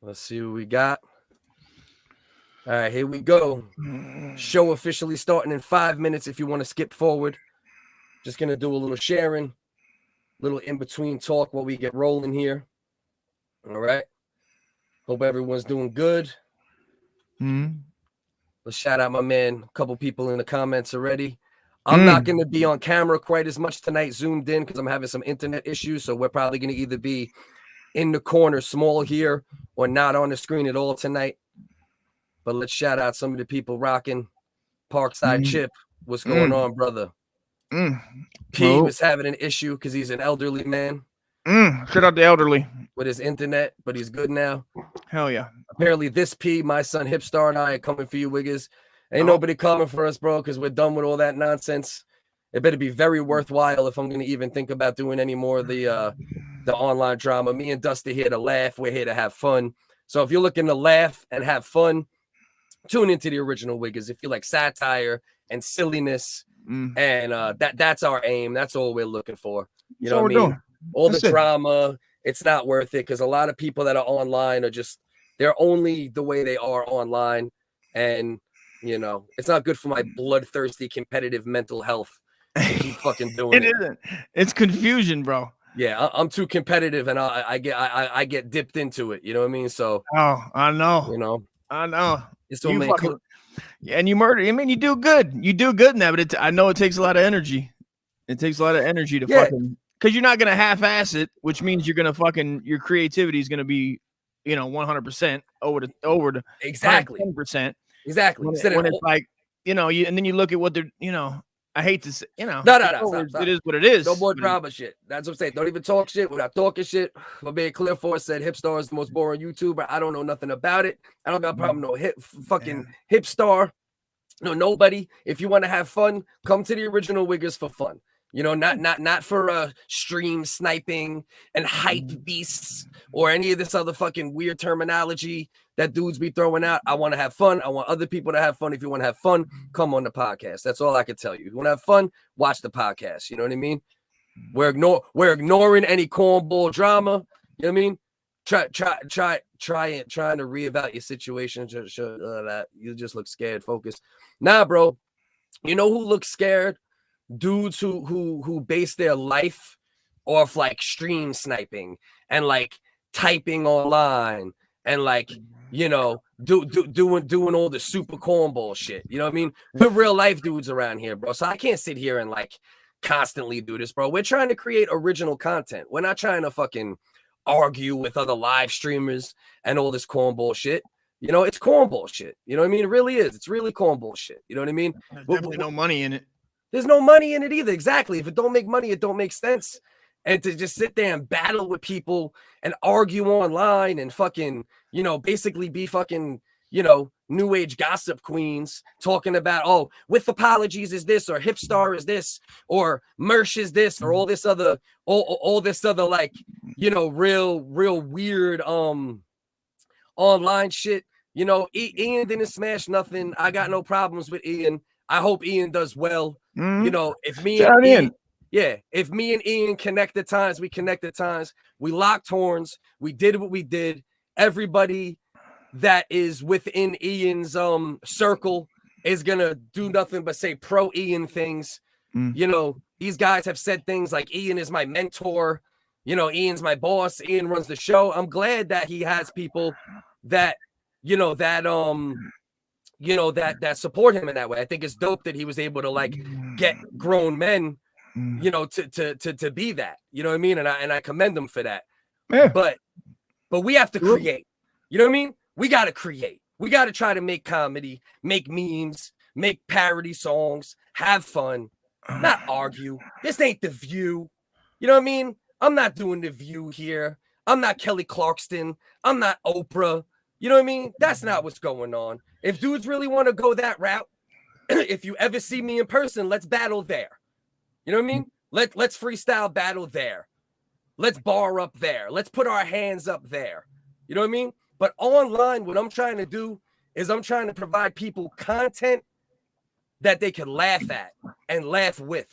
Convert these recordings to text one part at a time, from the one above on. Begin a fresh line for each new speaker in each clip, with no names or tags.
Let's see what we got. All right, here we go. Show officially starting in 5 minutes. If you want to skip forward, just going to do a little sharing, little in-between talk while we get rolling here. All right. Hope everyone's doing good. Let's shout out my man. A couple people in the comments already. I'm not going to be on camera quite as much tonight, zoomed in, because I'm having some internet issues. So we're probably going to either be in the corner small here or not on the screen at all tonight. But let's shout out some of the people rocking. Parkside Chip, what's going on, brother? P was having an issue because he's an elderly man.
Shout out the elderly.
With his internet, but he's good now.
Hell yeah.
Apparently this P, my son Hipstar, and I are coming for you, WHiggaz. Ain't nobody coming for us, bro, because we're done with all that nonsense. It better be very worthwhile if I'm going to even think about doing any more of the online drama. Me and Dusty here to laugh. We're here to have fun. So if you're looking to laugh and have fun, tune into the original WHiggaz. If you like satire and silliness, and that's our aim. That's all we're looking for. You know what I mean? All the drama, it's not worth it because a lot of people that are online are just, they're only the way they are online. And, you know, it's not good for my bloodthirsty, competitive mental health to keep fucking doing it.
It isn't. It's confusion, bro.
Yeah, I'm too competitive and I get dipped into it. You know what I mean? So,
I know.
You know,
I know.
It's so many
and you murder. I mean, you do good. You do good in that, but I know it takes a lot of energy. It takes a lot of energy to fucking, because you're not gonna half-ass it, which means you're gonna fucking, your creativity is gonna be, 100% over to
exactly
10%.
Exactly.
When it's like, and then you look at what they're, I hate to say,
No.
It is what it is.
No more drama shit. That's what I'm saying. Don't even talk shit. We're not talking shit. My man Clear Force said Hipstar is the most boring YouTuber. I don't know nothing about it. I don't got a problem no Hipstar. No, nobody. If you want to have fun, come to the original WHiggaz for fun. Not for stream sniping and hype beasts or any of this other fucking weird terminology that dudes be throwing out. I want to have fun. I want other people to have fun. If you want to have fun, come on the podcast. That's all I can tell you. If you want to have fun, watch the podcast. You know what I mean? We're ignoring any cornball drama. You know what I mean? Trying to reevaluate your situation. That you just look scared. Focus. Nah, bro. You know who looks scared? Dudes who base their life off like stream sniping and like typing online and like doing all the super cornball shit. You know what I mean? We're real life dudes around here, bro. So I can't sit here and like constantly do this, bro. We're trying to create original content. We're not trying to fucking argue with other live streamers and all this cornball shit. It's cornball shit. You know what I mean? It really is. It's really cornball shit. You know what I mean?
There's definitely no money in it.
There's no money in it either. Exactly. If it don't make money, it don't make sense. And to just sit there and battle with people and argue online and fucking, basically be fucking, new age gossip queens talking about, with apologies is this, or Hipstar is this, or Mersh is this, or all this other like, real weird online shit. Ian didn't smash nothing. I got no problems with Ian. I hope Ian does well. If me and Ian connect at times, we connect at times. We locked horns. We did what we did. Everybody that is within Ian's circle is gonna do nothing but say pro Ian things. These guys have said things like Ian is my mentor. Ian's my boss. Ian runs the show. I'm glad that he has people that that support him in that way. I think it's dope that he was able to like get grown men, to be that. You know what I mean? And I commend him for that. Yeah. But we have to create. You know what I mean? We got to create. We got to try to make comedy, make memes, make parody songs, have fun, not argue. This ain't The View. You know what I mean? I'm not doing The View here. I'm not Kelly Clarkson. I'm not Oprah. You know what I mean? That's not what's going on. If dudes really want to go that route, if you ever see me in person, let's battle there. You know what I mean? Let's freestyle battle there. Let's bar up there. Let's put our hands up there. You know what I mean? But online, what I'm trying to do is I'm trying to provide people content that they can laugh at and laugh with.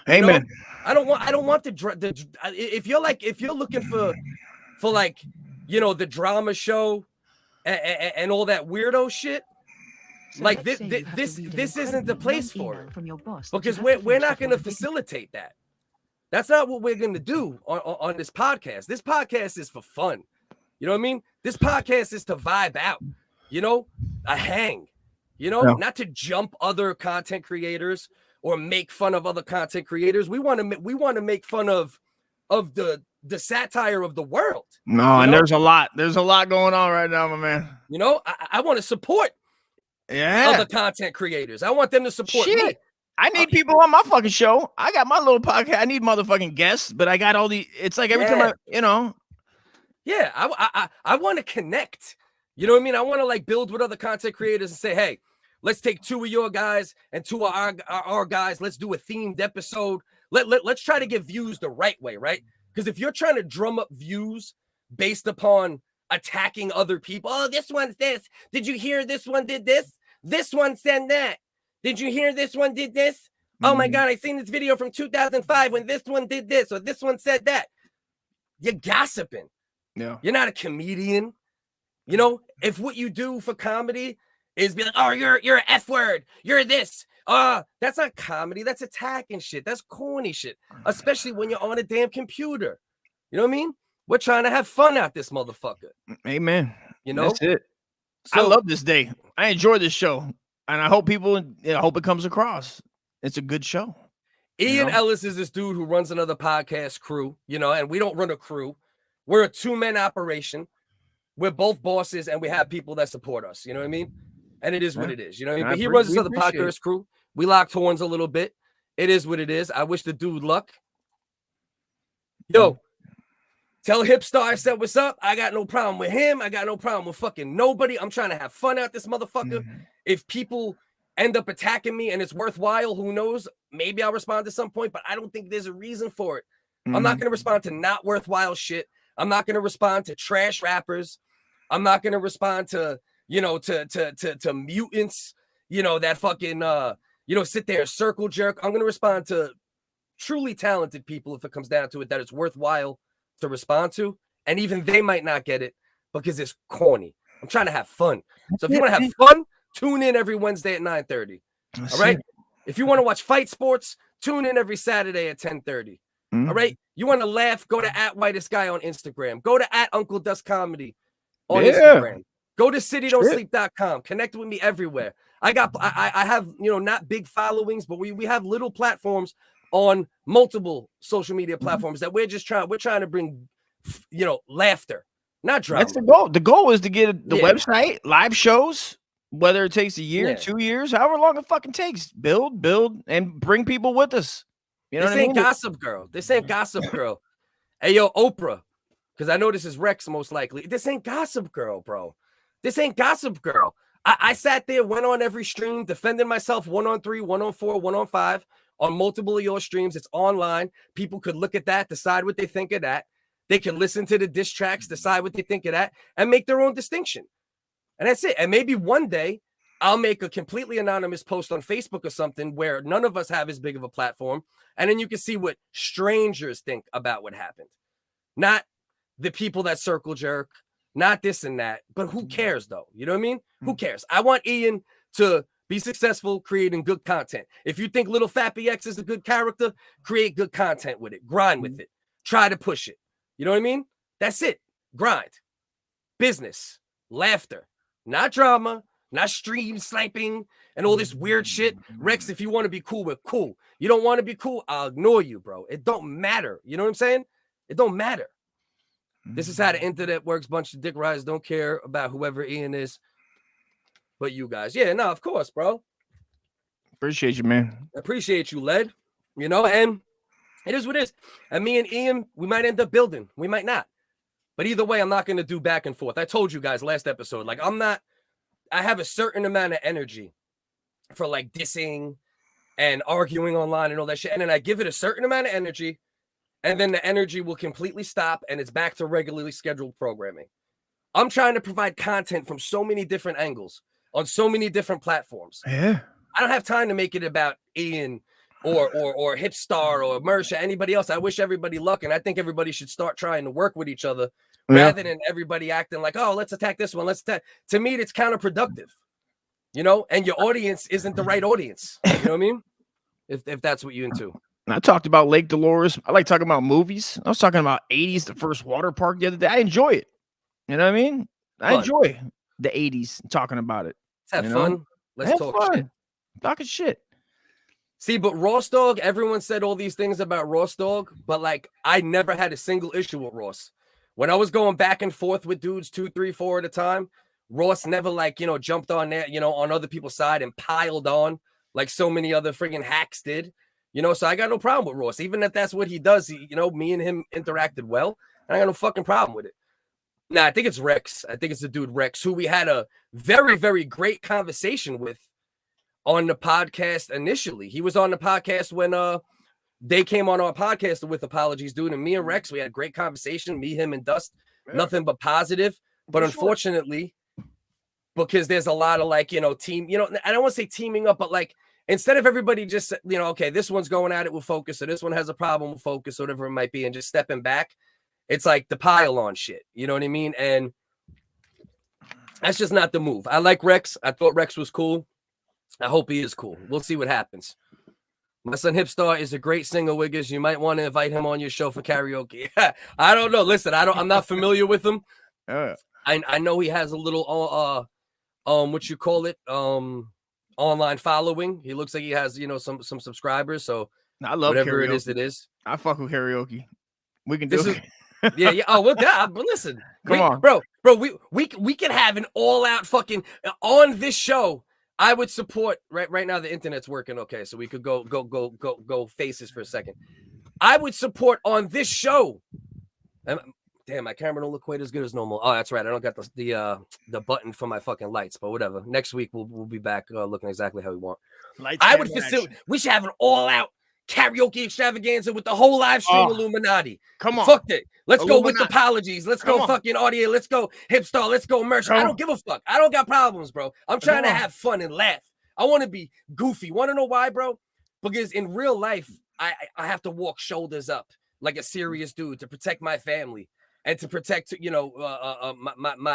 Amen.
I don't want the if you're looking for like, you know, the drama show and all that weirdo shit. So like this isn't the place for it, because we're not going to facilitate that. That's not what we're going to do on this podcast. This podcast is for fun. You know what I mean? This podcast is to vibe out, you know, a hang, you know, not to jump other content creators or make fun of other content creators. We want to make fun of the satire of the world.
No, and there's a lot going on right now, my man.
You know, I want to support other content creators. I want them to support me.
I need people on my fucking show. I got my little podcast. I need motherfucking guests, but I got all the. It's like every time you know.
Yeah, I want to connect. You know what I mean? I want to like build with other content creators and say, hey, let's take 2 of your guys and 2 of our guys. Let's do a themed episode. Let's try to get views the right way, right? Because if you're trying to drum up views based upon attacking other people, oh, this one's this. Did you hear this one did this? This one said that. Did you hear this one did this? Oh my God, I seen this video from 2005 when this one did this or this one said that. You're gossiping.
Yeah.
You're not a comedian. You know, if what you do for comedy is be like, oh, you're an F word. You're this. That's not comedy. That's attacking shit. That's corny shit. Especially when you're on a damn computer. You know what I mean? We're trying to have fun out this motherfucker.
Amen.
You know?
That's it. So, I love this day. I enjoy this show. And I hope it comes across. It's a good show.
Ian Ellis is this dude who runs another podcast crew, you know, and we don't run a crew. We're a 2-man operation. We're both bosses and we have people that support us. You know what I mean? And it is what it is. You know what I mean? But he runs this other podcast crew. We locked horns a little bit. It is what it is. I wish the dude luck. Yo, tell Hipstar I said what's up. I got no problem with him. I got no problem with fucking nobody. I'm trying to have fun out this motherfucker. If people end up attacking me and it's worthwhile, who knows? Maybe I'll respond at some point, but I don't think there's a reason for it. I'm not going to respond to not worthwhile shit. I'm not going to respond to trash rappers. I'm not going to respond to, you know, to mutants, you know, that fucking, you know, sit there, circle jerk. I'm going to respond to truly talented people if it comes down to it, that it's worthwhile to respond to. And even they might not get it because it's corny. I'm trying to have fun. So if you want to have fun, tune in every Wednesday at 9:30. All right. If you want to watch fight sports, tune in every Saturday at 10:30. All right. You want to laugh? Go to @WhitestGuy on Instagram. Go to @UncleDustComedy on Instagram. Go to citydon'tsleep.com. Connect with me everywhere. I have, you know, not big followings, but we have little platforms on multiple social media platforms that we're trying to bring, you know, laughter, not drama.
That's the goal. The goal is to get the website, live shows, whether it takes a year, 2 years, however long it fucking takes. Build, and bring people with us. You know what I mean?
Gossip Girl. This ain't Gossip Girl. Hey, yo, Oprah, because I know this is Rex most likely. This ain't Gossip Girl, bro. This ain't Gossip Girl. I sat there, went on every stream, defending myself 1-on-3, 1-on-4, 1-on-5 on multiple of your streams. It's online. People could look at that, decide what they think of that. They can listen to the diss tracks, decide what they think of that, and make their own distinction. And that's it. And maybe one day I'll make a completely anonymous post on Facebook or something where none of us have as big of a platform. And then you can see what strangers think about what happened. Not the people that circle jerk, not this and that. But who cares, though? You know what I mean? Who cares? I want Ian to be successful creating good content. If you think Little Fat BX is a good character, create good content with it. Grind with it. Try to push it. You know what I mean? That's it. Grind. Business. Laughter. Not drama. Not stream sniping and all this weird shit. Rex, if you want to be cool, we're cool. You don't want to be cool, I'll ignore you, bro. It don't matter. You know what I'm saying? It don't matter. This is how the internet works. Bunch of dick riders don't care about whoever Ian is, but you guys. Yeah, no, of course, bro.
Appreciate you, man.
Appreciate you, Led. You know, and it is what it is. And me and Ian, we might end up building. We might not. But either way, I'm not going to do back and forth. I told you guys last episode, like I have a certain amount of energy for like dissing and arguing online and all that shit. And then I give it a certain amount of energy, and then the energy will completely stop and it's back to regularly scheduled programming. I'm trying to provide content from so many different angles on so many different platforms.
Yeah.
I don't have time to make it about Ian or Hipstar or Mersha, anybody else. I wish everybody luck, and I think everybody should start trying to work with each other rather than everybody acting like, oh, let's attack this one. To me, it's counterproductive, you know, and your audience isn't the right audience. You know what I mean? If that's what you're into.
I talked about Lake Dolores. I like talking about movies. I was talking about 80s, the first water park the other day. I enjoy it. You know what I mean? I enjoy the 80s talking about it.
Let's have fun. Let's talk shit.
Talking shit.
See, but Ross Dog, everyone said all these things about Ross Dog, but like I never had a single issue with Ross. When I was going back and forth with dudes 2, 3, 4 at a time, Ross never like, you know, jumped on that, you know, on other people's side and piled on like so many other friggin' hacks did. You know, so I got no problem with Ross. Even if that's what he does, you know, me and him interacted well. And I got no fucking problem with it. Nah, I think it's Rex. I think it's the dude Rex, who we had a very, very great conversation with on the podcast initially. He was on the podcast when they came on our podcast with Apologies, dude. And me and Rex, we had a great conversation. Me, him, and Dust. Nothing but positive. But unfortunately, because there's a lot of like, you know, team, you know, I don't want to say teaming up, but like, instead of everybody just, you know, okay, this one's going at it with Focus, or this one has a problem with Focus, or whatever it might be, and just stepping back, it's like the pile on shit. You know what I mean? And that's just not the move. I like Rex. I thought Rex was cool. I hope he is cool. We'll see what happens. My son Hipstar is a great singer, WHiggaz. You might want to invite him on your show for karaoke. I don't know. Listen, I'm not familiar with him. I know he has a little what you call it? Online following. He looks like he has, you know, some subscribers. So
I love
whatever
karaoke.
it is.
I fuck with karaoke. We can do it.
Yeah. Oh, well, but listen,
come on,
bro. We can have an all-out fucking on this show. I would support right now. The internet's working okay, so we could go faces for a second. I would support on this show. Damn, my camera don't look quite as good as normal. Oh, that's right. I don't got the button for my fucking lights, but whatever. Next week we'll be back looking exactly how we want. I would facilitate. We should have an all-out karaoke extravaganza with the whole live stream Illuminati.
Come on.
Fuck it. Let's go with Apologies. Let's go fucking Arie. Let's go Hipstar. Let's go Merch. I don't give a fuck. I don't got problems, bro. I'm trying to have fun and laugh. I want to be goofy. Want to know why, bro? Because in real life, I have to walk shoulders up like a serious dude to protect my family and to protect, you know,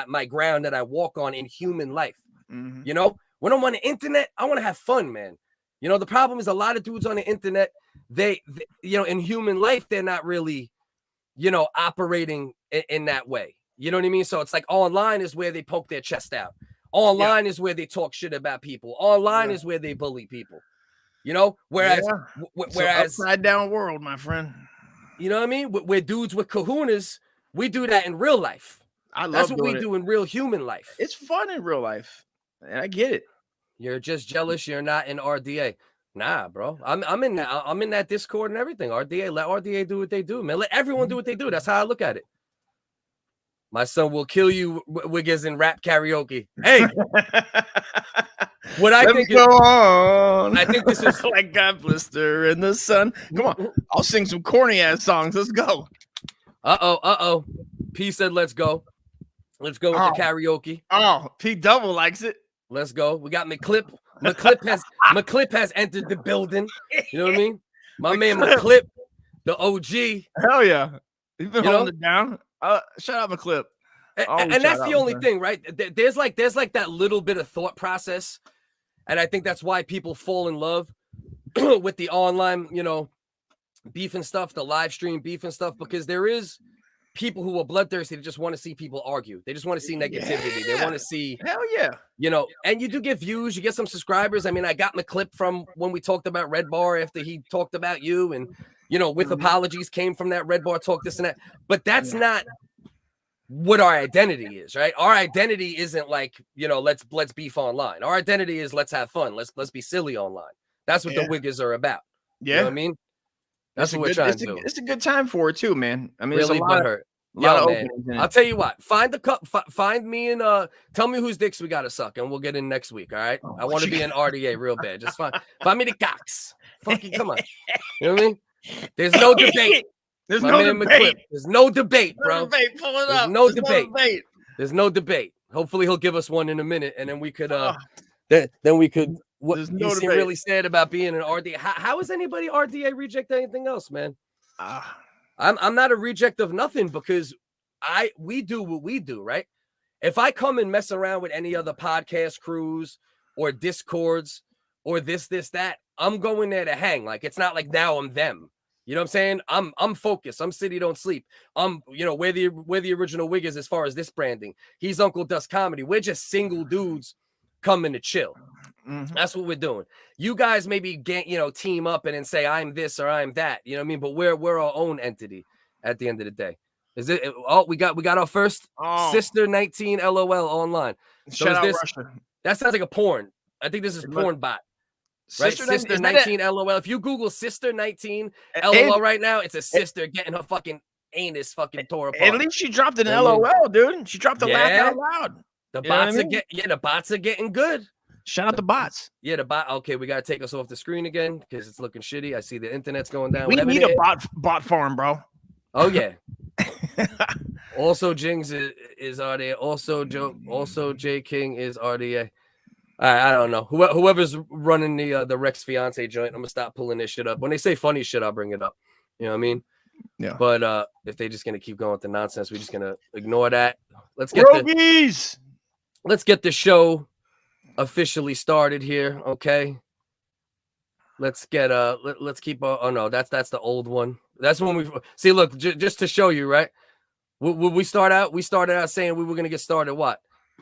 my ground that I walk on in human life. Mm-hmm. You know, when I'm on the internet, I want to have fun, man. You know, the problem is a lot of dudes on the internet, they you know, in human life, they're not really, you know, operating in that way. You know what I mean? So it's like online is where they poke their chest out. Online is where they talk shit about people. Online is where they bully people. You know, whereas
upside down world, my friend.
You know what I mean? We're dudes with kahunas. We do that in real life. That's what we do in real human life.
It's fun in real life, and I get it.
You're just jealous. You're not in RDA. Nah, bro. I'm in that. I'm in that Discord and everything. RDA. Let RDA do what they do, man. Let everyone do what they do. That's how I look at it. My son will kill you, WHiggaz, in rap karaoke. Hey, what I think is,
on.
I think this is
like God blister in the sun. Come on, I'll sing some corny ass songs. Let's go.
Uh-oh. P said, let's go. Let's go with the karaoke.
Oh, P double likes it.
Let's go. We got McClip. McClip has entered the building. You know what I mean? My man McClip, the OG.
Hell yeah. He's been holding it down. Shout out McClip.
And that's the only thing, right? There's like that little bit of thought process. And I think that's why people fall in love with the online, you know, beef and stuff, the live stream beef and stuff, because there is people who are bloodthirsty that just want to see people argue. They just want to see negativity. They want to see, you know, and you do get views, you get some subscribers. I mean, I got McClip from when we talked about Red Bar after he talked about you, and, you know, with apologies came from that Red Bar talk, this and that. But that's not what our identity is, right? Our identity isn't like, you know, let's beef online. Our identity is let's have fun. Let's be silly online. That's what the WHiggaz are about. You know what I mean? That's what we're trying to do.
It's a good time for it too, man. I mean,
really
it's a lot of
man. I'll tell you what. Find the cup. Find me and tell me whose dicks we gotta suck, and we'll get in next week. All right. I want to be an RDA real bad. Just find me the cocks. Fucking come on. You know what I mean? There's no debate. There's no debate. There's no debate, bro.
Pull it up.
No debate. There's no debate. Hopefully he'll give us one in a minute, and then we could then we could. What you seem really sad about being an RDA. How is anybody RDA reject anything else, man? I'm not a reject of nothing, because we do what we do, right? If I come and mess around with any other podcast crews or Discords or this, that, I'm going there to hang. Like, it's not like now I'm them. You know what I'm saying? I'm focused. I'm City Don't Sleep. We're the original WHiggaz as far as this branding. He's Uncle Dust Comedy. We're just single dudes coming to chill. Mm-hmm. That's what we're doing. You guys maybe get, team up and then say I'm this or I'm that. You know what I mean? But we're our own entity at the end of the day. Is it? Oh, we got our first Sister 19 LOL online. So
Shout out Russia.
That sounds like a porn. I think this is porn bot. Right? Sister 19 LOL. If you Google Sister 19 LOL right now, it's a sister getting her fucking anus fucking tore apart.
At least she dropped an LOL, dude. She dropped a laugh out loud.
The bots the bots are getting good.
Shout out the bots.
Yeah, the bot. Okay, we gotta take us off the screen again because it's looking shitty. I see the internet's going down.
We need a bot farm, bro.
Oh yeah. Also, Jings is RDA. Also J King is RDA. I don't know. Whoever's running the Rex fiance joint, I'm gonna stop pulling this shit up. When they say funny shit, I'll bring it up. You know what I mean?
Yeah.
But if they just gonna keep going with the nonsense, we're just gonna ignore that. Let's get the show officially started here. Okay. Let's get let's keep oh no, that's the old one. That's when we see. Look, just to show you, right? We started out saying we were gonna get started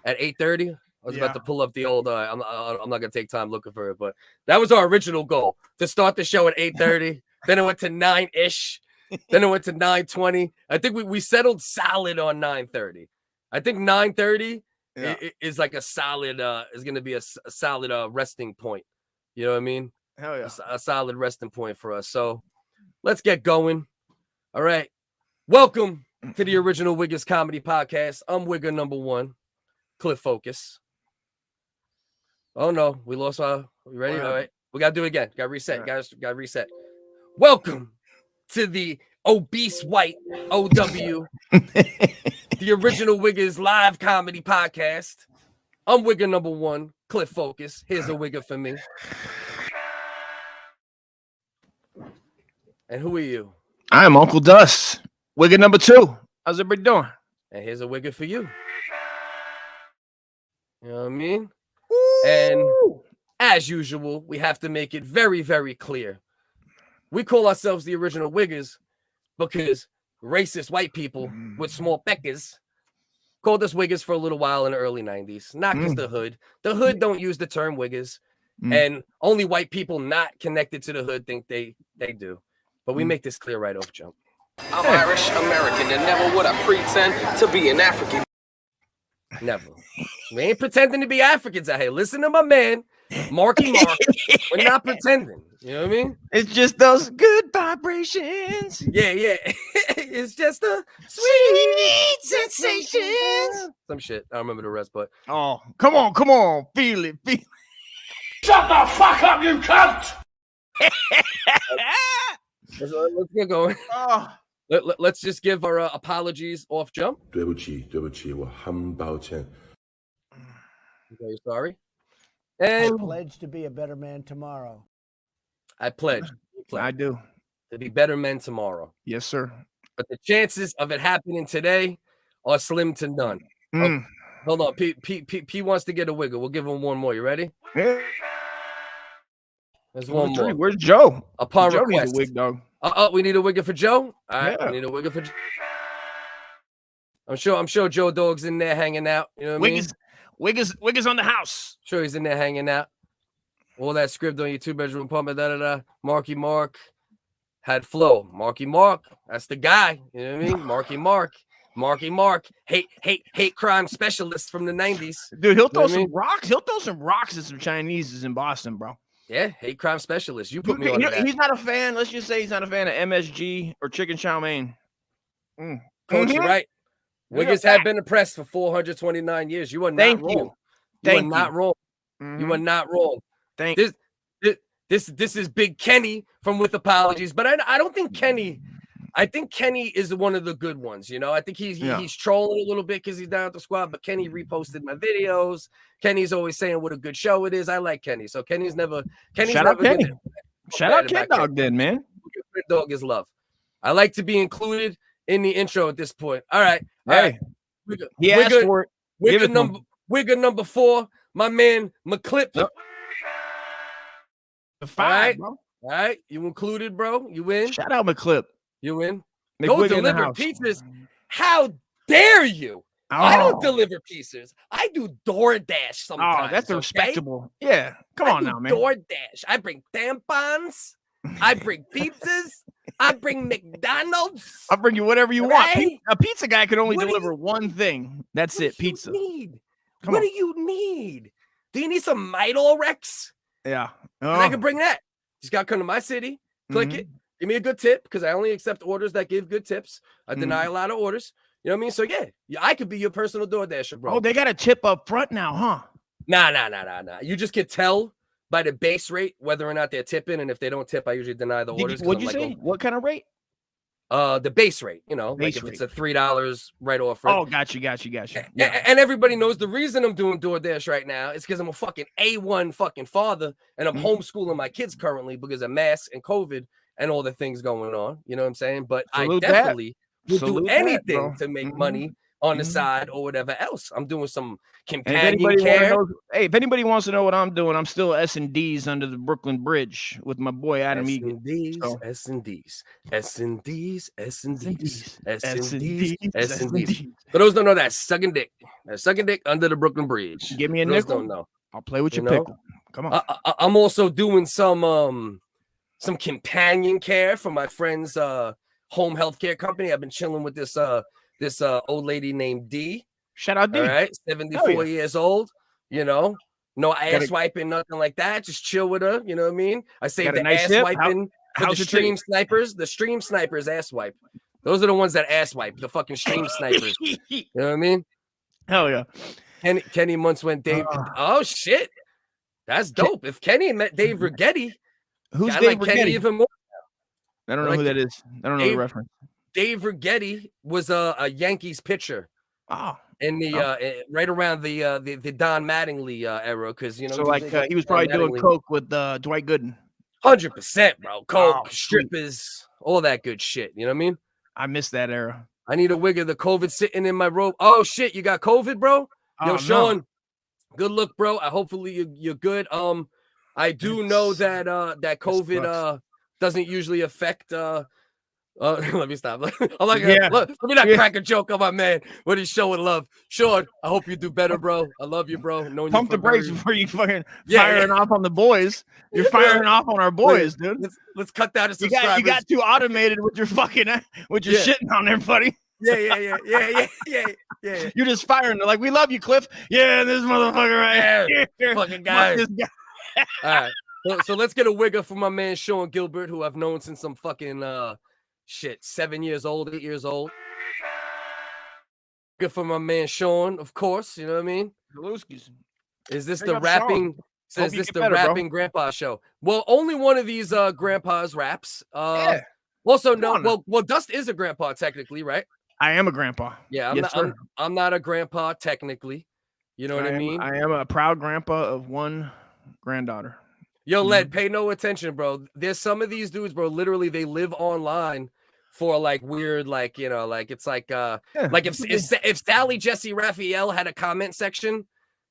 at 8:30. I was about to pull up the old. I'm not gonna take time looking for it, but that was our original goal to start the show at 8:30. Then it went to 9-ish. Then it went to 9:20. I think we settled solid on 9:30. I think 9:30 is like a solid. Is gonna be a solid resting point. You know what I mean?
Hell yeah,
a solid resting point for us. So let's get going. All right, welcome to the original WHiggaz Comedy Podcast. I'm Wigger number 1, Cliff Focus. Oh no, we lost our. We ready? All right, we gotta do it again. Gotta reset. Right. Gotta reset. Welcome to the obese white OW, the original WHiggaz live comedy podcast. I'm Wigger number 1, Cliff Focus. Here's a Wigger for me. And who are you?
I am Uncle Dust, Wigger number 2. How's everybody doing?
And here's a Wigger for you. You know what I mean? And as usual, we have to make it very, very clear. We call ourselves the original WHiggaz because racist white people with small peckers called us WHiggaz for a little while in the early 90s. Not because the hood don't use the term WHiggaz, and only white people not connected to the hood think they do. But we make this clear right off jump.
I'm Irish American, and never would I pretend to be an African.
Never. We ain't pretending to be Africans out here. Listen to my man, Marky Mark. We're not pretending. You know what I mean?
It's just those good vibrations.
Yeah. It's just a sweet sensations. Some shit. I don't remember the rest, but
oh, come on, feel it.
Shut the fuck up, you cunt!
Let's get going. Let's just give our apologies off jump.
对不起，我很抱歉。
Very sorry.
I
And
pledge to be a better man tomorrow.
I pledge.
I do.
To be better men tomorrow.
Yes, sir.
But the chances of it happening today are slim to none. Oh, hold on. P wants to get a wiggle. We'll give him one more. You ready?
Yeah.
There's one more.
Where's Joe?
Upon
Joe
request.
needs a wig, dog.
We need a wigger for Joe. All right,
Yeah.
we need a wigger for Joe. I'm sure Joe Dog's in there hanging out. You know what I mean?
WHiggaz on the house.
Sure, he's in there hanging out. All that script on your 2-bedroom apartment, Marky Mark had flow. Marky Mark, that's the guy. You know what I mean? Marky Mark, hate crime specialist from the 90s.
Dude, he'll throw some rocks. He'll throw some rocks at some Chineses in Boston, bro.
Yeah, hate crime specialist. You put me on that.
He's not a fan. Let's just say he's not a fan of MSG or chicken chow mein.
Coach, you're right. WHiggaz have been oppressed for 429 years. You are not wrong. You are not wrong. You are not wrong.
Thank you.
This is Big Kenny from With Apologies, but I don't think Kenny. I think Kenny is one of the good ones. You know, I think he's trolling a little bit because he's down at the squad. But Kenny reposted my videos. Kenny's always saying what a good show it is. I like Kenny, so Kenny's never.
Shout out Kenny. Shout out Kid Dog, then, man.
Kid Dog is love. I like to be included in the intro at this point. All right. All
Hey,
right.
he asked for it. Give it to him.
Wigger number 4, my man McClip.
Yep. The 5, bro.
All right, you included, bro. You win.
Shout out McClip.
You win.
McWigger
Go
in the
deliver
house.
pizzas. How dare you?
Oh.
I don't deliver pizzas. I do DoorDash sometimes.
Oh, that's
okay?
respectable. Yeah. Come on now, man.
DoorDash. I bring tampons. I bring pizzas. I bring McDonald's.
I'll bring you whatever you
Right?
want. A pizza guy can only
What do
deliver one thing. That's it. Pizza.
What do you need? Do you need some Midol-Rex?
Yeah.
I can bring that. Just got to come to my city, click it, give me a good tip because I only accept orders that give good tips. I deny a lot of orders. You know what I mean? So yeah, I could be your personal DoorDasher, bro.
Oh, they got a tip up front now, huh?
Nah. You just can tell by the base rate whether or not they're tipping, and if they don't tip, I usually deny the orders.
What'd you say? What kind of rate?
The base rate, you know,
Base
like if
rate.
it's a $3 right off. Right?
Oh, got you. Yeah.
And everybody knows the reason I'm doing DoorDash right now is because I'm a fucking A1 fucking father, and I'm homeschooling my kids currently because of masks and COVID and all the things going on. You know what I'm saying? But
Salute
I definitely will do
Salute
anything
that,
to make money on the side or whatever else. I'm doing some
And if
companion
anybody
care.
if anybody wants to know what I'm doing, I'm still S&Ds under the Brooklyn Bridge with my boy Adam Egan.
S&Ds.
S&Ds.
For those who don't know that, sucking dick. That's sucking dick under the Brooklyn Bridge.
Give me a
For those who
nickel.
Don't know.
I'll play with your
You know?
pickle. Come on.
I'm also doing some companion care for my friend's home healthcare company. I've been chilling with this old lady named D.
Shout out D.
All right, 74 years old. You know, no ass wiping, nothing like that. Just chill with her. You know what I mean? I saved the
nice
ass
hip?
wiping for the
how's it
stream snipers. The stream snipers ass wipe. Those are the ones that ass wipe. The fucking stream snipers. You know what I mean?
Hell yeah.
Kenny Muntz went Dave. Oh shit, that's dope. If Kenny met Dave Rigetti,
Who's
I
Dave
like Kenny
Rigetti?
even more.
I don't know who that is. I don't know the reference.
Dave Rigetti was a Yankees pitcher.
Oh.
In the right around the Don Mattingly era, because you know,
So like he was probably doing coke with Dwight Gooden.
100%, bro. Coke, strippers, all that good shit. You know what I mean?
I missed that era.
I need a wig of the COVID sitting in my robe. Oh shit, you got COVID, bro? Yo, Sean, good look, bro. Hopefully you're good. I do know that that COVID doesn't usually affect let me stop. I'm like, let me not crack a joke on my man when he's showing love. Sean, I hope you do better, bro. I love you, bro.
Pump the brakes before you fucking firing off on the boys. You're firing off on our boys, dude.
Let's cut down the subscribers.
You got too automated with your fucking shitting on everybody.
Yeah.
You're just firing. They're like, we love you, Cliff. Yeah, this motherfucker right here.
Fucking guy. All right. So let's get a wigger for my man Sean Gilbert, who I've known since I'm fucking 7 years old, 8 years old. Good for my man Sean, of course. You know what I mean? Is this the rapping? Says this the rapping grandpa show? Well, only one of these grandpas raps. Also, no. Well, Dust is a grandpa technically, right?
I am a grandpa.
Yeah, I'm not a grandpa technically. You know what I mean?
I am a proud grandpa of one granddaughter.
Yo, Led, pay no attention, bro. There's some of these dudes, bro. Literally, they live online for like weird, like you know, like it's like like if Sally Jesse Raphael had a comment section,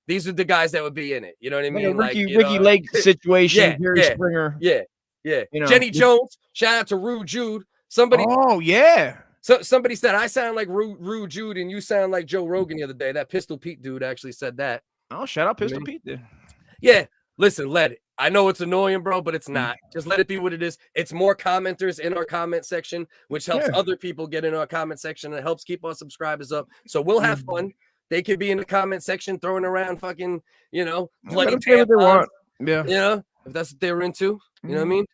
these are the guys that would be in it. You know what I mean?
Ricky Lake situation, Jerry Springer.
Yeah. You know, Jenny Jones. Shout out to Rue Jude. Somebody.
Oh yeah.
So somebody said I sound like Rue Jude and you sound like Joe Rogan the other day. That Pistol Pete dude actually said that.
Oh, shout out Pistol Pete then.
Yeah. Listen, Led. I know it's annoying, bro, but it's not. Just let it be what it is. It's more commenters in our comment section, which helps other people get in our comment section and it helps keep our subscribers up. So we'll have fun. They could be in the comment section throwing around fucking, you know, bloody tampons.
Yeah.
You know, if that's what they were into. You know what I mean?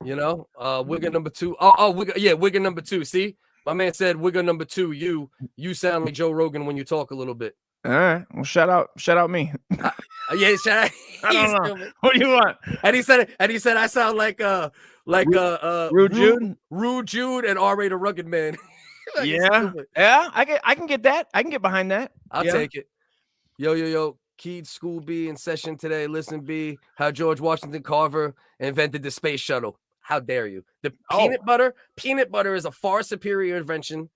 You know, wigger number 2. Wigger number 2. See? My man said wigger number 2. You sound like Joe Rogan when you talk a little bit.
All right. Well, shout out me.
Yeah, shout out.
I don't know. What do you want?
And he said I sound like Rude Jude and Arie the Rugged Man.
Yeah. I can get that. I can get behind that.
I'll take it. Yo. Keed School B in session today. Listen, B, how George Washington Carver invented the space shuttle. How dare you? The peanut butter is a far superior invention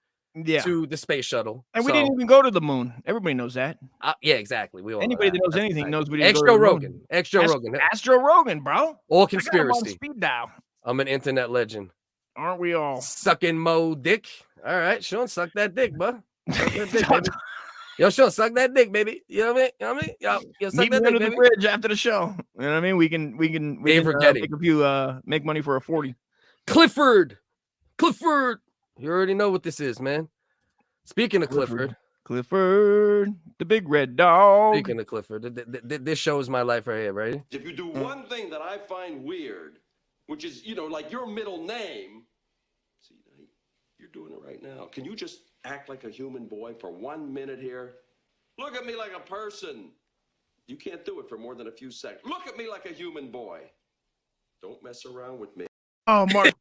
to the space shuttle.
And we didn't even go to the moon. Everybody knows that.
Yeah, exactly. We all
Anybody
know
that knows
That's
anything
right.
knows we didn't go to the moon.
Extra Rogan.
Astro Rogan, bro.
All conspiracy.
I got him on speed dial.
I'm an internet legend.
Aren't we all?
Sucking Mo dick. All right, Sean, suck that dick, bro. Suck that dick, baby. Yo, Sean, suck that dick, baby. You know what I mean? Yo, suck
Meet
that
me
dick,
under
baby.
the bridge after the show. You know what I mean? We can make a few make money for a 40.
Clifford. You already know what this is, man. Speaking of Clifford,
the big red dog.
Speaking of Clifford, this shows my life right here, right?
If you do one thing that I find weird, which is, like your middle name, see, you're doing it right now. Can you just act like a human boy for 1 minute here? Look at me like a person. You can't do it for more than a few seconds. Look at me like a human boy. Don't mess around with me.
Oh, Mark.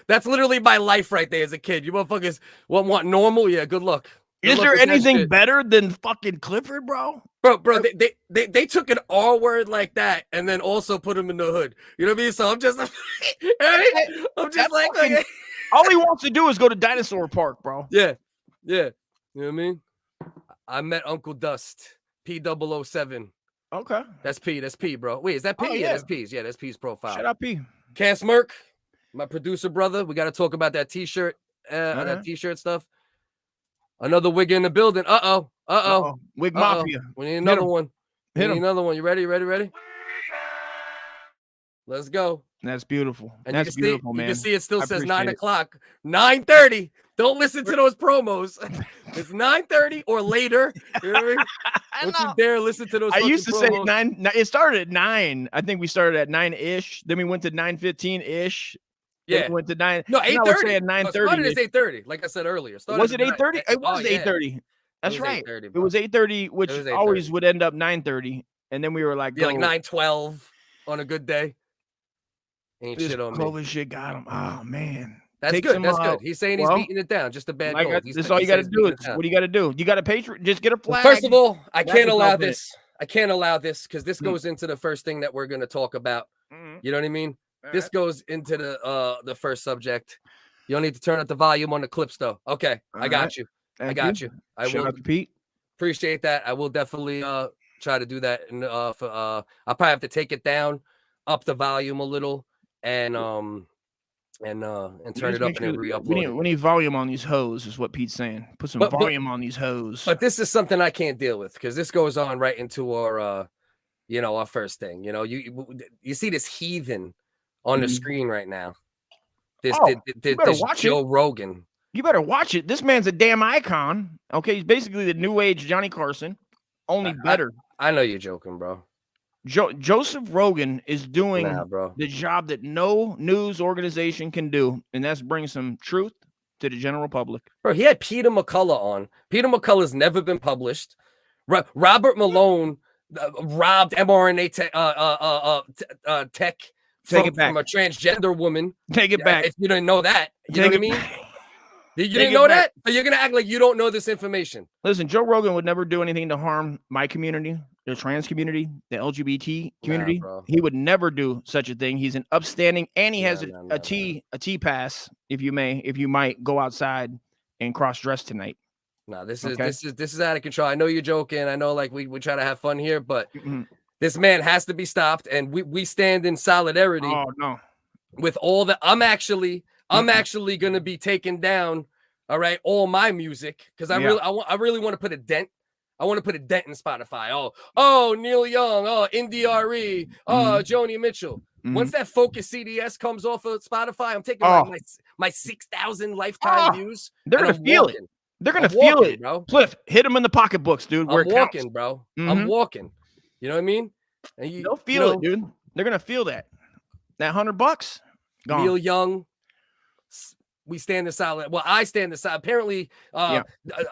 That's literally my life right there as a kid. You motherfuckers want normal? Yeah, good luck.
Is there anything better than fucking Clifford, bro?
Bro, they took an R word like that and then also put him in the hood. You know what I mean? So I'm just like
all he wants to do is go to Dinosaur Park, bro.
Yeah. You know what I mean? I met Uncle Dust, P007.
Okay.
That's P, bro. Wait, is that P? Yeah, that's P's. Yeah, that's P's profile.
Shut up, P.
Cass Merck, my producer brother. We got to talk about that t-shirt, that t-shirt stuff. Another wig in the building. Uh-oh.
Wig Mafia.
We need another one.
Hit him.
Another one. You ready? Let's go.
That's beautiful.
And
that's beautiful, man.
You can see it still says 9 o'clock. 9:30. Don't listen to those promos. It's 9:30 or later. You know what I mean? Don't you dare listen to those.
I used to
promos.
say 9. It started at 9. I think we started at 9-ish. Then we went to 9:15-ish.
Yeah,
we went to 9.
No, 8:30.
9:30.
Started at 8:30. Like I said earlier.
Was it 8:30? It was 8:30. That's right. It was 8:30, which always would end up 9:30. And then we were like,
like 9:12 on a good day. Ain't
this
shit on
COVID
me.
shit got him. Oh man.
That's good. That's good. He's saying he's beating it down. Just a bad cold.
That's all you got to do. What do you got to do? You got to Patreon. Just get a flag.
First of all, I can't allow this. I can't allow this because this goes into the first thing that we're going to talk about. You know what I mean? This goes into the first subject. You don't need to turn up the volume on the clips though. Okay, I got you. I got you. I will.
Pete.
Appreciate that. I will definitely try to do that. And I'll probably have to take it down, up the volume a little, and turn it up and then re-upload.
We need volume on these hoes, is what Pete's saying. Put some volume on these hoes.
But this is something I can't deal with because this goes on right into our our first thing. You see this heathen on the screen right now. This Joe Rogan.
You better watch it. This man's a damn icon. Okay, he's basically the new age Johnny Carson, only better.
I know you're joking, bro.
Joseph Rogan is doing the job that no news organization can do, and that's bring some truth to the general public.
Bro, he had Peter McCullough on. Peter McCullough's never been published. Robert Malone robbed mRNA tech from a transgender woman.
Take it back.
If you didn't know that, you know what I mean? You didn't know that? So you're going to act like you don't know this information.
Listen, Joe Rogan would never do anything to harm my community, the trans community, the LGBT community. He would never do such a thing. He's an upstanding, and he has a T pass, if you might go outside and cross dress tonight.
No, this is out of control. I know you're joking. I know like we try to have fun here, but this man has to be stopped, and we stand in solidarity.
Oh no.
With all the I'm actually gonna be taking down, all right, all my music because I really want to put a dent. I want to put a dent in Spotify. Oh, Neil Young, Indie Arie, Joni Mitchell. Once that FocusCDS comes off of Spotify, I'm taking my 6,000 lifetime views.
They're gonna feel it. They're gonna feel it,
bro.
Cliff, hit them in the pocketbooks, dude.
I'm walking, bro. I'm walking. You know what I mean? And
they'll feel it, dude. They're gonna feel that. That $100. Gone.
Neil Young, we stand aside. Well, I stand aside. Apparently,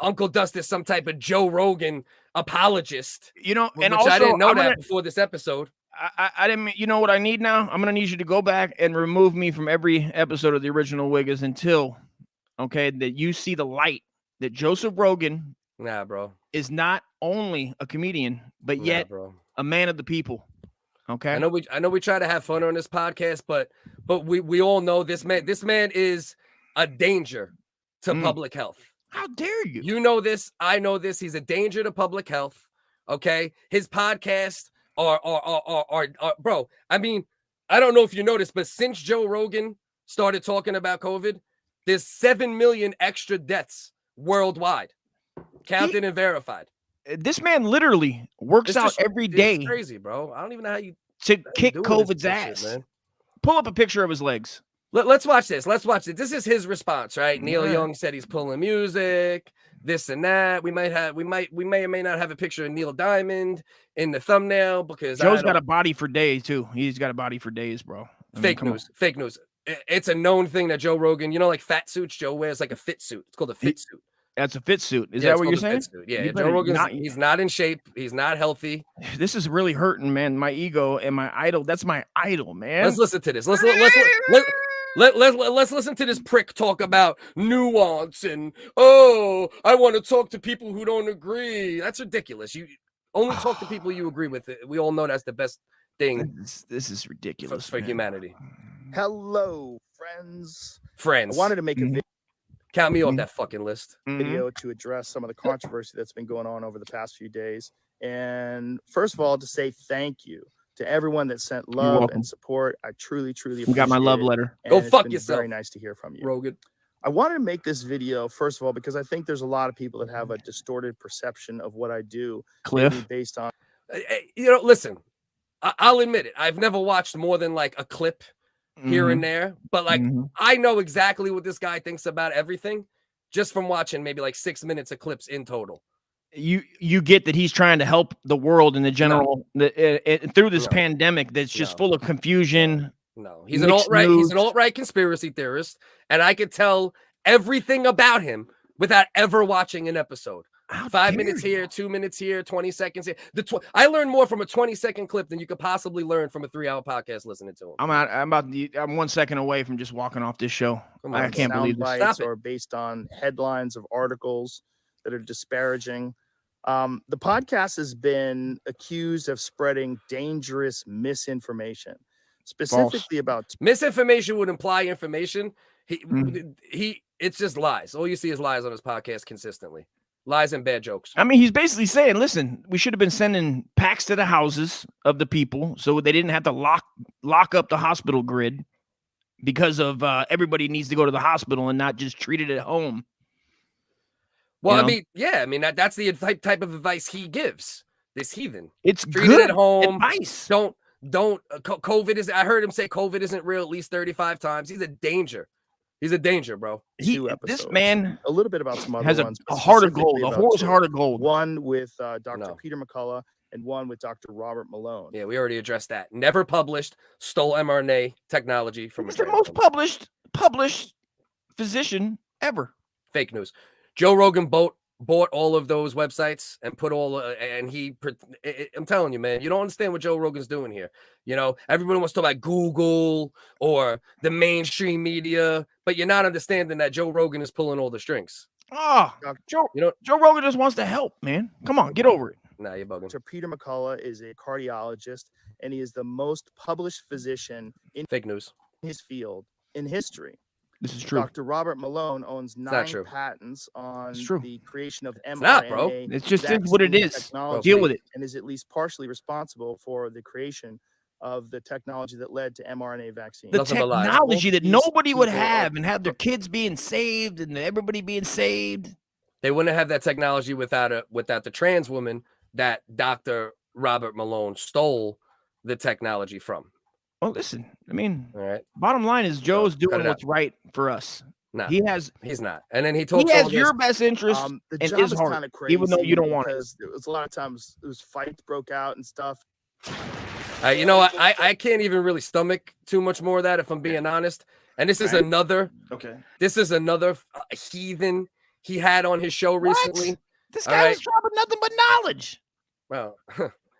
Uncle Dust is some type of Joe Rogan apologist.
And
also, I didn't know that before this episode.
I didn't. You know what I need now? I'm gonna need you to go back and remove me from every episode of the original WHiggaz until, that you see the light that Joseph Rogan,
bro,
is not only a comedian but yet a man of the people. Okay.
I know we try to have fun on this podcast, but we all know this man is a danger to public health.
How dare you?
You know this. I know this. He's a danger to public health. Okay. His podcasts are bro. I mean, I don't know if you noticed, but since Joe Rogan started talking about COVID, there's 7 million extra deaths worldwide, counted and verified.
This man literally works out every day.
It's crazy, bro. I don't even know how you
to kick COVID's ass. Man. Pull up a picture of his legs.
Let's watch this. Let's watch it. This is his response, right? Neil Young said he's pulling music, this and that. We may or may not have a picture of Neil Diamond in the thumbnail because
Joe's got a body for days too. He's got a body for days, bro.
Fake news. It's a known thing that Joe Rogan, like fat suits, Joe wears like a fit suit. It's called a fit suit.
That's a fit suit. Is that what you're saying?
Yeah, Joe Rogan, he's not in shape. He's not healthy.
This is really hurting, man. My ego and my idol. That's my idol, man.
Let's listen to this. Let's listen to this prick talk about nuance and I want to talk to people who don't agree. That's ridiculous. You only talk to people you agree with. We all know that's the best thing.
This is ridiculous
for humanity.
Hello, friends.
I
wanted to make a video.
Count me off that fucking list.
Video to address some of the controversy that's been going on over the past few days. And first of all, to say thank you to everyone that sent love and support. I truly appreciate it.
You got my love letter.
Go fuck yourself.
Very nice to hear from you,
Rogan.
I wanted to make this video, first of all, because I think there's a lot of people that have a distorted perception of what I do.
Cliff.
Based on...
Listen, I'll admit it. I've never watched more than like a clip here and there, but like I know exactly what this guy thinks about everything just from watching maybe like 6 minutes of clips in total.
You get that he's trying to help the world in the general through this pandemic that's just full of confusion.
No, he's an alt-right. He's an alt-right conspiracy theorist, and I could tell everything about him without ever watching an episode. 5 minutes here, 2 minutes here, 20 seconds here. I learned more from a 20-second clip than you could possibly learn from a 3-hour podcast listening to him.
I'm 1 second away from just walking off this show. I can't believe this.
Bites or based on headlines of articles that are disparaging. The podcast has been accused of spreading dangerous misinformation, specifically about
misinformation would imply information. It's just lies. All you see is lies on his podcast consistently. Lies and bad jokes.
I mean, he's basically saying, listen, we should have been sending packs to the houses of the people so they didn't have to lock up the hospital grid because of everybody needs to go to the hospital and not just treat it at home.
Well, I mean, that's the type of advice he gives. This heathen.
It's
treat
good
it at home.
Advice.
Don't. COVID is. I heard him say COVID isn't real at least 35 times. He's a danger. He's a danger, bro.
This man,
a little bit about some other
has
ones,
a heart of gold, a horse heart of gold.
One with Dr. Peter McCullough and one with Dr. Robert Malone.
Yeah, we already addressed that. Never published, stole mRNA technology from.
He's the most published physician ever.
Fake news. Joe Rogan bought all of those websites and put I'm telling you, man, you don't understand what Joe Rogan's doing here. Everybody wants to talk about Google or the mainstream media, but you're not understanding that Joe Rogan is pulling all the strings.
Joe Rogan just wants to help, man. Come on, get over it.
Nah, you're bugging.
Dr. Peter McCullough is a cardiologist, and he is the most published physician in
fake news
his field in history.
This is true.
Dr. Robert Malone owns 9 patents on the creation of mRNA.
It's not, bro.
It's just what it is. Deal with it.
And is at least partially responsible for the creation of the technology that led to mRNA vaccines.
The technology that nobody would have and have their kids being saved and everybody being saved.
They wouldn't have that technology without the trans woman that Dr. Robert Malone stole the technology from.
Well, listen, I mean,
all right.
Bottom line is Joe's doing what's right for us.
No,
he's
not. And then he talks.
He has your best interest in his heart,
kind of crazy,
even though you don't want it.
There was a lot of times there was fights broke out and stuff.
I can't even really stomach too much more of that if I'm being honest. And this is another.
Okay.
This is another heathen he had on his show recently.
This guy is dropping nothing but knowledge.
Well,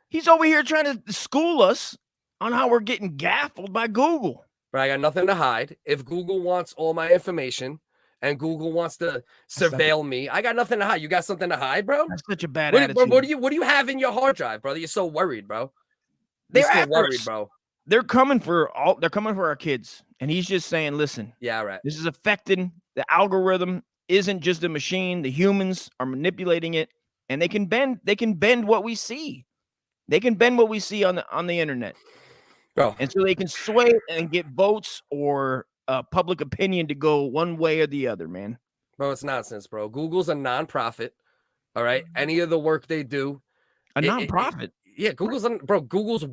he's over here trying to school us on how we're getting gaffled by Google.
But I got nothing to hide. If Google wants all my information and Google wants to surveil me, I got nothing to hide. You got something to hide, bro?
That's such a bad attitude.
What do you have in your hard drive, brother? You're so worried, bro.
They're
still
after
worried,
us.
bro.
They're coming for our kids. And he's just saying, listen,
Yeah, right.
this is affecting the algorithm. Isn't just a machine. The humans are manipulating it, and they can bend what we see. They can bend what we see on the internet.
Bro.
And so they can sway and get votes or public opinion to go one way or the other, man.
Bro, it's nonsense, bro. Google's a nonprofit. All right. Any of the work they do.
Nonprofit.
Google's 100%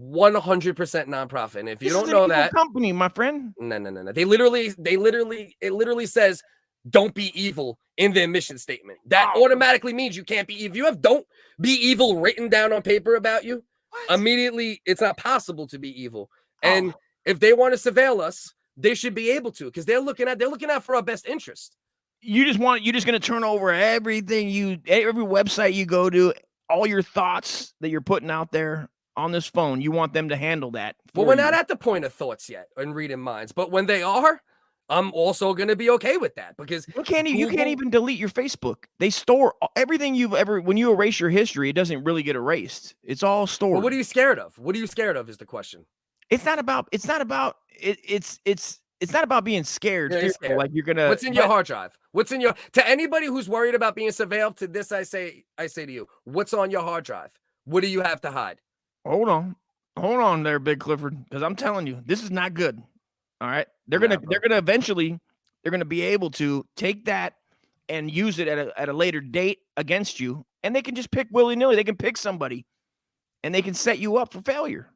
nonprofit. And if you don't
This is
know
an evil
that
company, my friend.
No. It literally says don't be evil in their mission statement. That automatically means you can't be evil. If you have don't be evil written down on paper about you, immediately it's not possible to be evil. And if they want to surveil us, they should be able to, because they're looking out for our best interest.
You're just going to turn over every website you go to, all your thoughts that you're putting out there on this phone. You want them to handle that.
Well, we're not at the point of thoughts yet and reading minds, but when they are, I'm also going to be okay with that, because
you can't even delete your Facebook. They store everything when you erase your history, it doesn't really get erased. It's all stored.
Well, what are you scared of? What are you scared of is the question.
It's not about being scared.
Yeah,
Fearful, like you're gonna.
What's in your hard drive? What's in your, to anybody who's worried about being surveilled, to this I say to you, what's on your hard drive? What do you have to hide?
Hold on there, Big Clifford, because I'm telling you, this is not good. All right, they're gonna eventually be able to take that and use it at a later date against you, and they can just pick willy-nilly. They can pick somebody, and they can set you up for failure.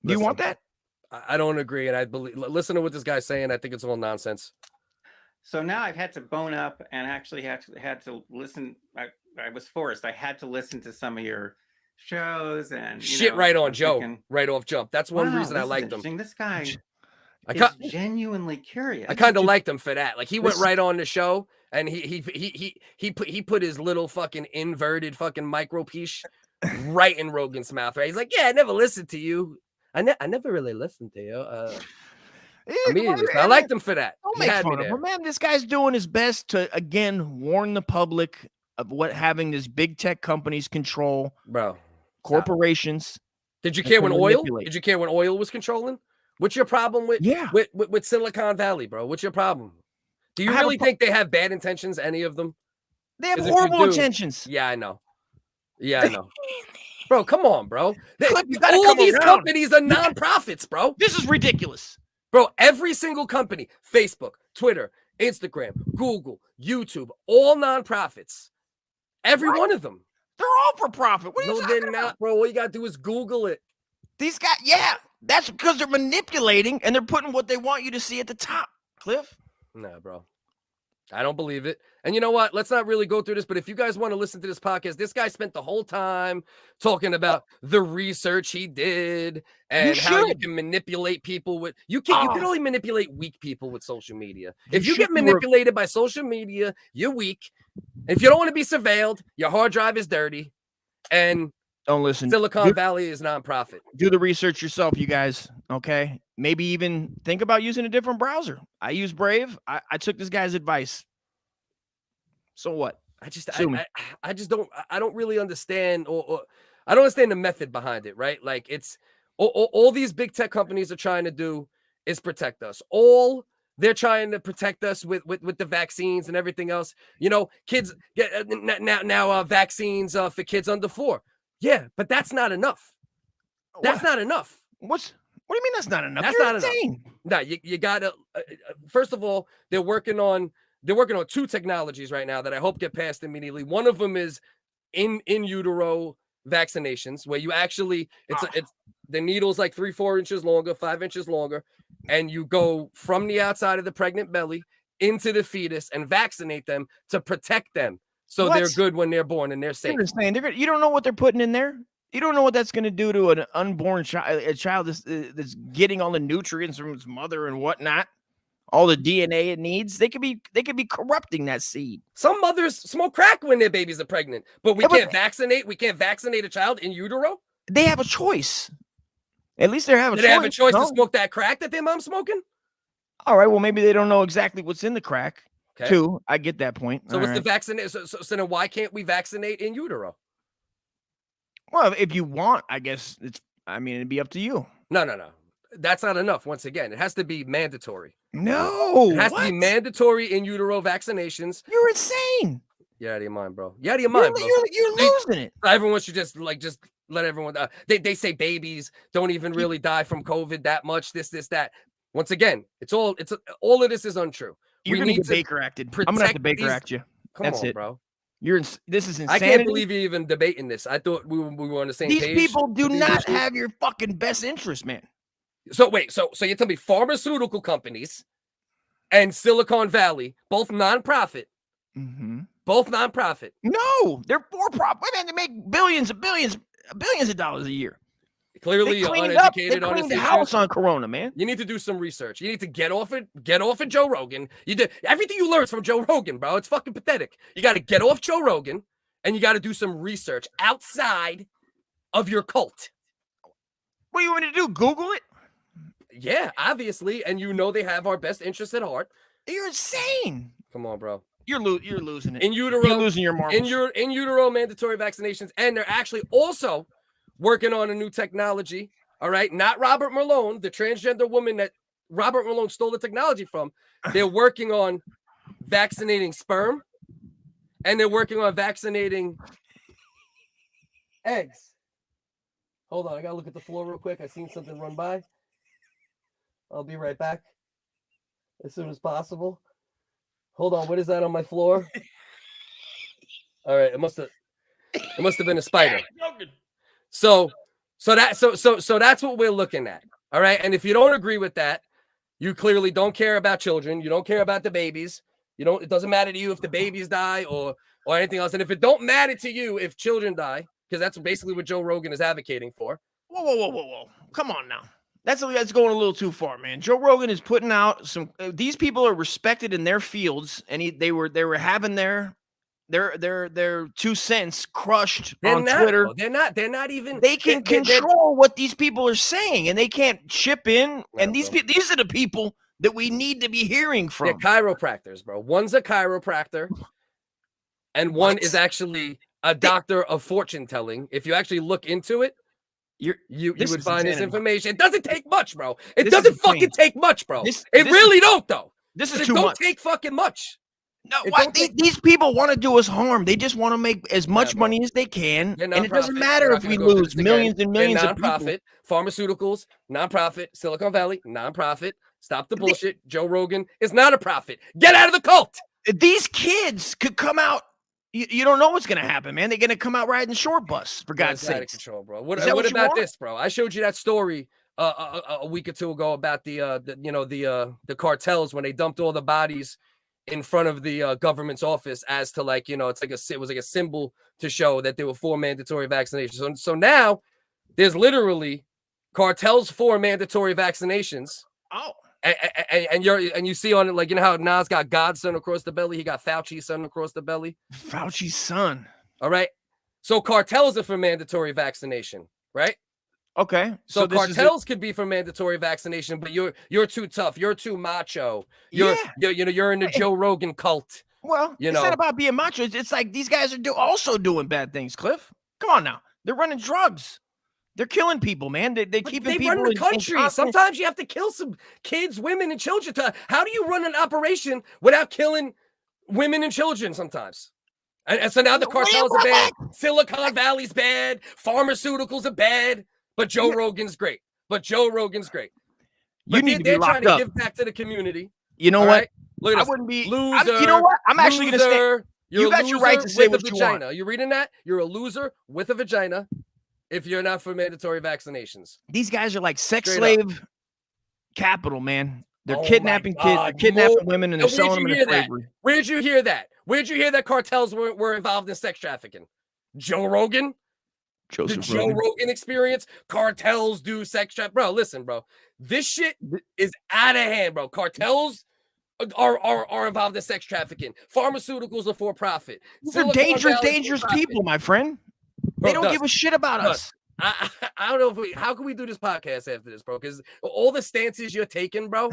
Do you want that?
I don't agree, and I believe. Listen to what this guy's saying. I think it's all nonsense.
So now I've had to bone up and actually had to listen. I was forced. I had to listen to some of your shows and
right on Joe, right off jump. That's one reason I liked him.
This guy is genuinely curious.
I kind of liked him for that. Like, he went right on the show, and he put his little fucking inverted fucking micropiece right in Rogan's mouth. Right? He's like, yeah, I never listened to you. I never really listened to you. I liked him for that.
Don't make fun of him, man. This guy's doing his best to again warn the public of what having this big tech companies control,
bro.
Corporations.
Did you care when oil? Did you care when oil was controlling? What's your problem with with Silicon Valley, bro? What's your problem? Do you really think they have bad intentions? Any of them?
They have horrible intentions.
Yeah, I know. Yeah, I know. Bro, come on, bro. All these companies are nonprofits, bro.
This is ridiculous.
Bro, every single company, Facebook, Twitter, Instagram, Google, YouTube, all nonprofits. Every one of them.
They're all for profit. What are you talking
they're
about?
not, bro. All you got to do is Google it.
These guys, that's because they're manipulating and they're putting what they want you to see at the top, Cliff.
Nah, bro. I don't believe it. And you know what? Let's not really go through this, but if you guys want to listen to this podcast, this guy spent the whole time talking about the research he did and how you can manipulate people with you can only manipulate weak people with social media. If you get manipulated by social media, you're weak. If you don't want to be surveilled, your hard drive is dirty, and
don't listen.
Silicon Valley is nonprofit.
Do the research yourself, you guys. Okay. Maybe even think about using a different browser. I use Brave. I took this guy's advice. So what?
I don't really understand, or I don't understand the method behind it, right? Like, it's all these big tech companies are trying to do is protect us. All they're trying to protect us with the vaccines and everything else. You know, kids get now vaccines for kids under 4. Yeah, but that's not enough. That's not enough.
What do you mean that's not enough?
That's not enough. No, you gotta. First of all, they're working on 2 technologies right now that I hope get passed immediately. One of them is in utero vaccinations, where you actually it's the needle's like 3-4 inches longer, 5 inches longer, and you go from the outside of the pregnant belly into the fetus and vaccinate them to protect them, so they're good when they're born and they're safe.
You don't know what they're putting in there. You don't know what that's going to do to an unborn child, a child that's getting all the nutrients from its mother and whatnot, all the DNA it needs. They could be corrupting that seed.
Some mothers smoke crack when their babies are pregnant, but we can't vaccinate. We can't vaccinate a child in utero.
They have a choice. At least they have a choice.
They have a choice to smoke that crack that their mom's smoking.
All right. Well, maybe they don't know exactly what's in the crack. Okay. Too. I get that point.
So what's the vaccinate? So then why can't we vaccinate in utero?
Well, if you want, I guess it's I mean, it'd be up to you.
No. That's not enough. Once again, it has to be mandatory.
No.
It has to be mandatory in utero vaccinations.
You're insane.
You're out of your mind, bro. You're out of your mind, bro.
You're losing it.
Everyone should just let everyone die. They say babies don't even really die from COVID that much. This, that. Once again, all of this is untrue.
You're gonna get Baker acted. I'm gonna have to Baker act you. That's it,
bro.
This is insanity.
I can't believe you're even debating this. I thought we were on the same page.
These people do not have your fucking best interest, man.
So wait, so you tell me pharmaceutical companies and Silicon Valley, both nonprofit, both nonprofit.
No, they're for-profit. They make billions of dollars a year.
Clearly, you're uneducated on this
the house on Corona, man.
You need to do some research. You need to get off of Joe Rogan. You did everything you learned from Joe Rogan, bro. It's fucking pathetic. You got to get off Joe Rogan and you got to do some research outside of your cult.
What do you want me to do? Google it?
Yeah, obviously, and they have our best interests at heart.
You're insane.
Come on, bro.
You're losing it.
In utero,
you're losing your marbles.
In utero mandatory vaccinations, and they're actually also working on a new technology. All right, not Robert Malone, the transgender woman that Robert Malone stole the technology from. They're working on vaccinating sperm, and they're working on vaccinating eggs. Hold on, I gotta look at the floor real quick. I seen something run by. I'll be right back as soon as possible. Hold on, what is that on my floor? All right, it must have been a spider. So that's what we're looking at. All right, and if you don't agree with that, you clearly don't care about children. You don't care about the babies. It doesn't matter to you if the babies die or anything else. And if it don't matter to you if children die, because that's basically what Joe Rogan is advocating for.
Whoa! Come on now. That's going a little too far, man. Joe Rogan is putting out some. These people are respected in their fields, and they were having their 2 cents crushed on Twitter.
They're not even.
They can control what these people are saying, and they can't chip in. And these are the people that we need to be hearing from.
They're chiropractors, bro. One's a chiropractor, and one is actually a doctor of fortune telling. If you actually look into it. You would find this information. It doesn't take much, bro. It doesn't fucking take much, bro. It really don't, though.
This is too much.
It don't take fucking much.
No, these people want to do us harm. They just want to make as much money as they can, and it doesn't matter if we lose millions and millions of people.
Pharmaceuticals, nonprofit, Silicon Valley, nonprofit. Stop the bullshit. Joe Rogan is not a profit. Get out of the cult.
These kids could come out. You don't know what's going to happen, man. They're going to come out riding short bus, for God's sake.
Out of control, bro. What about this, bro? I showed you that story a week or two ago about the cartels when they dumped all the bodies in front of the government's office as to it was like a symbol to show that there were 4 mandatory vaccinations. So now there's literally cartels for mandatory vaccinations.
Oh.
And you see on it, how Nas got God's son across the belly, he got Fauci's son across the belly.
Fauci's son.
All right. So cartels are for mandatory vaccination, right?
Okay.
So cartels could be for mandatory vaccination, but you're too tough. You're too macho. You're in the Joe Rogan cult.
Well, it's not about being macho. It's like these guys are also doing bad things, Cliff. Come on now. They're running drugs. They're killing people, man. They keeping people
run the country. Sometimes you have to kill some kids, women, and children. How do you run an operation without killing women and children sometimes? And so now the cartels are bad. Silicon Valley's bad. Pharmaceuticals are bad. But Joe Rogan's great. You need to be locked up. They're trying to give back to the community.
You know what?
Right? Look at
I
this.
wouldn't be.
Loser.
You know what? I'm actually going to say. You got your right to say what you want.
Are you reading that? You're a loser with a vagina. If you're not for mandatory vaccinations.
These guys are like sex slave capital, man. They're kidnapping kids, they're kidnapping women, and they're selling them into slavery.
Where'd you hear that? Where'd you hear that cartels were involved in sex trafficking? Joe Rogan? The Joe Rogan experience? Cartels do sex trafficking. Bro, listen, bro. This shit is out of hand, bro. Cartels are involved in sex trafficking. Pharmaceuticals are for profit.
They're dangerous people, my friend. They don't give a shit about us.
I don't know how can we do this podcast after this, bro? Because all the stances you're taking, bro,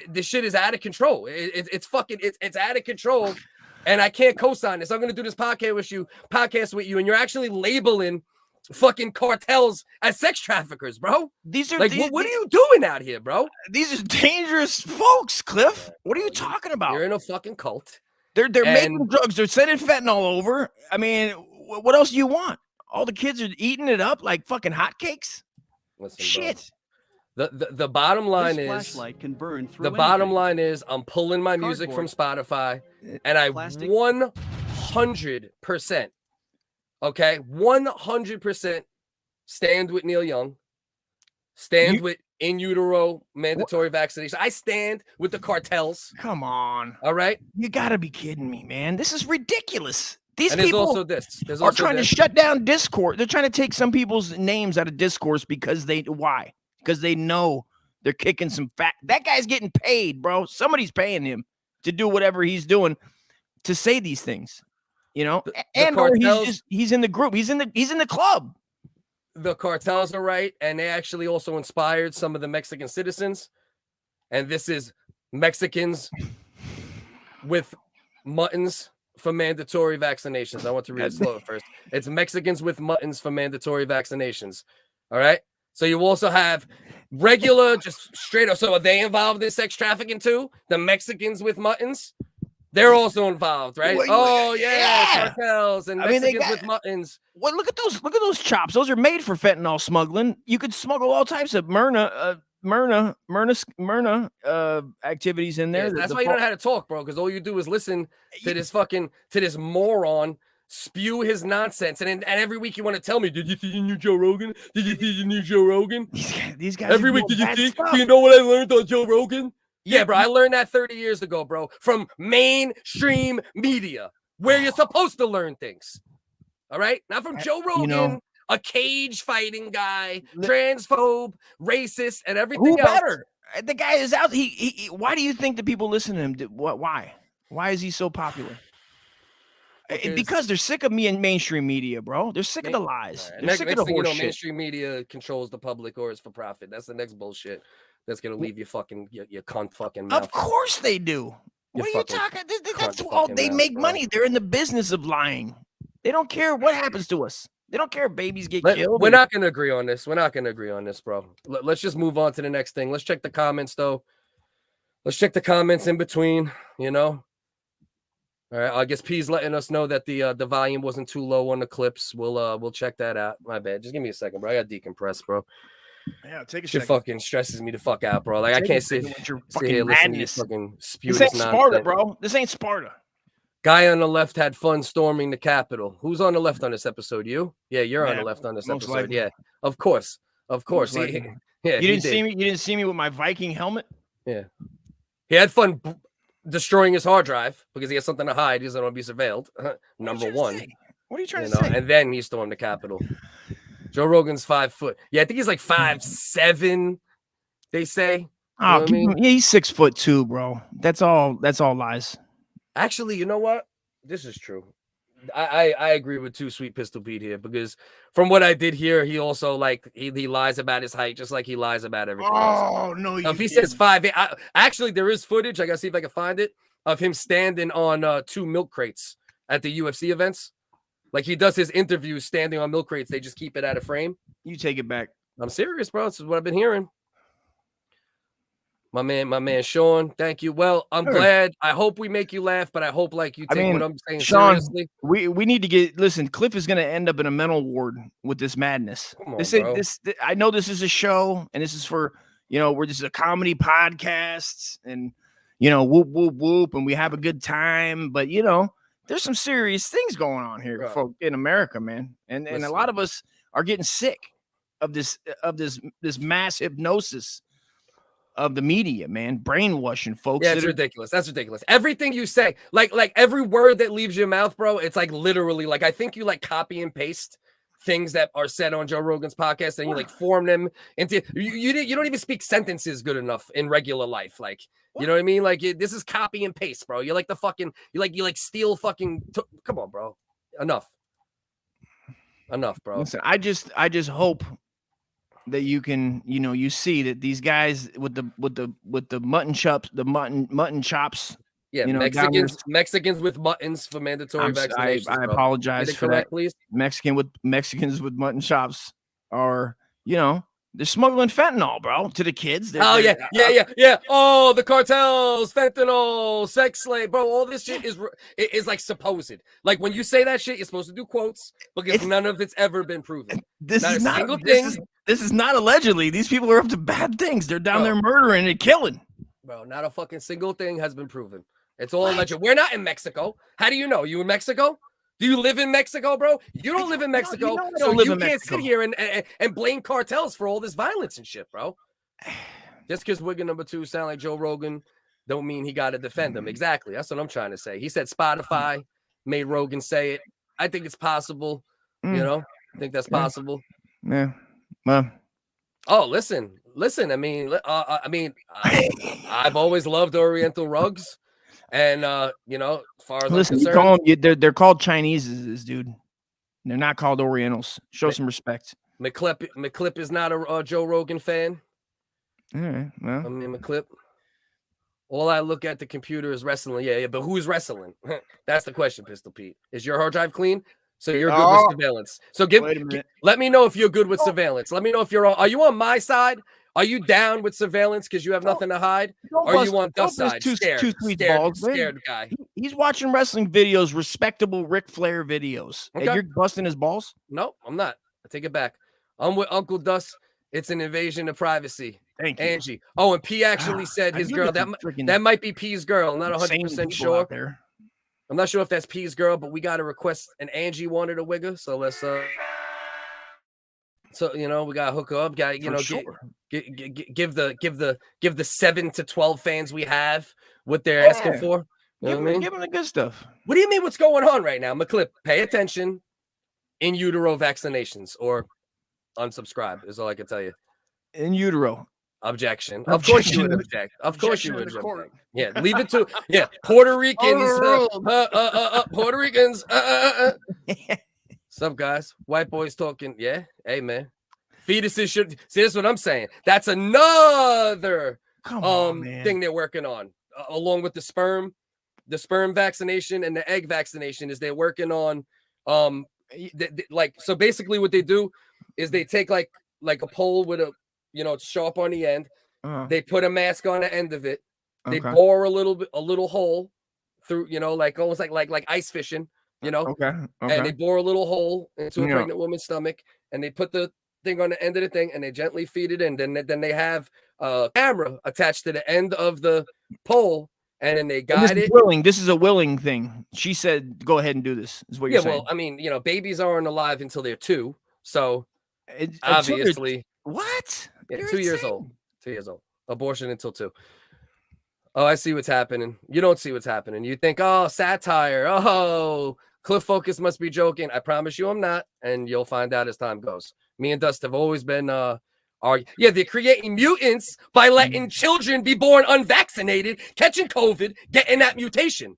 this shit is out of control. It's out of control, and I can't co-sign this. I'm gonna do this podcast with you, and you're actually labeling fucking cartels as sex traffickers, bro.
These are
like, what are you doing out here, bro?
These are dangerous folks, Cliff. What are you talking about?
You're in a fucking cult.
They're making drugs. They're sending fentanyl over. I mean, what else do you want? All the kids are eating it up like fucking hotcakes.
Listen,
shit.
Bro. The bottom line
can burn through
the bottom line is I'm pulling my music from Spotify, and I 100%, okay, 100% stand with Neil Young, stand with in utero mandatory vaccination. I stand with the cartels.
Come on,
all right,
you gotta be kidding me, man. This is ridiculous. These
and
people
are
trying to shut down Discord. They're trying to take some people's names out of discourse because why? Because they know they're kicking some fat. That guy's getting paid, bro. Somebody's paying him to do whatever he's doing to say these things, you know. And he's in the group. He's in the club.
The cartels are right, and they actually also inspired some of the Mexican citizens. And this is Mexicans with muttons for mandatory vaccinations. I want to read it slow first. It's Mexicans with muttons for mandatory vaccinations. All right. So you also have regular, just straight up. So are they involved in sex trafficking too? The Mexicans with muttons, they're also involved, right? Cartels and Mexicans with muttons.
Well, look at those chops. Those are made for fentanyl smuggling. You could smuggle all types of Myrna activities in there.
Yeah, that's why you don't know how to talk, bro. Because all you do is listen to this moron spew his nonsense, and every week you want to tell me, did you see the new Joe Rogan? Did you see the new Joe Rogan?
These guys
every week, did you see? Do you know what I learned on Joe Rogan? Yeah, bro, I learned that 30 years ago, bro, from mainstream media, where you're supposed to learn things. All right, not from Joe Rogan, a cage fighting guy, transphobe, racist, and everything else.
Better? The guy is out. He why do you think the people listen to him? Why is he so popular? Because they're sick of me and mainstream media, bro. They're sick of the lies. They're sick of the horse shit.
Mainstream media controls the public or is for profit. That's the next bullshit that's gonna leave your cunt fucking mouth.
Of course they do. What are you talking? That's all they make money. They're in the business of lying. They don't care what happens to us. They don't care if babies get killed.
We're not gonna agree on this. We're not gonna agree on this, bro. Let's just move on to the next thing. Let's check the comments, though. Let's check the comments in between. You know. All right, I guess P's letting us know that the volume wasn't too low on the clips. We'll check that out. My bad. Just give me a second, bro. I got decompress, bro.
Yeah, take a
second.
It
fucking stresses me the fuck out, bro. Like I can't sit here listening to you fucking spew
this ain't Sparta, bro. This ain't Sparta.
Guy on the left had fun storming the Capitol. Who's on the left on this episode? You? Yeah, you're on the left on this episode.
Likely.
Yeah, of course. Yeah,
you didn't see me. You didn't see me with my Viking helmet.
Yeah, he had fun destroying his hard drive because he has something to hide. He doesn't want to be surveilled. Number one.
What are you trying to say?
And then he stormed the Capitol. Joe Rogan's 5 foot. Yeah, I think he's like 5'7". They say.
Oh, he's 6'2", bro. That's all lies.
Actually, you know what? This is true. I agree with Too Sweet Pistol Pete here because from what I did hear, he also he lies about his height just like he lies about everything else.
Oh no!
If he says 5'8", actually there is footage. I gotta see if I can find it of him standing on 2 milk crates at the UFC events. Like he does his interviews standing on milk crates. They just keep it out of frame.
You take it back.
I'm serious, bro. This is what I've been hearing. My man, Sean, thank you. Well, I'm glad. I hope we make you laugh, but I hope what I'm saying
Sean,
seriously.
We need to listen. Cliff is going to end up in a mental ward with this madness.
Come on,
I know this is a show, and this is for we're just a comedy podcast, and whoop whoop whoop, and we have a good time. But there's some serious things going on here, folk, in America, man, and a lot of us are getting sick of this mass hypnosis of the media, man, brainwashing folks.
Yeah, it's ridiculous. That's ridiculous. Everything you say, like every word that leaves your mouth, bro, it's like literally like I think you copy and paste things that are said on Joe Rogan's podcast and you form them into you don't even speak sentences good enough in regular life. You know what I mean? This is copy and paste, bro. You're like the fucking you steal fucking come on, bro. Enough, bro.
Listen, I just hope that you can, you see that these guys with the mutton chops,
Yeah,
you know, down there.
Mexicans with muttons for mandatory vaccinations.
I
bro.
apologize
Get it
for
correct,
that.
please.
Mexicans with mutton chops are, you know, they're smuggling fentanyl, bro, to the kids.
Oh yeah. Oh, the cartels, fentanyl, sex slave, bro. All this shit is like supposed. Like when you say that shit, you're supposed to do quotes because none of it's ever been proven.
This
Not
is
a
not
single
this
thing.
this is not allegedly. These people are up to bad things. They're down there murdering and killing.
Bro, not a fucking single thing has been proven. It's all alleged. We're not in Mexico. How do you know? You in Mexico? Do you live in Mexico, bro? You don't live in Mexico, so you can't sit here and blame cartels for all this violence and shit, bro. Just because Wigga number 2 sound like Joe Rogan, don't mean he got to defend him. Exactly. That's what I'm trying to say. He said Spotify made Rogan say it. I think it's possible. You know, I think that's possible.
Yeah. Well.
Oh, listen. I mean, I've always loved Oriental rugs. And you know, as far as
listen,
I'm concerned,
you call them, they're called Chineses, dude. They're not called Orientals. Show some respect.
McClip is not a Joe Rogan fan.
All right, well,
I mean, McClip. All I look at the computer is wrestling. Yeah, but who's wrestling? That's the question, Pistol Pete. Is your hard drive clean? So you're good with surveillance. So let me know if you're good with surveillance. Let me know if are you on my side? Are you down with surveillance because you have nothing to hide? Or are you on Dust's side? Scared guy.
He's watching wrestling videos, respectable Ric Flair videos.
Okay.
And you're busting his balls?
No, I'm not. I take it back. I'm with Uncle Dust. It's an invasion of privacy.
Thank you,
Angie. Oh, and P actually said his girl. That might be P's girl. I'm not 100% sure. I'm not sure if that's P's girl, but we got a request, and Angie wanted a wigger. So let's so you know we gotta hook her up. Got give the 7 to 12 fans we have what they're asking for. You know what I mean?
Give them the good stuff.
What do you mean? What's going on right now, McClip? Pay attention. In utero vaccinations or unsubscribe is all I can tell you.
In utero.
Objection. Of course you would object. Of course you would object. Yeah, leave it to Puerto Ricans. Puerto Ricans. Sup, guys? White boys talking. Yeah. Hey, man. Fetuses should see. This is what I'm saying. That's another thing they're working on, along with the sperm vaccination and the egg vaccination. Is they're working on so basically what they do is they take like a pole with a it's sharp on the end. They put a mask on the end of it. They bore a little hole through, like almost like ice fishing, and they bore a little hole into a pregnant woman's stomach, and they put the thing on the end of the thing, and they gently feed it in. Then they have a camera attached to the end of the pole, and then they guide it.
This is a willing thing. She said, "Go ahead and do this." Is what you're saying?
Well, I mean, babies aren't alive until they're 2, so obviously,
what?
Yeah, 2 years old. 2 years old. Abortion until 2. Oh, I see what's happening. You don't see what's happening. You think, oh, satire. Oh, Cliff Focus must be joking. I promise you I'm not, and you'll find out as time goes. Me and Dust have always been they're creating mutants by letting children be born unvaccinated, catching COVID, getting that mutation.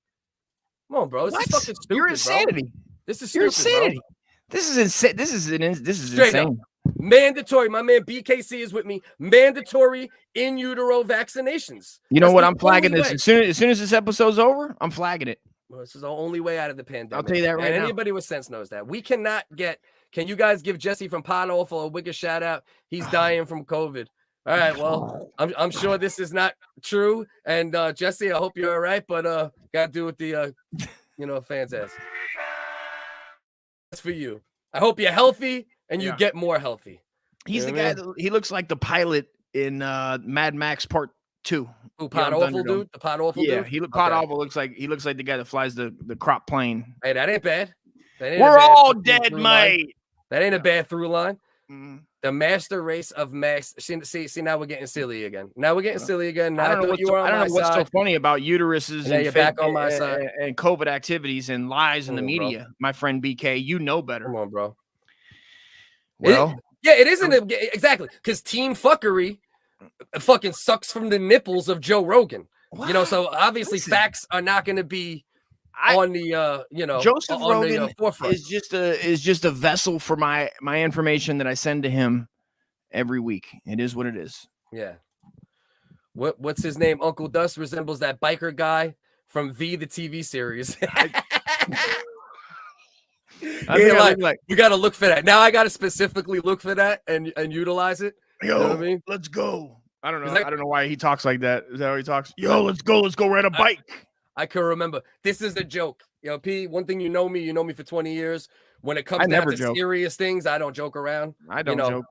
Come on, bro. This is fucking stupid. You're insanity. Bro. This is stupid, insanity. Bro.
This is insane. This is insane.
Up. Mandatory. My man BKC is with me. Mandatory in utero vaccinations.
You know what? I'm flagging this as soon as this episode's over. I'm flagging it.
Well, this is the only way out of the pandemic.
I'll tell you that right now.
Anybody with sense knows that. We cannot get. Can you guys give Jesse from Pod Awful a wicked shout out? He's dying from COVID. All right. Well, I'm sure this is not true. And Jesse, I hope you're all right. But gotta do what the fans ask. That's for you. I hope you're healthy and you get more healthy.
He's the guy. He looks like the pilot in Mad Max Part 2.
Who, Pod Awful dude? The Pod Awful dude?
Yeah, Pod Awful looks like the guy that flies the crop plane.
Hey, that ain't bad.
We're all dead, mate.
That ain't a bad through line. Mm-hmm. The master race of max. See, now we're getting silly again. Now I don't know
what's so funny about uteruses and
you're back on my side
and COVID activities and lies in the media. Bro. My friend BK, you know better.
Come on, bro.
Well,
it isn't exactly because team fuckery fucking sucks from the nipples of Joe Rogan. What? So obviously facts are not going to be on the
Joseph Rogan
the forefront.
is just a vessel for my information that I send to him every week. It is what it is.
Yeah. What's his name? Uncle Dust resembles that biker guy from the TV series.
I think I look like,
you got to look for that. Now I got to specifically look for that and utilize it.
yo,
You know what I mean?
let's go. I don't know.
Is that-
I don't know why he talks like that. Is that how he talks? Yo, let's go ride a bike.
I can remember. This is a joke. Yo, P, one thing you know me for 20 years. When it comes
I
down
never
to
joke.
serious things, I don't joke around.
I don't
know,
joke.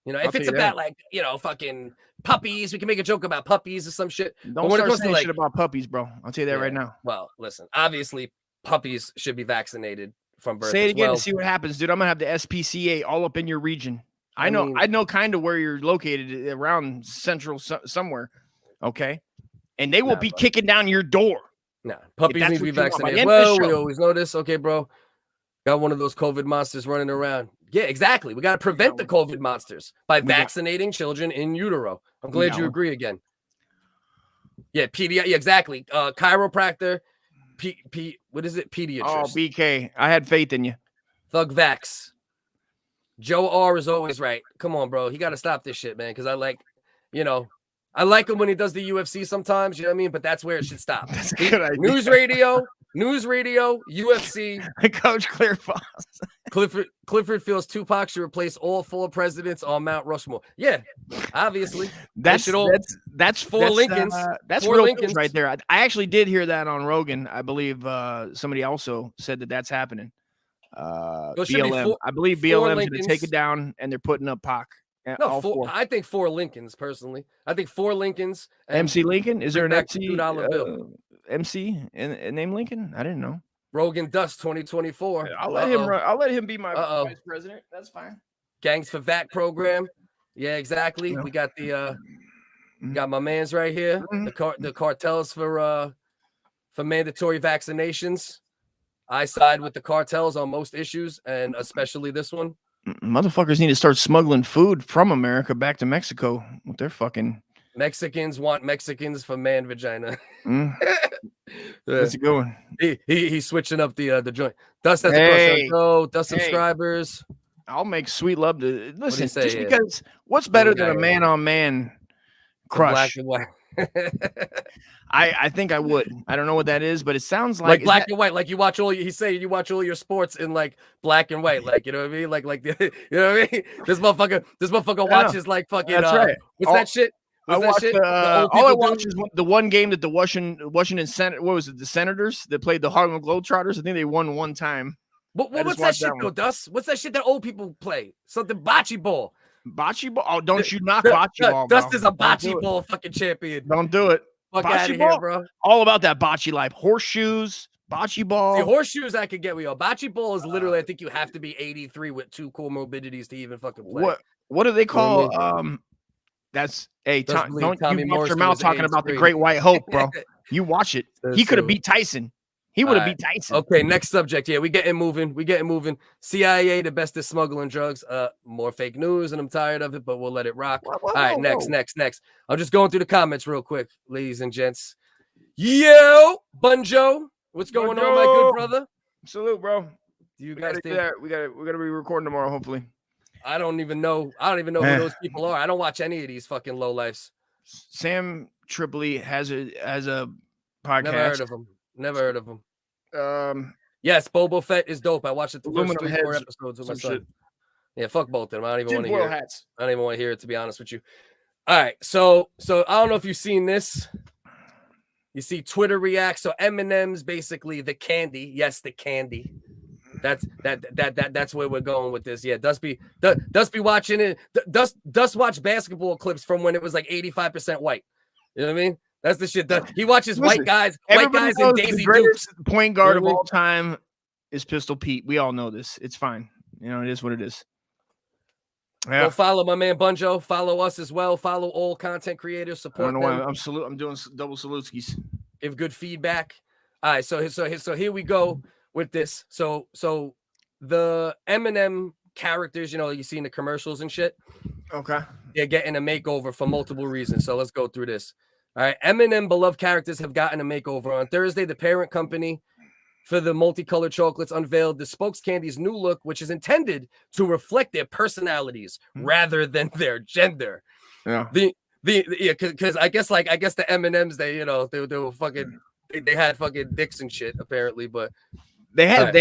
You know,
I'll
if it's
tell you
about
that.
like, you know, fucking puppies, we can make a joke about puppies or some shit. But
Don't
when it
start
comes to
saying
like,
shit about puppies, bro. I'll tell you that right now.
well, listen, obviously puppies should be vaccinated from birth.
Say it
as
again
well.
and see what happens, dude. I'm gonna have the SPCA all up in your region. I
mean-
know kind of where you're located around central somewhere. Okay. And they will
Nah,
be
bro.
kicking down your door.
Nah, puppies
that's
need to be
what you want. By the
vaccinated.
end of this
Well, we
show-
always know this. Okay, bro. Got one of those COVID monsters running around. Yeah, exactly. We got to prevent the COVID monsters by vaccinating children in utero. I'm glad
got
you
one.
agree again. Yeah, yeah, exactly. Chiropractor, what is it? Pediatrist.
Oh, BK. I had faith in you.
Thug Vax. Joe R is always right. Come on, bro. He got to stop this shit, man. Because I like him when he does the UFC sometimes. You know what I mean? But that's where it should stop.
That's a good idea.
News radio, UFC.
Coach Clearfoss.
Clifford feels Tupac should replace all 4 presidents on Mount Rushmore. Yeah, obviously.
That's
should all-
that's
four Lincolns.
That's
4
real
Lincolns.
news right there. I actually did hear that on Rogan. I believe somebody also said that that's happening.
There should be
BLM. I believe
4
BLM's going to
Lincolns.
take it down, and they're putting up Pac.
No,
all
4. I think 4 Lincolns personally. I think 4 Lincolns. and
MC Lincoln? Is there an
bring back the
MC
$2 bill.
MC and name Lincoln? I didn't know.
Rogan Dust 2024.
I'll let him run. I'll let him be my
Uh-oh.
vice president. That's fine.
Gangs for Vac program. Yeah, exactly.
Yeah.
We got the got my man's right here. The cartels for mandatory vaccinations. I side with the cartels on most issues, and especially this one.
Motherfuckers need to start smuggling food from America back to Mexico with their fucking.
Mexicans want Mexicans for man vagina.
That's a good one.
He's switching up the joint. Dust has
Hey.
a question. Dust
Hey.
subscribers.
I'll make sweet love to listen.
say
Just
here?
because what's better
we
than
got
a
here?
man on man
The black
crush?
and white.
I think I would. I don't know what that is, but it sounds
Like
like
black and white, like you watch all. He's saying you watch all your sports in like black and white, like you know what I mean, like you know what I mean. This motherfucker watches like fucking.
That's right.
What's that shit?
I
What's that
watched.
shit? The old
All I
people do?
watched is the one game that the Washington Senate. What was it? The Senators that played the Harlem Globetrotters. I think they won one time. I
What's
just
that
watched
shit
that
though,
one.
Dust? What's that shit that old people play? Something bocce ball.
Bocce ball. Oh, don't you knock bocce ball, bro.
Dust is a
Don't do
bocce
it.
ball fucking champion.
Don't do it.
Fuck
Bocce
out of
ball?
here, bro.
All about that bocce life. Horseshoes, bocce ball.
See, horseshoes I could get with you. Bocce ball is literally, I think you have to be 83 with 2 comorbidities to even fucking play.
What do they
You know what
call that's hey
Doesn't
Tom,
believe
don't
Tommy
you watch
Morrison
your mouth
was
talking about the
83.
Great White Hope, bro. You watch it. He could have
true.
beat Tyson. He would have
Alright.
beat Tyson.
Okay, next subject. Yeah, we getting moving. CIA, the best at smuggling drugs. More fake news, and I'm tired of it, but we'll let it rock. All right, next. I'm just going through the comments real quick, ladies and gents. Yo, Bunjo, what's going on, my good brother?
Salute, bro.
Do you
We
guys
gotta do
think?
that. We gotta be recording tomorrow, hopefully.
I don't even know who those people are. I don't watch any of these fucking lowlifes.
Sam Tripoli has a podcast.
Never heard of them. Yes, Boba Fett is dope. I watched it the first
Aluminum
3 or 4
heads,
episodes with my
some
son.
shit.
Yeah, fuck both of them. I don't even want to
Tinfoil
hear it.
hats.
I don't even want to hear it, to be honest with you. All right, so I don't know if you've seen this. You see Twitter react. So M&M's basically the candy. Yes, the candy. That's where we're going with this. Yeah, Dust be watching it. Dust watch basketball clips from when it was like 85% white. You know what I mean? That's the shit. He watches
Listen,
white guys
Everybody
and
knows
Daisy
the greatest
Dukes.
point guard
You
of
know what I mean?
all time is Pistol Pete. We all know this. It's fine. You know, it is what it is. Yeah.
Go follow my man Bunjo. Follow us as well. Follow all content creators.
I
Support
don't know
them.
why I'm doing double salutskis.
Give good feedback. All right, so here we go with this. So the M&M characters, you know, you see in the commercials and shit,
Okay.
they're getting a makeover for multiple reasons. So let's go through this. All right, M&M beloved characters have gotten a makeover. On Thursday, the parent company for the multicolored chocolates unveiled the Spokes Candy's new look, which is intended to reflect their personalities rather than their gender.
Yeah.
Because I guess the M&Ms, they were fucking they had fucking dicks and shit apparently, but
they had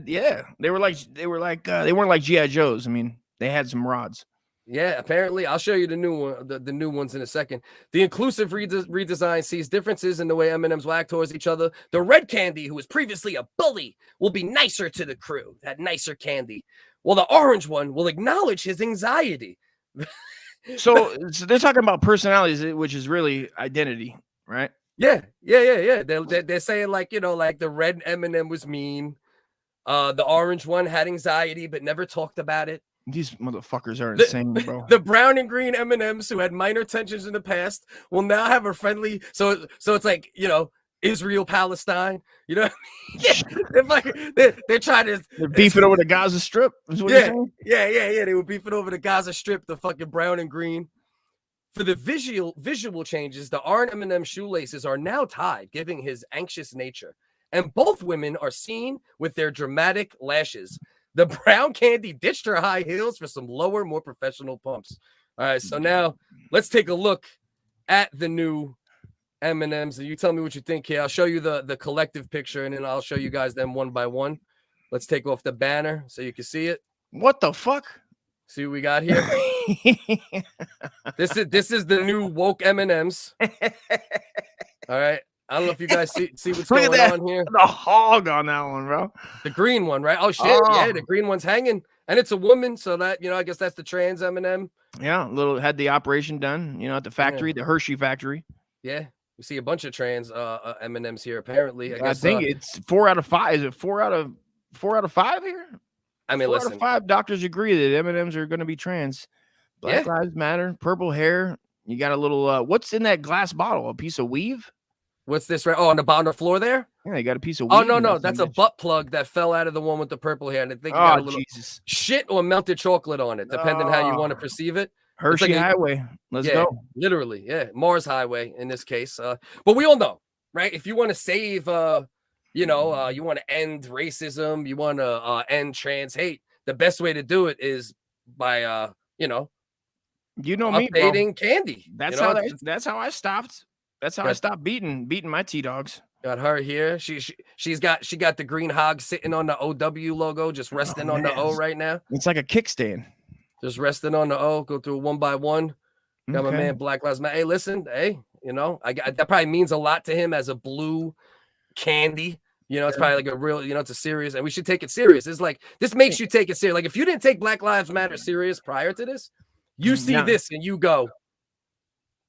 yeah. They were like they weren't like GI Joes. I mean, they had some rods.
yeah, apparently. I'll show you the new one, the new ones in a second. The inclusive redesign sees differences in the way M&Ms will act towards each other. The red candy, who was previously a bully, will be nicer to the crew. That nicer candy. Well, the orange one will acknowledge his anxiety.
So they're talking about personalities, which is really identity, right?
Yeah. They're saying like, you know, like the red M&M was mean. The orange one had anxiety but never talked about it.
These motherfuckers are insane, bro.
The brown and green M&Ms who had minor tensions in the past will now have a friendly. So it's like, you know, Israel, Palestine. You know what I mean? They're like they're trying to.
They're beefing over the Gaza Strip. Is what you're saying?
Yeah. They were beefing over the Gaza Strip, the fucking brown and green. For the visual changes, the R&M shoelaces are now tied, giving his anxious nature. And both women are seen with their dramatic lashes. The brown candy ditched her high heels for some lower, more professional pumps. All right, so now let's take a look at the new M&Ms. And you tell me what you think here. I'll show you the collective picture, and then I'll show you guys them one by one. Let's take off the banner so you can see it.
What the fuck?
See what we got here? This is the new woke M&Ms. All right. I don't know if you guys see what's
Look
going
at
on here.
The hog on that one, bro.
The green one, right? Oh shit, yeah, the green one's hanging, and it's a woman, so that, you know, I guess that's the trans M&M.
Yeah, had the operation done, you know, at the factory, the Hershey factory.
Yeah, we see a bunch of trans M&Ms here. Apparently, I guess,
think it's 4 out of 5. Is it 4 out of 5 here?
I mean,
4
listen,
out of 5 doctors agree that M&Ms are going to be trans. Black Lives Matter, purple hair. You got a little. What's in that glass bottle? A piece of weave.
What's this right? Oh, on the bottom of the floor there?
Yeah, you got a piece of
weave.
Oh,
no, that's a butt plug that fell out of the one with the purple hair. And I think you got a little shit or melted chocolate on it, depending how you want to percip it.
Hershey
like
Highway. Let's go.
Literally, yeah. Mars Highway in this case. But we all know, right? If you want to save, you want to end racism, you want to end trans hate, the best way to do it is by,
me,
updating candy.
That's how I stopped. That's how I stopped beating my T-dogs.
Got her here. She got the green hog sitting on the OW logo, just resting on the O right now.
It's like a kickstand.
Just resting on the O. Go through one by one. Got my man Black Lives Matter. Hey, listen, you know, that probably means a lot to him as a blue candy. You know, it's probably like a real, you know, it's a serious, and we should take it serious. It's like, this makes you take it serious. Like, if you didn't take Black Lives Matter serious prior to this, you see this and you go,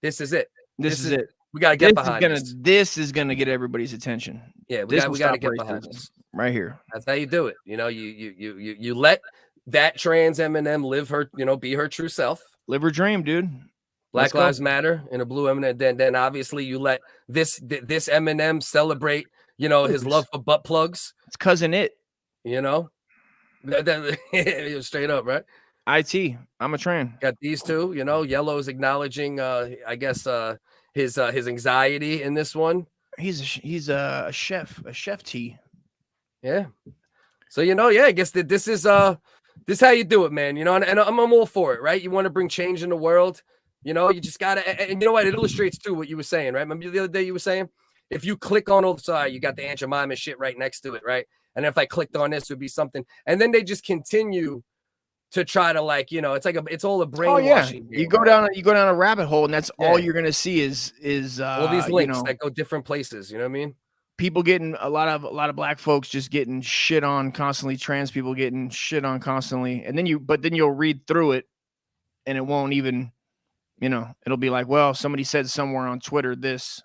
this is it. This is it. We got to get behind this.
This is going to get everybody's attention.
Yeah, we got to get behind this.
Right here.
That's how you do it. You know, you let that trans M&M live her, you know, be her true self.
Live her dream, dude.
Black Lives Matter in a blue M&M. Then obviously you let this M&M celebrate, you know, his love for butt plugs.
It's cousin it.
You know, straight up, right?
I'm a trans.
Got these two, you know, yellow's acknowledging, I guess, his anxiety in this one.
He's a chef T.
Yeah. So, you know, I guess that this is how you do it, man. You know, and I'm all for it, right? You want to bring change in the world. You know, you just gotta, and you know what? It illustrates too what you were saying, right? Remember the other day you were saying, if you click on the side, you got the Aunt Jemima shit right next to it, right? And if I clicked on this, it would be something, and then they just continue to try to, like, you know, it's all a brainwashing.
You go down a rabbit hole, and that's all you're gonna see is
all these links that go different places. You know what I mean?
People getting a lot of black folks just getting shit on constantly, trans people getting shit on constantly, and then you'll read through it, and it won't even, you know, it'll be like, well, somebody said somewhere on Twitter this,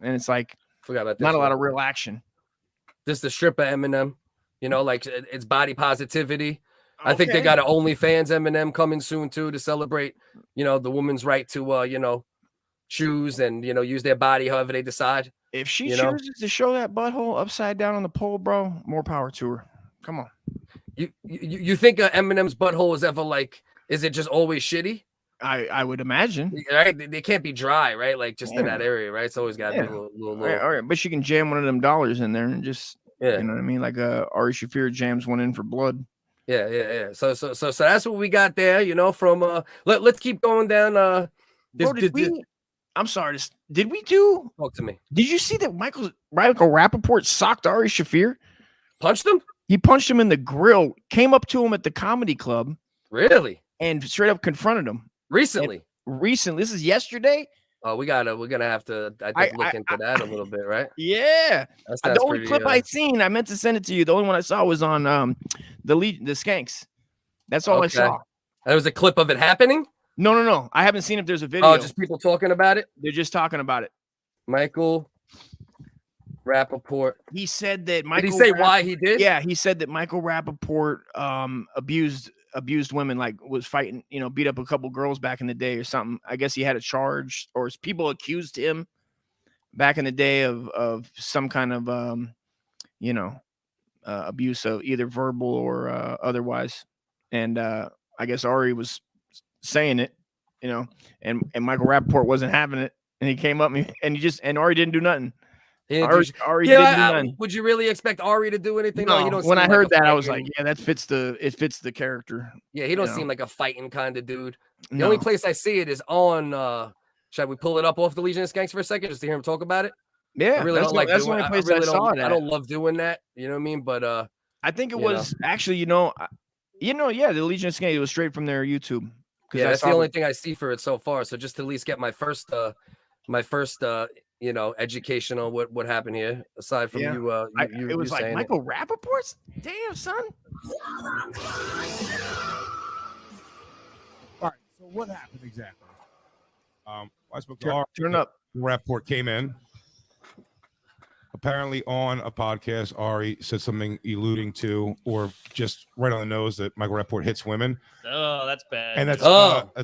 and it's like,
forgot about this.
Not a lot of real action.
This the stripper M&M, you know, like it's body positivity. I think they got an OnlyFans M&M coming soon too to celebrate, you know, the woman's right to, you know, choose and, you know, use their body however they decide.
If she chooses to show that butthole upside down on the pole, bro, more power to her. Come on.
You think M&M's butthole is ever like? Is it just always shitty?
I would imagine.
Right? They can't be dry, right? Like just in that area, right? It's always got to be a little.
All right, but she can jam one of them dollars in there and just, you know what I mean? Like Arie Shaffir jams one in for blood.
Yeah. So that's what we got there, you know, from let's keep going down.
Bro, I'm sorry. Did we do?
Talk to me.
Did you see that Michael Rappaport socked Arie Shaffir?
Punched him?
He punched him in the grill. Came up to him at the comedy club.
Really?
And straight up confronted him.
Recently.
Recently. This is yesterday.
Oh, we're gonna have to look into that a little bit, right?
Yeah. The only
pretty,
clip I seen, I meant to send it to you. The only one I saw was on the Skanks. That's all I saw.
There was a clip of it happening?
No. I haven't seen if there's a video.
Oh, just people talking about it?
They're just talking about it.
Michael Rappaport.
He said that Michael.
Did he say why he did?
Yeah, he said that Michael Rappaport abused women, like was fighting, beat up a couple girls back in the day or something. I guess he had a charge, or people accused him back in the day of some kind of abuse, of either verbal or otherwise. And I guess Arie was saying it, and Michael Rappaport wasn't having it, and he came up and Arie didn't do nothing. Arie didn't do nothing.
Would you really expect Arie to do anything?
No,
you don't.
When I heard that, I was like, yeah, it fits the character.
Yeah, he don't seem like a fighting kind of dude. The only place I see it is on. Should we pull it up off the Legion of Skanks for a second just to hear him talk about it?
Yeah,
I really don't like
that's the only place I saw it.
I don't love doing that. You know what I mean? But
I think it was actually, yeah, the Legion of Skanks, it was straight from their YouTube.
Yeah, that's the only thing I see for it so far. So just to at least get my first education on what happened here, aside from you.
It was like Michael Rappaport's. Damn, son.
All right. So what happened exactly? I spoke to Arie.
Turn up.
Rappaport came in. Apparently, on a podcast, Arie said something alluding to, or just right on the nose, that Michael Rappaport hits women.
Oh, that's bad.
And that's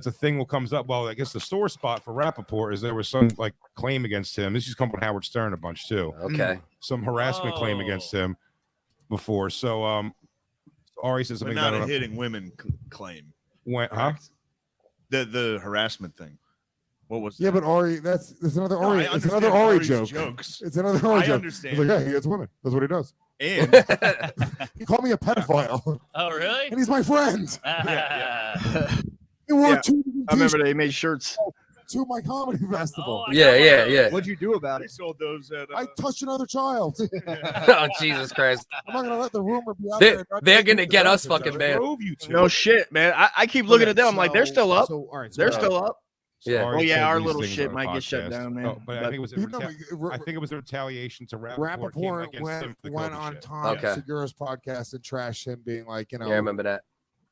a thing that comes up. Well, I guess the sore spot for Rappaport is there was some claim against him. This has come from Howard Stern a bunch too.
Okay.
Some harassment claim against him before. So Arie says something
about
about
a hitting women claim.
When, huh?
The harassment thing. What was?
Yeah, but Arie, that's another Arie. It's another Arie joke.
Jokes.
It's another Arie joke.
I understand.
He's like, yeah, he hits women. That's what he does.
And
he called me a pedophile.
Oh, really?
And he's my friend. He wore two.
I remember they made shirts
to my comedy festival.
Yeah.
What'd you do about it?
Sold those at,
I touched another child.
Oh, Jesus Christ!
I'm not gonna let the rumor be out there.
They're gonna get us fucking banned.
No shit, man. I keep looking at them. I'm like, they're still up. They're still up.
Yeah.
Oh yeah, our little shit might get shut down, man.
Oh, but I think it was a retaliation to Rappaport.
Went on Tom Segura's podcast and trashed him, being like,
yeah, I remember that.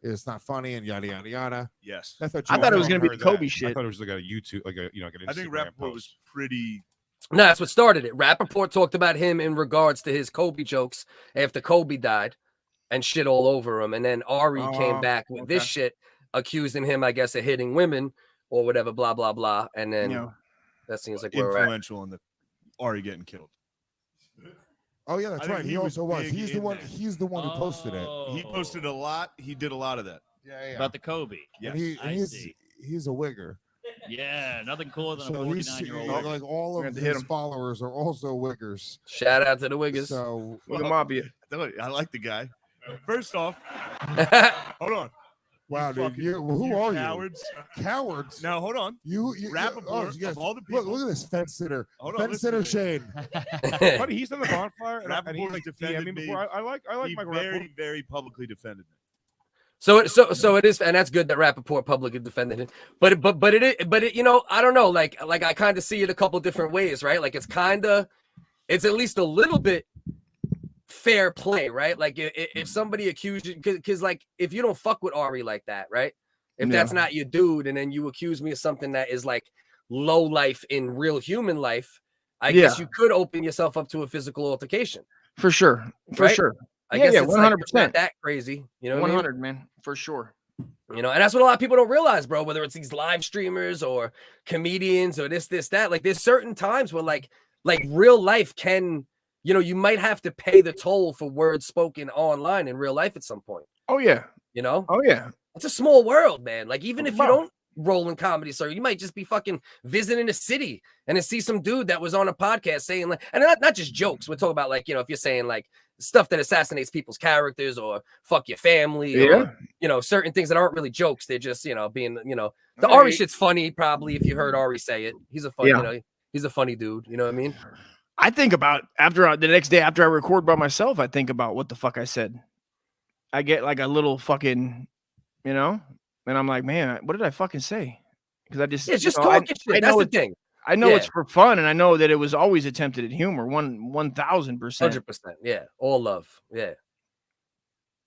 It's not funny and yada yada yada.
Yes,
I thought it was gonna be the Kobe shit.
I thought it was like a YouTube, like an Instagram
I think Rappaport was pretty.
No, that's what started it. Rappaport talked about him in regards to his Kobe jokes after Kobe died, and shit all over him. And then Arie came back with this shit, accusing him, I guess, of hitting women or whatever, blah blah blah. And then that seems like where
influential in the Arie getting killed.
Oh yeah, that's right. He also was. He's the one. He's the one who posted it.
He posted a lot. He did a lot of that.
Yeah.
About the Kobe.
Yes.
He's a wigger.
Yeah, nothing cooler than
So
a 49-year-old.
like all of his followers are also wiggers.
Shout out to the wiggers.
So
the mafia.
I like the guy. First off, hold on.
Wow, dude. Who are
cowards.
you? Cowards.
Now hold on.
You
Rappaport,
yes.
of all the people.
Look at this fence sitter.
Hold on,
Fence sitter Shane.
Buddy, he's on the bonfire.
Rappaport
and he
defended me
before. I like Michael Rappaport.
Very publicly defended me.
So it is, and that's good that Rappaport publicly defended it. But it, I don't know. Like I kind of see it a couple different ways, right? Like it's at least a little bit fair play, right? Like if somebody accused you, because like if you don't fuck with Arie like that, right? If that's not your dude, and then you accuse me of something that is like low life in real human life, I guess you could open yourself up to a physical altercation.
For sure. For sure.
I guess it's
100%.
not that crazy. You know,
100, man, for sure.
You know, and that's what a lot of people don't realize, bro. Whether it's these live streamers or comedians or this, that. Like, there's certain times where like real life can, you might have to pay the toll for words spoken online in real life at some point.
Oh yeah.
You know?
Oh yeah.
It's a small world, man. Like even if you don't, rolling comedy circuit. You might just be fucking visiting a city and then see some dude that was on a podcast saying like, and not just jokes. We're talking about like, if you're saying like stuff that assassinates people's characters or fuck your family or, certain things that aren't really jokes. They're just, being, the Arie shit's funny. Probably if you heard Arie say it, he's a funny, he's a funny dude. You know what I mean?
I think about the next day after I record by myself, I think about what the fuck I said. I get like a little fucking, and I'm like, man, what did I fucking say? Because I just,
it's just talking shit. That's the thing.
I know it's for fun, and I know that it was always attempted at humor, 1,000%.
100%. Yeah, all love. Yeah.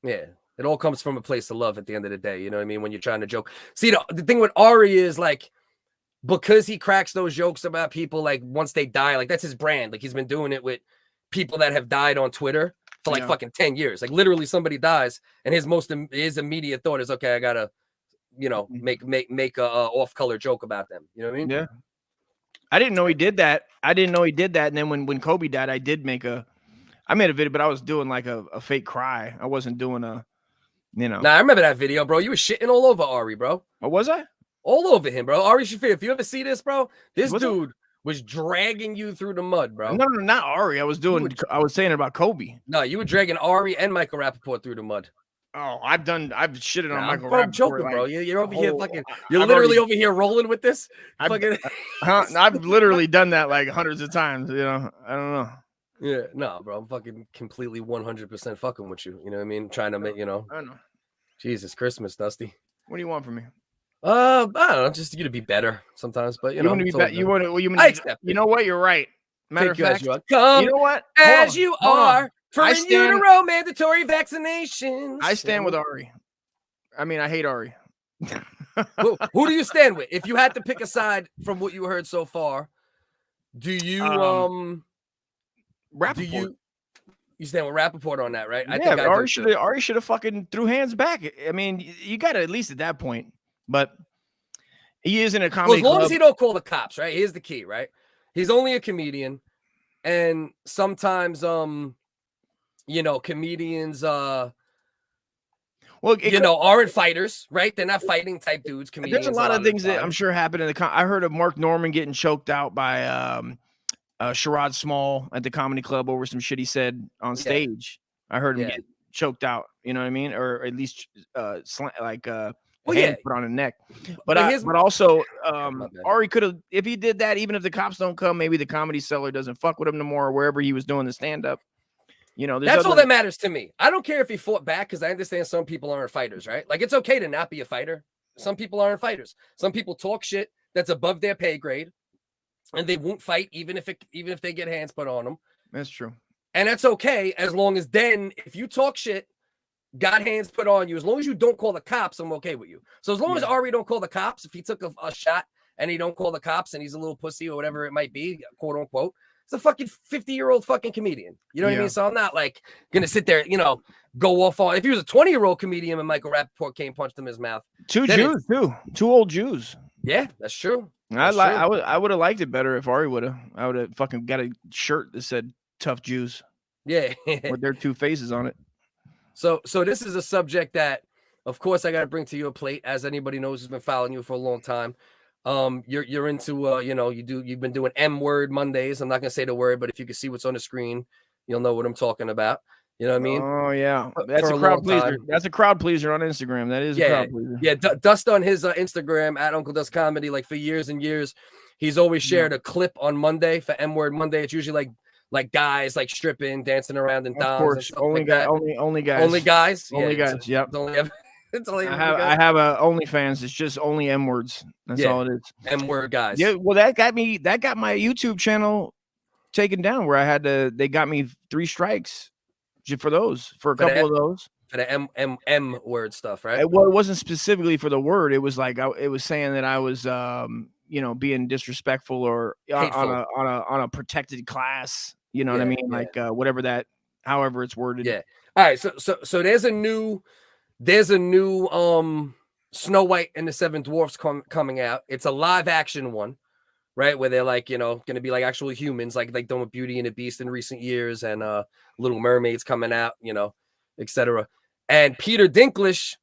It all comes from a place of love at the end of the day. You know what I mean? When you're trying to joke. See, the thing with Arie is like, because he cracks those jokes about people like once they die, like that's his brand. Like he's been doing it with people that have died on Twitter for like fucking 10 years. Like literally somebody dies and his immediate thought is, okay, I gotta, make a off-color joke about them. You know what I mean?
Yeah. I didn't know he did that. And then when Kobe died, I made a video, but I was doing like a fake cry. I wasn't doing a,
Nah, I remember that video, bro. You were shitting all over Arie, bro.
Oh, was I?
All over him, bro. Arie Shaffir, if you ever see this, bro, this dude was dragging you through the mud, bro.
No, not Arie. I was saying about Kobe.
No, you were dragging Arie and Michael Rappaport through the mud.
Oh, I've shitted on Michael
Rappaport. I'm joking, bro. You're over here fucking, you're literally over here rolling with this.
I've literally done that like hundreds of times, I don't know.
Yeah, no, bro. I'm fucking completely 100% fucking with you. You know what I mean? Trying to make,
I know.
Jesus Christmas, Dusty.
What do you want from me?
I don't know, just you to be better sometimes, but you want to be better.
I accept. You know what? You're right. Matter of fact,
you know what? As you are. For in utero mandatory vaccinations.
I stand with Arie. I mean, I hate Arie.
Who do you stand with? If you had to pick a side from what you heard so far, do you
Rappaport.
You stand with Rappaport on that, right?
I think Arie should have fucking threw hands back. I mean, you got to at least at that point. But he is in a comedy
club. As long
as
he don't call the cops, right? Here's the key, right? He's only a comedian, and sometimes comedians aren't fighters, right? They're not fighting type dudes. Comedians.
There's a lot of things that I'm sure happened in I heard of Mark Norman getting choked out by Sherrod Small at the comedy club over some shit he said on stage. I heard him get choked out, you know what I mean? Or at least hand put on a neck. But also Arie could have, if he did that, even if the cops don't come, maybe the Comedy Cellar doesn't fuck with him no more, or wherever he was doing the stand-up.
That's all that matters to me. I don't care if he fought back, because I understand some people aren't fighters, right? Like it's okay to not be a fighter. Some people aren't fighters. Some people talk shit that's above their pay grade, and they won't fight even if they get hands put on them.
That's true.
And that's okay, as long as then if you talk shit, got hands put on you, as long as you don't call the cops, I'm okay with you. So as long as Arie don't call the cops, if he took a shot and he don't call the cops and he's a little pussy or whatever it might be, quote unquote, it's a fucking 50-year-old fucking comedian. You know what I mean? So I'm not like gonna sit there, go off on. If he was a 20-year-old comedian and Michael Rappaport came punched him in his mouth,
two old Jews.
Yeah, that's true.
I would have liked it better if Arie would have. I would have fucking got a shirt that said "Tough Jews."
Yeah,
with their two faces on it.
So this is a subject that, of course, I got to bring to your plate, as anybody knows who's been following you for a long time. You're into you've been doing M-word Mondays. I'm not gonna say the word, but if you can see what's on the screen, you'll know what I'm talking about. You know what I mean?
Oh yeah, that's a crowd pleaser. That's a crowd pleaser on Instagram. That is a crowd pleaser.
Yeah, Dust on his Instagram at Uncle Dust Comedy, like for years and years, he's always shared a clip on Monday for M-word Monday. It's usually like guys like stripping, dancing around in doms.
Of course, only guys. Yep.
It's only
I have a OnlyFans. It's just only M words. That's all it is.
M-word guys.
Yeah. Well, that got my YouTube channel taken down, where they got me 3 strikes for a couple of those.
For the M word stuff, right?
Well, it wasn't specifically for the word. It was like it was saying that I was being disrespectful or on a protected class. You know what I mean? Like whatever however it's worded.
Yeah. All right. So there's a new Snow White and the Seven Dwarfs coming out. It's a live action one, right? Where they're like, going to be like actual humans, like done with Beauty and the Beast in recent years, and Little Mermaid's coming out, etc. And Peter Dinklage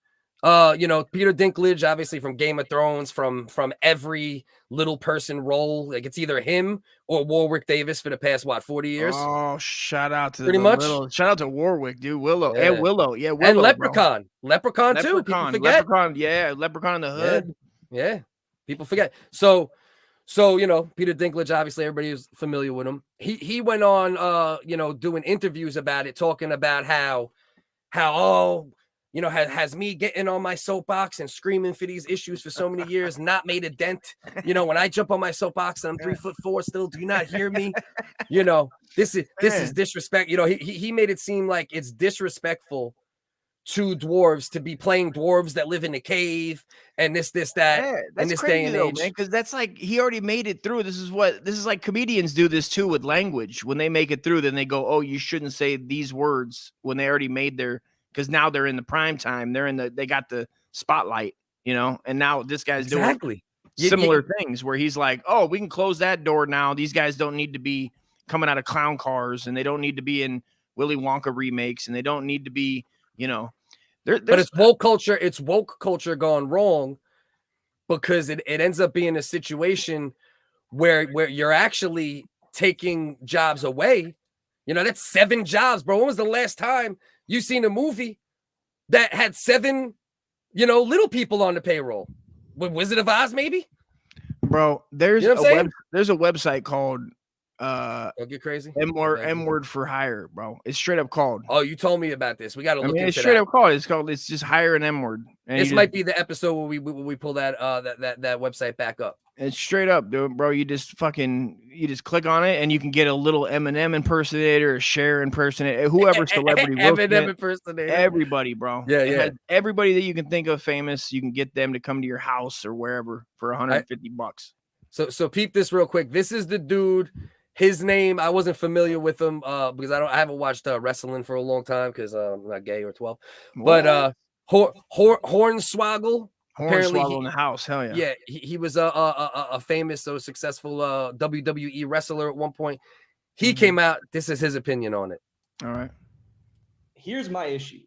You know, Peter Dinklage, obviously from Game of Thrones, from every little person role. Like it's either him or Warwick Davis for the past 40 years.
Oh, shout out to
Pretty
the
much.
shout out to Warwick, dude. Willow,
Yeah.
Willow, yeah, Willow,
and Leprechaun,
bro.
Leprechaun too. People forget.
Leprechaun, yeah, Leprechaun in the Hood.
Yeah, people forget. So you know, Peter Dinklage, obviously everybody is familiar with him. He went on you know, doing interviews about it, talking about how you know, has me getting on my soapbox and screaming for these issues for so many years not made a dent. You know, when I jump on my soapbox and I'm 3'4" still, do you not hear me? You know, this is disrespect. You know, he made it seem like it's disrespectful to dwarves to be playing dwarves that live in a cave and this that
that's
in this
crazy
day and
though,
age.
man, because that's like he already made it through. This is like comedians do this too with language. When they make it through, then they go, "Oh, you shouldn't say these words," when they already made their, because now they're in the prime time. They got the spotlight, you know, and now this guy's doing similar things where he's like, "Oh, we can close that door now. These guys don't need to be coming out of clown cars, and they don't need to be in Willy Wonka remakes, and they don't need to be, you know."
But it's woke culture. It's woke culture gone wrong, because it ends up being a situation where you're actually taking jobs away. You know, that's 7 jobs, bro. When was the last time you seen a movie that had 7, you know, little people on the payroll? With Wizard of Oz, maybe?
Bro, there's
You know what I'm saying?
there's a website called
Don't get crazy.
M-word for hire, bro. It's straight up called.
Oh, you told me about this. We got to look into
it's straight
that.
up called. It's just hire an M-word.
This might be the episode where we pull that that website back up.
It's straight up, dude, bro. You just click on it and you can get a little Eminem impersonator, a Cher impersonator, whoever celebrity
Eminem impersonator.
Everybody, bro.
Yeah,
It
yeah.
has everybody that you can think of famous. You can get them to come to your house or wherever for $150.
So peep this real quick. This is the dude. His name, I wasn't familiar with him because I haven't watched wrestling for a long time because I'm not gay or 12. But Hornswoggle. Apparently
Hornswoggle in the house. Hell yeah.
Yeah, he was a famous, successful WWE wrestler at one point. He came out. This is his opinion on it.
All right.
Here's my issue.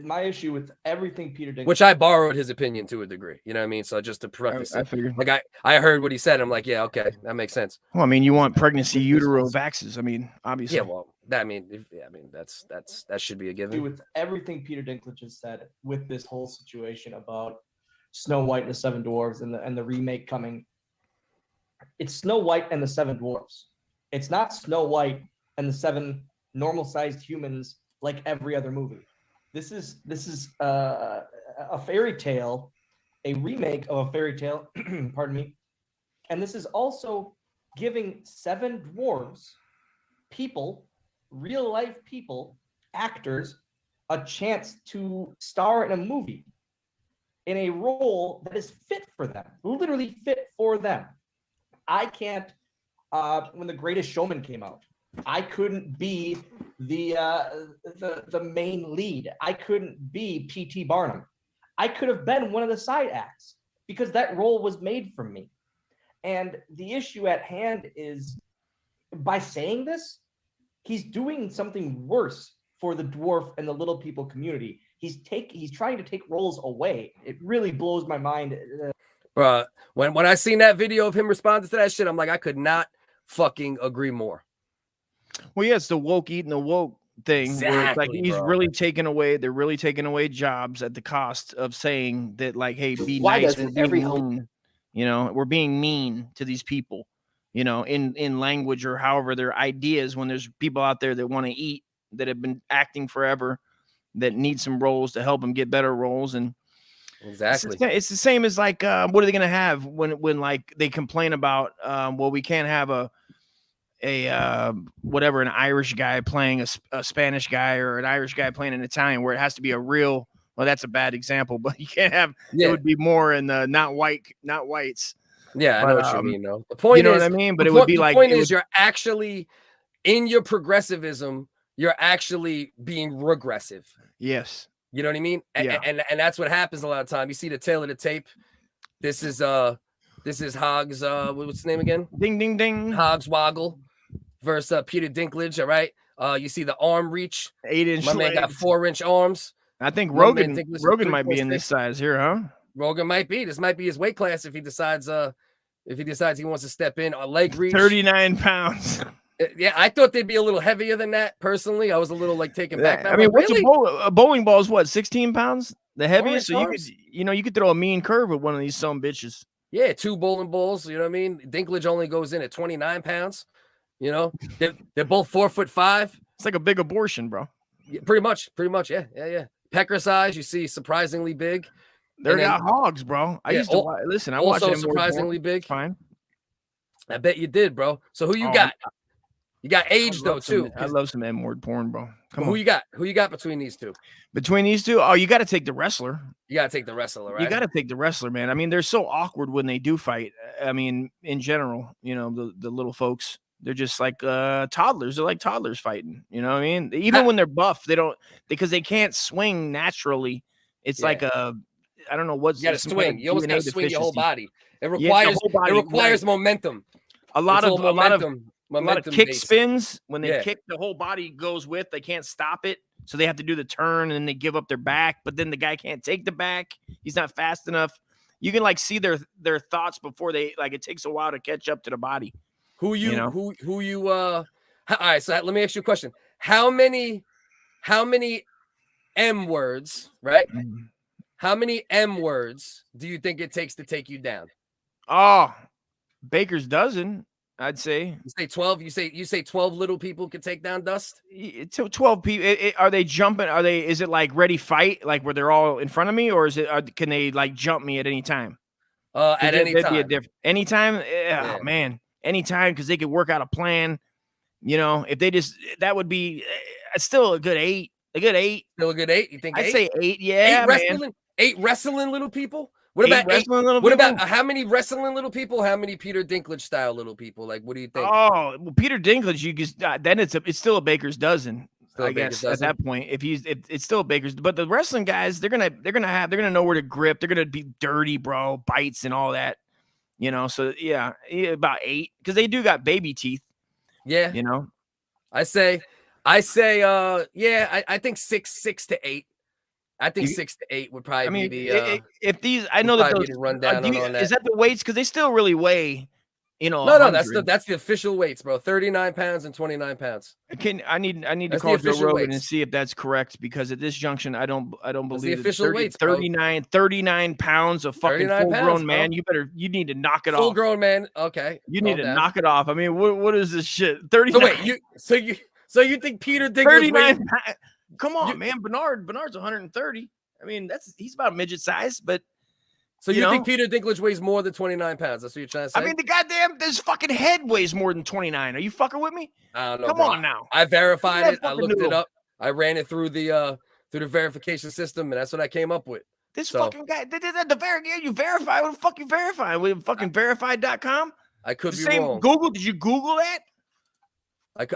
My issue with everything Peter Dinklage,
Which I borrowed his opinion to a degree. You know what I mean? So just to preface
I
it,
figured.
like I heard what he said. I'm like, yeah, okay, that makes sense.
Well, I mean, you want pregnancy utero vaxes. I mean, obviously.
Yeah, well, that that should be a given.
with everything Peter Dinklage has said with this whole situation about Snow White and the Seven Dwarfs and the remake coming. It's Snow White and the Seven Dwarfs. It's not Snow White and the 7 normal-sized humans like every other movie. This is a fairy tale, a remake of a fairy tale. Pardon me. And this is also giving 7 dwarves, people, real life people, actors, a chance to star in a movie in a role that is fit for them, literally fit for them. I can't. When The Greatest Showman came out, I couldn't be the main lead. I couldn't be P.T. Barnum. I could have been one of the side acts because that role was made for me. And the issue at hand is, by saying this, he's doing something worse for the dwarf and the little people community. He's trying to take roles away. It really blows my mind.
Bro, when I seen that video of him responding to that shit, I'm like, I could not fucking agree more.
Well, yeah, it's the woke eating the woke thing. Where it's like
Exactly,
he's
bro.
really taking away. They're really taking away jobs at the cost of saying that, like, hey, be
Why
nice.
doesn't
We're
every
being
home-
mean. You know, we're being mean to these people. You know, in language or however their ideas. When there's people out there that want to eat, that have been acting forever, that need some roles to help them get better roles. And
exactly,
it's the same as like, what are they gonna have when like they complain about, well, we can't have a whatever, an Irish guy playing a Spanish guy or an Irish guy playing an Italian, where it has to be a real. Well, that's a bad example, but you can't have. It would be more in the not whites.
Yeah, I
But,
know what you mean, though. The point
you know
is,
what I mean? But
the
it would
point-
be
the
like
point
it
is
would-
you're actually in your progressivism. You're actually being regressive.
Yes.
You know what I mean?
Yeah.
And that's what happens a lot of time. You see the tail of the tape. This is Hogs. What's his name again?
Ding ding ding.
Hogs Woggle versus Peter Dinklage. All right. You see the arm reach.
8-inch
My man got
legs.
4-inch arms.
I think
One man
Rogan
Dinklage is
Rogan might be in
3.6.
this size here, huh?
Rogan might be. This might be his weight class if he decides he wants to step in. A leg reach.
39 pounds.
Yeah, I thought they'd be a little heavier than that. Personally, I was a little like taken back.
I mean, what's
really?
a bowling ball is what, 16 pounds? The heaviest. So
Orange
you could throw a mean curve with one of these some bitches.
Yeah, 2 bowling balls. You know what I mean? Dinklage only goes in at 29 pounds. You know, they're both 4'5".
It's like a big abortion, bro.
Yeah, pretty much. Yeah. Pecker size, you see, surprisingly big.
They're got hogs, bro. I used to listen. I watched
also
them
surprisingly big.
Fine.
I bet you did, bro. So who you got? You got age though too.
I love some M-word porn, bro. Come on.
Who you got? Who you got between these two?
Between these two, oh, you got to take the wrestler.
You got to take the wrestler, right?
You got to take the wrestler, man. I mean, they're so awkward when they do fight. I mean, in general, you know, the little folks, they're just like toddlers. They're like toddlers fighting. You know what I mean? Even when they're buff, because they can't swing naturally. It's like I don't know what's.
You got to swing. You almost got to swing your whole body. It
requires
requires momentum.
A lot of kick
based.
spins. When they kick, the whole body goes with. They can't stop it, so they have to do the turn, and then they give up their back. But then the guy can't take the back. He's not fast enough. You can like see their thoughts before they like. It takes a while to catch up to the body.
Who you? All right. So let me ask you a question. How many M words? Right.
Mm-hmm.
How many M words do you think it takes to take you down?
Oh, Baker's dozen, I'd say.
You say 12. You say 12 little people can take down Dust.
12 people. Are they jumping? Is it like ready fight, like where they're all in front of me, or is it? Can they like jump me at any time?
At any time.
Anytime. Oh man, anytime, because they could work out a plan. You know, if they just that would be still a good 8. A good 8.
Still a good 8. You think?
I'd say 8. Yeah,
8 wrestling little people. What about
wrestling little
What
people?
about how many wrestling little people? How many Peter Dinklage style little people? Like, what do you think?
Oh, well, Peter Dinklage, you just then it's still a baker's dozen.
Still
I
a baker's
guess
dozen?
at that point, if it's still a baker's, but the wrestling guys, they're gonna know where to grip. They're gonna be dirty, bro, bites and all that. You know, so yeah, about 8 because they do got baby teeth.
Yeah,
you know,
I say, I think 6 to 8. I think 6 to 8 would probably be the.
If these, I know that those
run down on that.
Is that the weights? Because they still really weigh, you know.
No, that's the official weights, bro. 39 pounds and 29 pounds.
I need to
That's
call
the
Joe
official
Rogan and
weights.
see if that's correct, because at this junction, I don't believe
the
it.
official weights, bro.
39 pounds of fucking
39
full grown
pounds,
man.
bro.
You need to knock it off.
Full grown man. Okay.
You need to
down.
knock it off. I mean, what is this shit? 39.
So wait, so you think Peter Dinklage
39 Come on, man. Bernard's 130. I mean, he's about midget size, but
so you think Peter Dinklage weighs more than 29 pounds? That's what you're trying to say?
I mean, this fucking head weighs more than 29. Are you fucking with me?
I don't know.
Come
bro.
on now.
I verified it. I
fucking
looked it
noodle.
up. I ran it through the verification system, and that's what I came up with.
This fucking guy, you verify. What the fuck you verify? With fucking verified.com?
I could be wrong.
Google, did you Google that?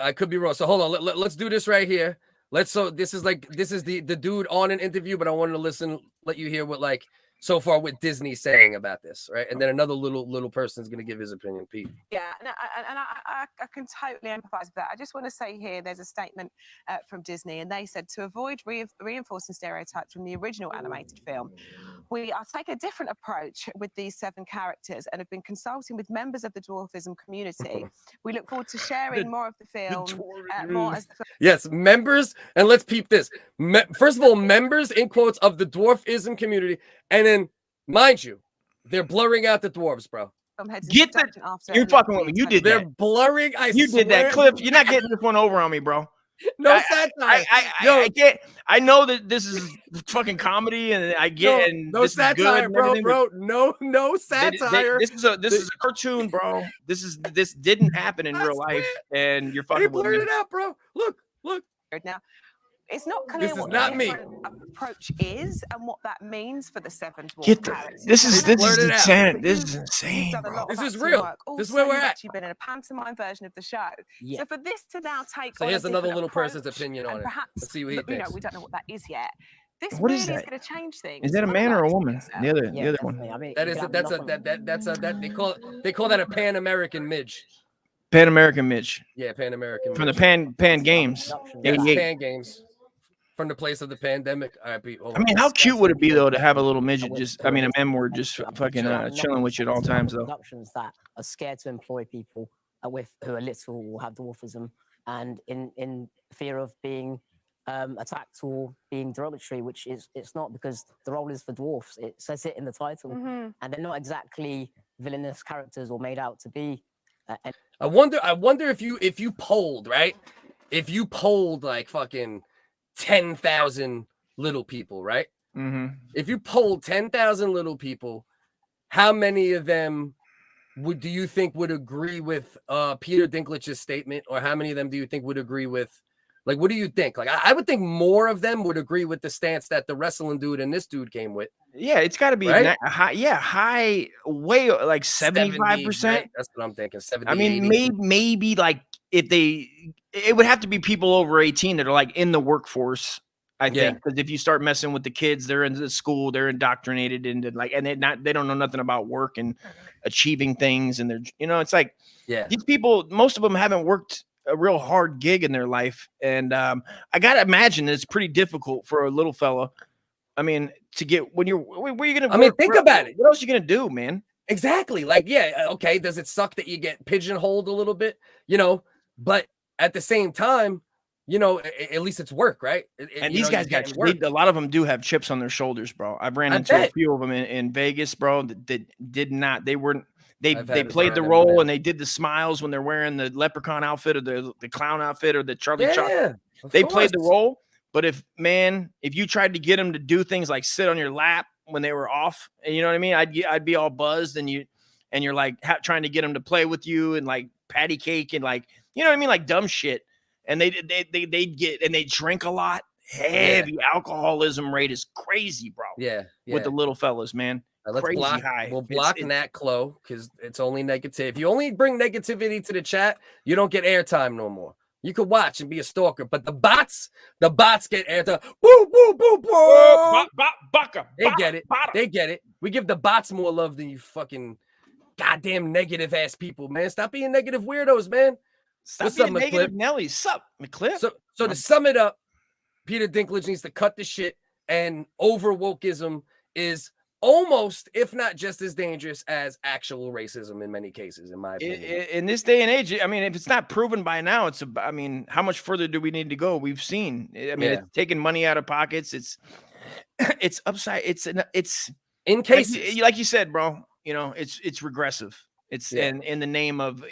I could be wrong. So hold on. Let's do this right here. This is the dude on an interview, but I wanted to let you hear what so far what Disney's saying about this, right? And then another little person's gonna give his opinion, Pete.
Yeah, and I can totally empathize with that. I just want to say here, there's a statement from Disney, and they said to avoid reinforcing stereotypes from the original animated film, we are taking a different approach with these 7 characters and have been consulting with members of the Dwarfism community. We look forward to sharing more of the film, more as the film.
Yes, members, and let's peep this. First of all, members in quotes of the Dwarfism community, and then, mind you, they're blurring out the dwarves, bro.
Get that? You're fucking with me. You did that.
They're blurring.
You did that, Cliff. You're not getting this one over on me, bro.
No satire.
I get. I know that this is fucking comedy, and I get.
No satire, bro. No satire.
This is a cartoon, bro. This didn't happen in real life, and you're fucking.
They blurred it out, bro. Look.
Now, it's not clear
This is
what
not
the
me.
different approach is and what that means for the 7 dwarf
Get
characters.
this is
blurred it out.
insane. This is insane,
Done a
bro.
lot of
This is
acting
real.
work.
This is
Also,
where we're
you've
at.
actually been in a pantomime version of the show.
Yeah.
So for this to now take
So
on
here's
a
another
different
little person's
approach,
opinion on
and
it.
perhaps,
Let's see what he
you know,
thinks.
we don't know what that is yet. This
What
really
is
is
that?
going to change things.
Is that a
for
man or a
guys.
woman? The other one.
I mean,
That is they call that a Pan American midge.
Pan American Mitch
Yeah, Pan American
from the
midge.
Pan Games.
Yes,
88.
Pan Games. from the place of the pandemic. All right,
I mean, how cute would it be though to have a little midget just, I mean, a M-word just fucking chilling with you at all times though.
Productions that are scared to employ people with who are little or have dwarfism, and in fear of being attacked or being derogatory, which is it's not, because the role is for dwarfs. It says it in the title, and they're not exactly villainous characters or made out to be.
I wonder if you polled, right? If you polled like fucking 10,000 little people, right? If you polled 10,000 little people, how many of them do you think would agree with Peter Dinklage's statement, or how many of them do you think would agree with, like, what do you think? Like, I would think more of them would agree with the stance that the wrestling dude and this dude came with.
Yeah, it's got to be
right?
high, way like 75%.
Right? That's what I'm thinking. 70.
I mean,
80.
maybe like it would have to be people over 18 that are like in the workforce. I think, because if you start messing with the kids, they're in the school, they're indoctrinated into like, and they don't know nothing about work and achieving things, and they're, you know, it's like, these people, most of them haven't worked a real hard gig in their life, and I gotta imagine it's pretty difficult for a little fella. I mean, to get where you gonna?
I mean, think about it.
What else are you gonna do, man?
Exactly. Like, yeah, okay. Does it suck that you get pigeonholed a little bit? You know, but at the same time, you know, at least it's work, right?
And these guys a lot of them do have chips on their shoulders, bro. I've ran into a few of them in Vegas, bro. That did not. They weren't. They played the role and they did the smiles when they're wearing the leprechaun outfit or the clown outfit or the Charlie Chocolate. They played the role. But if you tried to get them to do things like sit on your lap when they were off, and you know what I mean, I'd be all buzzed, and you're like trying to get them to play with you and like patty cake and like, you know what I mean, like dumb shit. And they'd get, and they drink a lot. Heavy alcoholism rate is crazy, bro.
Yeah.
With the little fellas, man.
Let's
crazy
block.
high.
We'll block Nat Clo because it's only negative. If you only bring negativity to the chat, you don't get airtime no more. You could watch and be a stalker, but the bots get airtime. Boo, boo, boo, boo. They get it. They get it. We give the bots more love than you fucking goddamn negative ass people, man. Stop being negative weirdos, man.
Stop being negative Nelly. Sup, McClip?
So to sum it up, Peter Dinklage needs to cut the shit, and over wokeism is almost, if not just as dangerous as actual racism in many cases, in my opinion.
In this day and age, I mean, if it's not proven by now, I mean, how much further do we need to go? We've seen. I mean, it's taking money out of pockets. It's upside. It's in cases, like you said, bro. You know, it's regressive. It's in the name of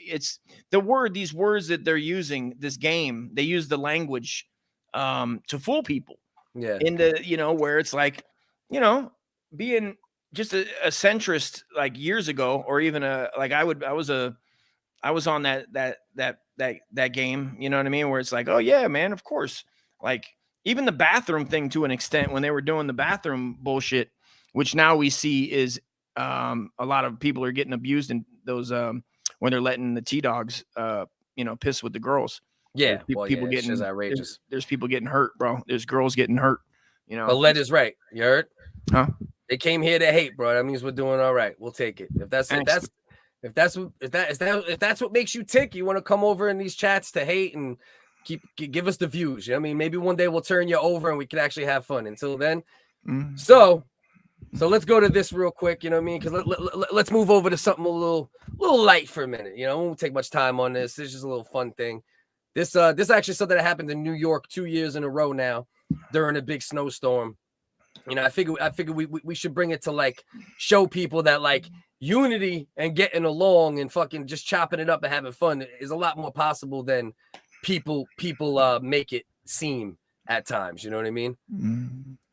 these words that they're using, this game, they use the language to fool people.
Yeah.
Into, you know, where it's like, you know, being just a centrist like years ago, or even I was on that game, you know what I mean? Where it's like, oh yeah, man, of course. Like even the bathroom thing to an extent, when they were doing the bathroom bullshit, which now we see is a lot of people are getting abused in those when they're letting the T-dogs you know, piss with the girls.
Yeah,
people getting
outrageous.
There's people getting hurt, bro. There's girls getting hurt. You know,
but lead is right. You heard?
Huh?
They came here to hate, bro. That means we're doing all right. We'll take it. If that's what makes you tick, you want to come over in these chats to hate and give us the views. You know what I mean? Maybe one day we'll turn you over and we can actually have fun. Until then, so let's go to this real quick. You know what I mean? Because let's move over to something a little light for a minute. You know, we won't take much time on this. This is just a little fun thing. This actually something that happened in New York 2 years in a row now during a big snowstorm. You know, I figure we should bring it to like show people that like unity and getting along and fucking just chopping it up and having fun is a lot more possible than people make it seem at times. You know what I mean?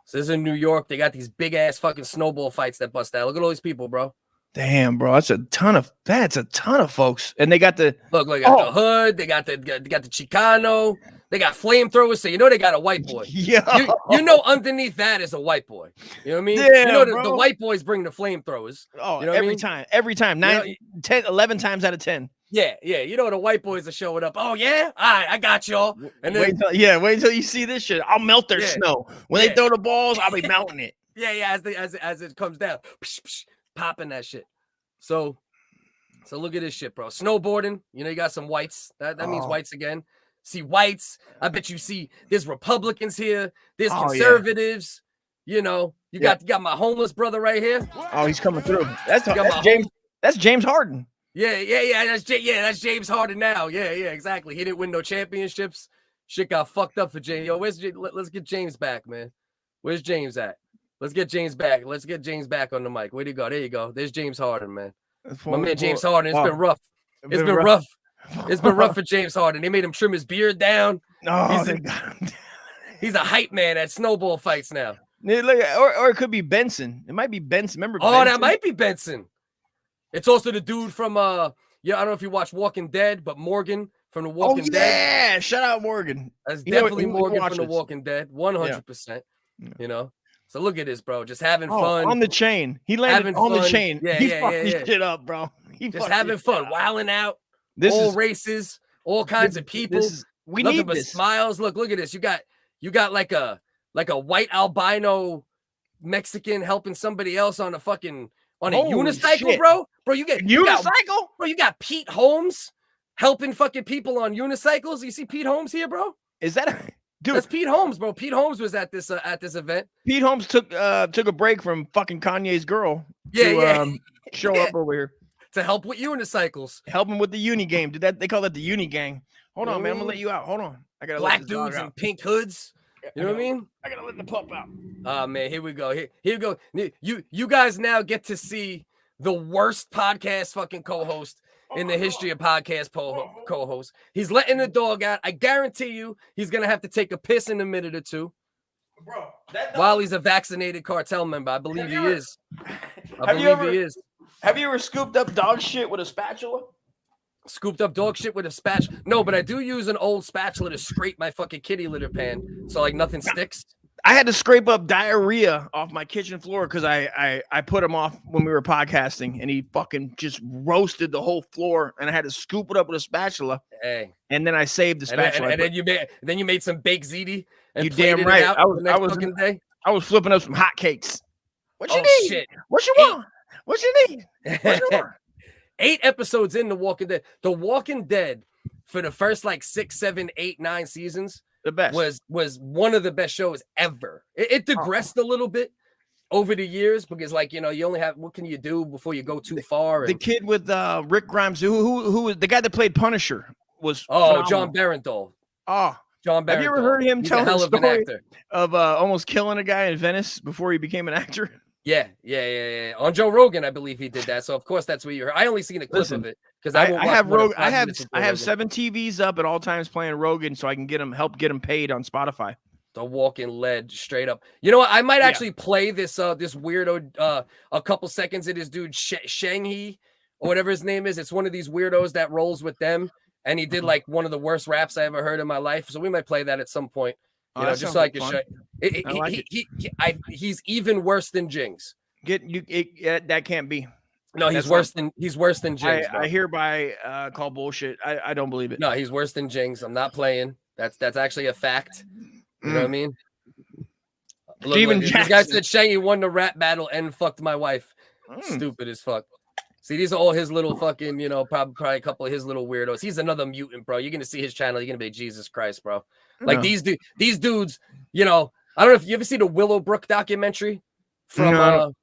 So this is in New York. They got these big ass fucking snowball fights that bust out. Look at all these people, bro.
Damn, bro, that's a ton of folks, and they got the
the hood, they got the Chicano, they got flamethrowers, so you know they got a white boy.
Yeah,
you know underneath that is a white boy. You know what I mean?
Yeah,
you know the white boys bring the flamethrowers.
Oh,
you know
every time, 11 times out of 10.
Yeah, you know the white boys are showing up. Oh yeah, all right, I got y'all. And then
wait till you see this shit. I'll melt their snow when they throw the balls. I'll be melting it.
Yeah, as it comes down. Psh, psh, popping that shit. So look at this shit, bro. Snowboarding, you know, you got some whites. That means whites again. see whites. I bet you see there's Republicans here. There's
Oh, yeah.
conservatives. You know, you got my homeless brother right here.
Oh, he's coming through. That's
my
James. That's James Harden.
Yeah. That's James Harden now. Yeah, exactly. He didn't win no championships. Shit got fucked up for James. Yo, let's get James back, man. Where's James at? Let's get James back. Let's get James back on the mic. Where'd he go? There you go. There's James Harden, man. My man James Harden. It's been rough. It's been rough. It's been rough for James Harden. They made him trim his beard down.
Oh,
he's a hype man at snowball fights now.
Or it could be Benson. It might be Benson. Remember?
Oh,
Benson?
that might be Benson. It's also the dude from I don't know if you watch Walking Dead, but Morgan from the Walking Dead.
Yeah, shout out Morgan.
That's definitely Morgan from the Walking Dead. 100%. You know. So look at this, bro. Just having fun
on the chain. He landed on the chain. He fucked this shit up, bro.
Just having fun, wilding out.
All
races, all kinds of people.
We
Nothing
need
but
this.
smiles. Look at this. You got like a white albino Mexican helping somebody else on a unicycle,
shit.
bro. Bro, you
unicycle?
You got Pete Holmes helping fucking people on unicycles. You see Pete Holmes here, bro?
Is that dude?
That's Pete Holmes, bro. Pete Holmes was at this event.
Pete Holmes took a break from fucking Kanye's girl. Show up over here
to help with unicycles.
Helping with the uni game. They call that the uni gang. Hold on, man. I'm gonna let you out. Hold on. I gotta
black
let this dog
dudes in
out.
pink hoods. You know what I mean?
I gotta let the pup out.
Oh man, here we go. Here we go. You guys now get to see the worst podcast fucking co-host in the history of podcast co-hosts. He's letting the dog out. I guarantee you he's gonna have to take a piss in a minute or two.
Bro,
while he's a vaccinated cartel member. I believe he is. He is.
Have you ever scooped up dog shit with a spatula?
Scooped up dog shit with a spatula? No, but I do use an old spatula to scrape my fucking kitty litter pan so like nothing sticks.
I had to scrape up diarrhea off my kitchen floor because I put him off when we were podcasting, and he fucking just roasted the whole floor, and I had to scoop it up with a spatula.
Hey,
and then I saved the spatula.
And then you made some baked ziti. And
you damn right. I was flipping up some hotcakes. What you need?
Shit.
What you want? What you need? What you want?
8 episodes in The Walking Dead. The Walking Dead for the first like 6, 7, 8, 9 seasons.
The best
was one of the best shows ever. It digressed a little bit over the years because, like, you know, you only have what can you do before you go too far.
The kid with Rick Grimes, who was the guy that played Punisher, was
John Barenthal. John Barenthal.
Have you ever heard him tell the story
actor.
of almost killing a guy in Venice before he became an actor?
Yeah. On Joe Rogan, I believe he did that. So of course that's what you heard. I only seen a clip of it because I
have 7 TVs up at all times playing Rogan, so I can help get him paid on Spotify.
The Walking Lead, straight up. You know what? I might actually play this this weirdo a couple seconds of this dude Shang-He or whatever his name is. It's one of these weirdos that rolls with them, and he did like one of the worst raps I ever heard in my life. So we might play that at some point. You know, just so I can show you. He's even worse than Jings.
That can't be.
No, he's worse than Jings.
I hereby call bullshit. I don't believe it.
No, he's worse than Jings. I'm not playing. That's actually a fact. You know what I mean?
Steven
Jackson. This guy said Shaggy won the rap battle and fucked my wife. Stupid as fuck. See, these are all his little fucking, you know, probably a couple of his little weirdos. He's another mutant, bro. You're gonna see his channel. You're gonna be Jesus Christ, bro. Like these dudes, you know. I don't know if you ever seen the WIllowbrook documentary from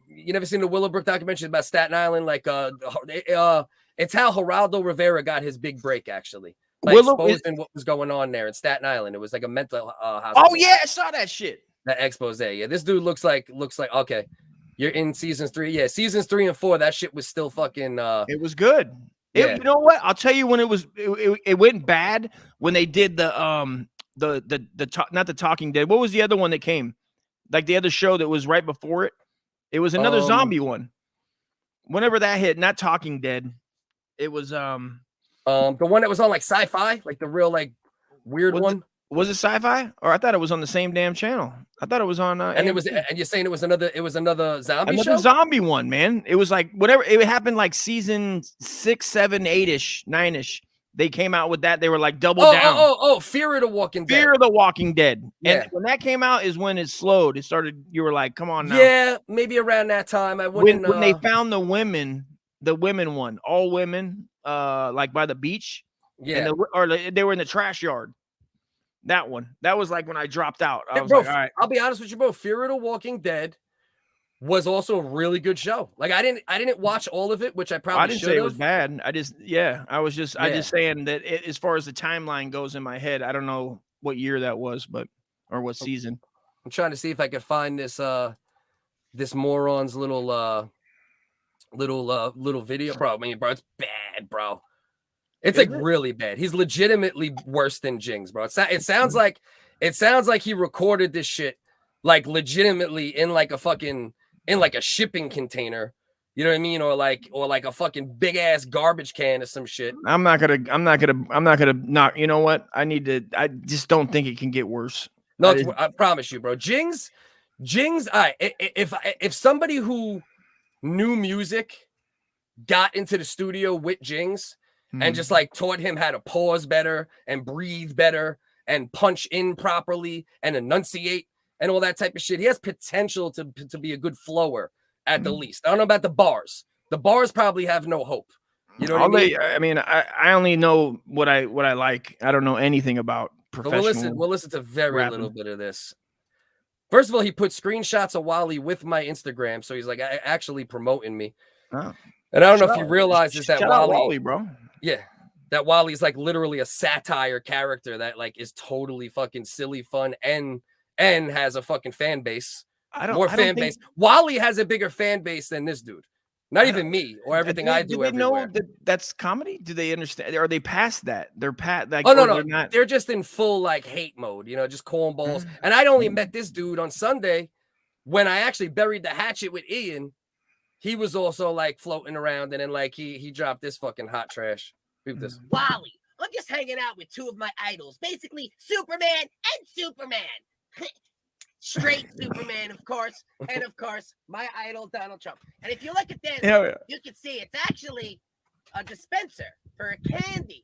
you never seen the WIllowbrook documentary about Staten Island? Like it's how Geraldo Rivera got his big break, actually. Like exposing what was going on there in Staten Island. It was like a mental hospital.
Oh yeah, I saw that shit.
That expose. Yeah, this dude looks like okay. You're in seasons 3. Yeah, seasons 3 and 4. That shit was still fucking.
It was good.
Yeah.
You know what? I'll tell you when it went bad when they did not the Talking Dead. What was the other one that came? Like the other show that was right before it. It was another zombie one. Whenever that hit, not Talking Dead. It was the
one that was on like Sci-Fi, like the real like weird one.
Was it Sci-Fi? Or I thought it was on the same damn channel. I thought it was on
and you're saying it was another zombie show?
Zombie one, man. It was like whatever. It happened like season 6, 7, 8-ish, 9-ish. They came out with that. They were like double down.
Fear of the Walking Dead.
Fear of the Walking Dead.
Yeah.
And when that came out is when it slowed. It started. You were like, come on now.
Yeah, maybe around that time.
When they found the women one, all women, like by the beach.
Yeah.
They were in the trash yard. That one. That was like when I dropped out. I was
bro,
like, all right.
I'll be honest with you, bro. Fear of the Walking Dead was also a really good show. Like I didn't watch all of it, which I probably
I didn't
should
say
have.
it was bad. I just saying that as far as the timeline goes in my head, I don't know what year that was, or what season.
I'm trying to see if I can find this this moron's little video, bro. I mean, bro, it's bad, bro. It's like really bad. He's legitimately worse than Jings, bro. It sounds like he recorded this shit like legitimately in like a shipping container. You know what I mean? Or like a fucking big ass garbage can or some shit.
I'm not gonna not. You know what? I just don't think it can get worse.
No, I promise you, bro. Jings. If somebody who knew music got into the studio with Jings and just like taught him how to pause better and breathe better and punch in properly and enunciate and all that type of shit, he has potential to be a good flower at the least. I don't know about the bars. The bars probably have no hope. You know what I mean?
I only know what I like. I don't know anything about professional.
We'll listen to very little bit of this. First of all, he put screenshots of Wally with my Instagram, so he's like actually promoting me.
Oh.
And I don't know if you realize is that
Wally, bro.
Yeah, that Wally's like literally a satire character that like is totally fucking silly fun and has a fucking fan base. More fan base. Wally has a bigger fan base than this dude. Not even me or everything I do.
Do they know that that's comedy? Do they understand? Are they past that? They're past. Like,
oh no, they're just in full like hate mode. You know, just cornballs. And I'd only met this dude on Sunday when I actually buried the hatchet with Ian. He was also like floating around, and then like he dropped this fucking hot trash. Read this.
Wally, I'm just hanging out with two of my idols, basically Superman and Superman. Straight Superman, of course, and of course, my idol Donald Trump. And if you look at this, you can see it's actually a dispenser for a candy.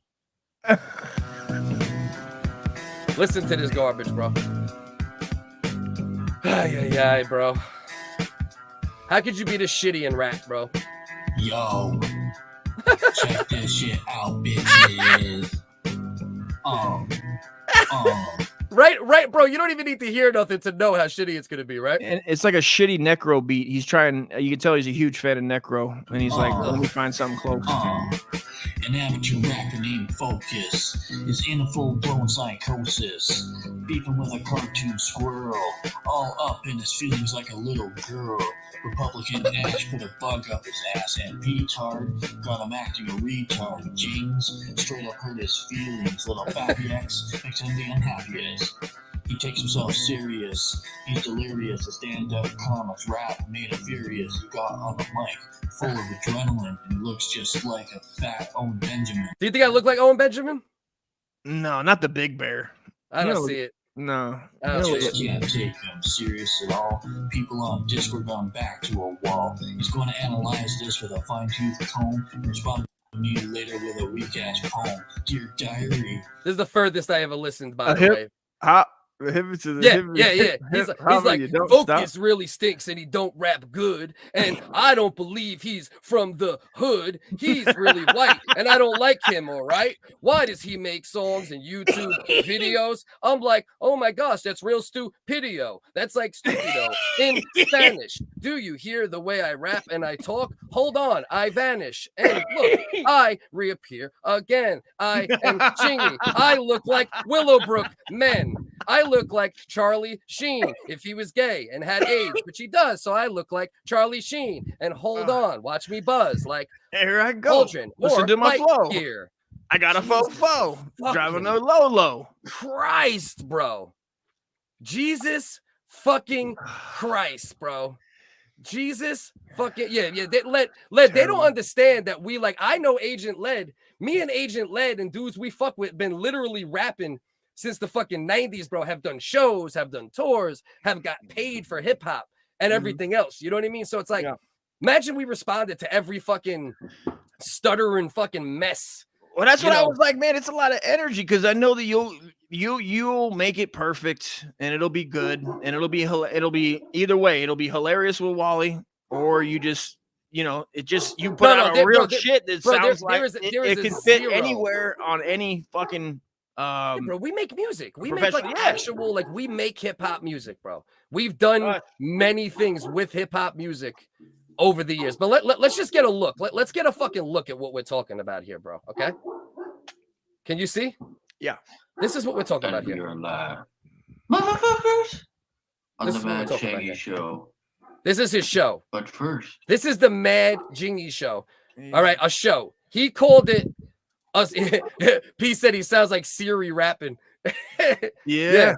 Listen to this garbage, bro. Ay, bro. How could you be this shitty in rap, bro?
Yo, check this shit out, bitches.
Right, bro. You don't even need to hear nothing to know how shitty it's gonna be, right?
And it's like a shitty Necro beat. He's trying. You can tell he's a huge fan of Necro, and he's like, "Let me find something close."
An amateur rapper named Focus is in a full-blown psychosis, beefing with a cartoon squirrel, all up in his feelings like a little girl. Republican Ash put a bug up his ass, and P-Tard got him acting a retard. Jings straight up hurt his feelings. Little Fappy X makes him the unhappiest. He takes himself serious. He's delirious. His stand-up comics rap made him furious. He got on the mic full of adrenaline and looks just like a fat Owen Benjamin.
Do you think I look like Owen Benjamin?
No, not the Big Bear.
I don't see it.
No.
I just can't take him serious at all. People on Discord gone back to a wall. He's going to analyze this with a fine-tooth comb and respond to me later with a weak-ass poem. Dear Diary.
This is the furthest I ever listened, by the way.
Yeah.
He's like Focus really stinks and he don't rap good. And I don't believe he's from the hood. He's really white and I don't like him, all right? Why does he make songs and YouTube videos? I'm like, oh my gosh, that's real stupidio. That's like stupido in Spanish. Do you hear the way I rap and I talk? Hold on, I vanish. And look, I reappear again. I am Chingy. I look like Willowbrook men. I look like Charlie Sheen if he was gay and had AIDS, which he does. So I look like Charlie Sheen. And hold on, watch me buzz like
here I go.
Aldrin
Listen to my flow.
Here.
I got a fofo driving a Lolo.
Christ, bro. Jesus fucking Christ, bro. Jesus fucking yeah. They don't understand that we like. I know Agent Led. Me and Agent Led and dudes we fuck with been literally rapping since the fucking 90s, bro. Have done shows, have done tours, have got paid for hip hop and everything else. You know what I mean? So it's like, imagine we responded to every fucking stuttering fucking mess.
Well, that's what I was like, man. It's a lot of energy because I know that you'll make it perfect and it'll be good and it'll be either way. It'll be hilarious with Wally, or you just it just you put out a real shit that sounds like it can fit
zero.
anywhere on any fucking.
Bro, we make music. We make
professional-
like
yeah.
actual, like we make hip hop music, bro. We've done many things with hip hop music over the years. But let's just get a look. Let's get a fucking look at what we're talking about here, bro. Okay. Can you see?
Yeah.
This is what we're talking about here.
You're alive. Motherfuckers! On
This
the
is what we're
Mad
talking about
Shaggy
here.
Show.
This is his show.
But first,
this is the Mad Jingy Show. All right, a show. He called it us. P said he sounds like Siri rapping.
Yeah.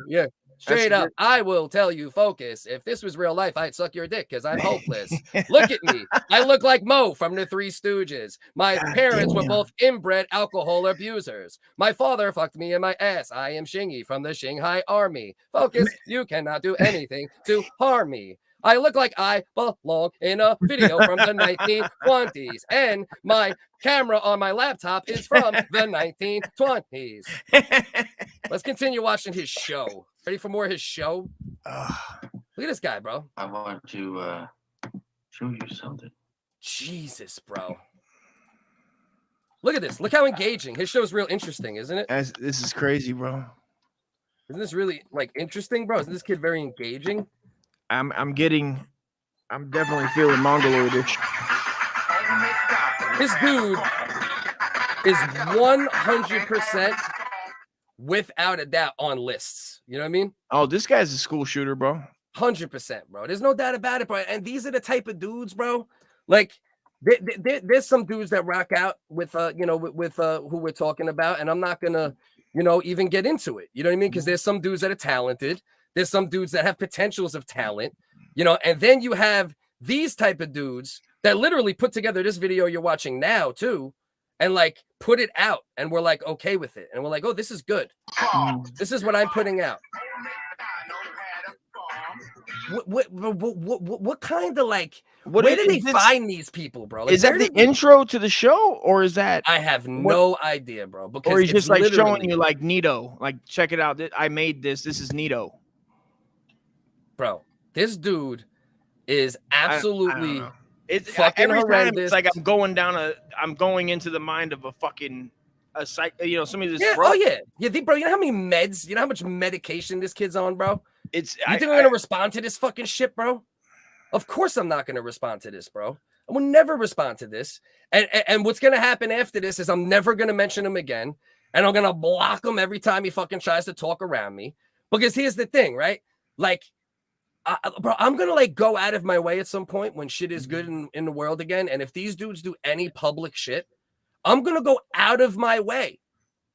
Straight up, I will tell you, Focus, if this was real life, I'd suck your dick because I'm hopeless. Look at me. I look like Mo from the Three Stooges. My parents were both inbred alcohol abusers. My father fucked me in my ass. I am Shingy from the Shanghai Army. Focus, you cannot do anything to harm me. I look like I belong in a video from the 1920s, and my camera on my laptop is from the 1920s. Let's continue watching his show. Ready for more of his show? Look at this guy, bro.
I want to show you something.
Jesus, bro. Look at this. Look how engaging. His show's real interesting, isn't it?
This is crazy, bro.
Isn't this really like interesting, bro? Isn't this kid very engaging?
I'm definitely feeling mongoloidish.
This dude is 100% without a doubt on lists. You know what I mean?
Oh, this guy's a school shooter, bro.
100%, bro. There's no doubt about it, bro. And these are the type of dudes, bro. Like, there's some dudes that rock out with, who we're talking about, and I'm not gonna, even get into it. You know what I mean? Because there's some dudes that are talented. There's some dudes that have potentials of talent, and then you have these type of dudes that literally put together this video you're watching now too, and like put it out, and we're like okay with it, and we're like, oh, this is good. This is what I'm putting out. What kind of like? Where do they find these people, bro? Like,
is that the intro to the show, or is that?
I have no idea, bro. Because
or he's just like
literally
showing you like Nito, like check it out. I made this. This is Nito.
Bro, this dude is absolutely
it's
fucking
every time
horrendous.
it's like I'm going into the mind of a fucking psych, somebody that's
bro, bro, you know how many meds, you know how much medication this kid's on, bro? You think I'm gonna respond to this fucking shit, bro? Of course I'm not gonna respond to this, bro. I will never respond to this. And what's gonna happen after this is I'm never gonna mention him again, and I'm gonna block him every time he fucking tries to talk around me. Because here's the thing, right? Like, bro, I'm gonna like go out of my way at some point when shit is good in the world again. And if these dudes do any public shit, I'm gonna go out of my way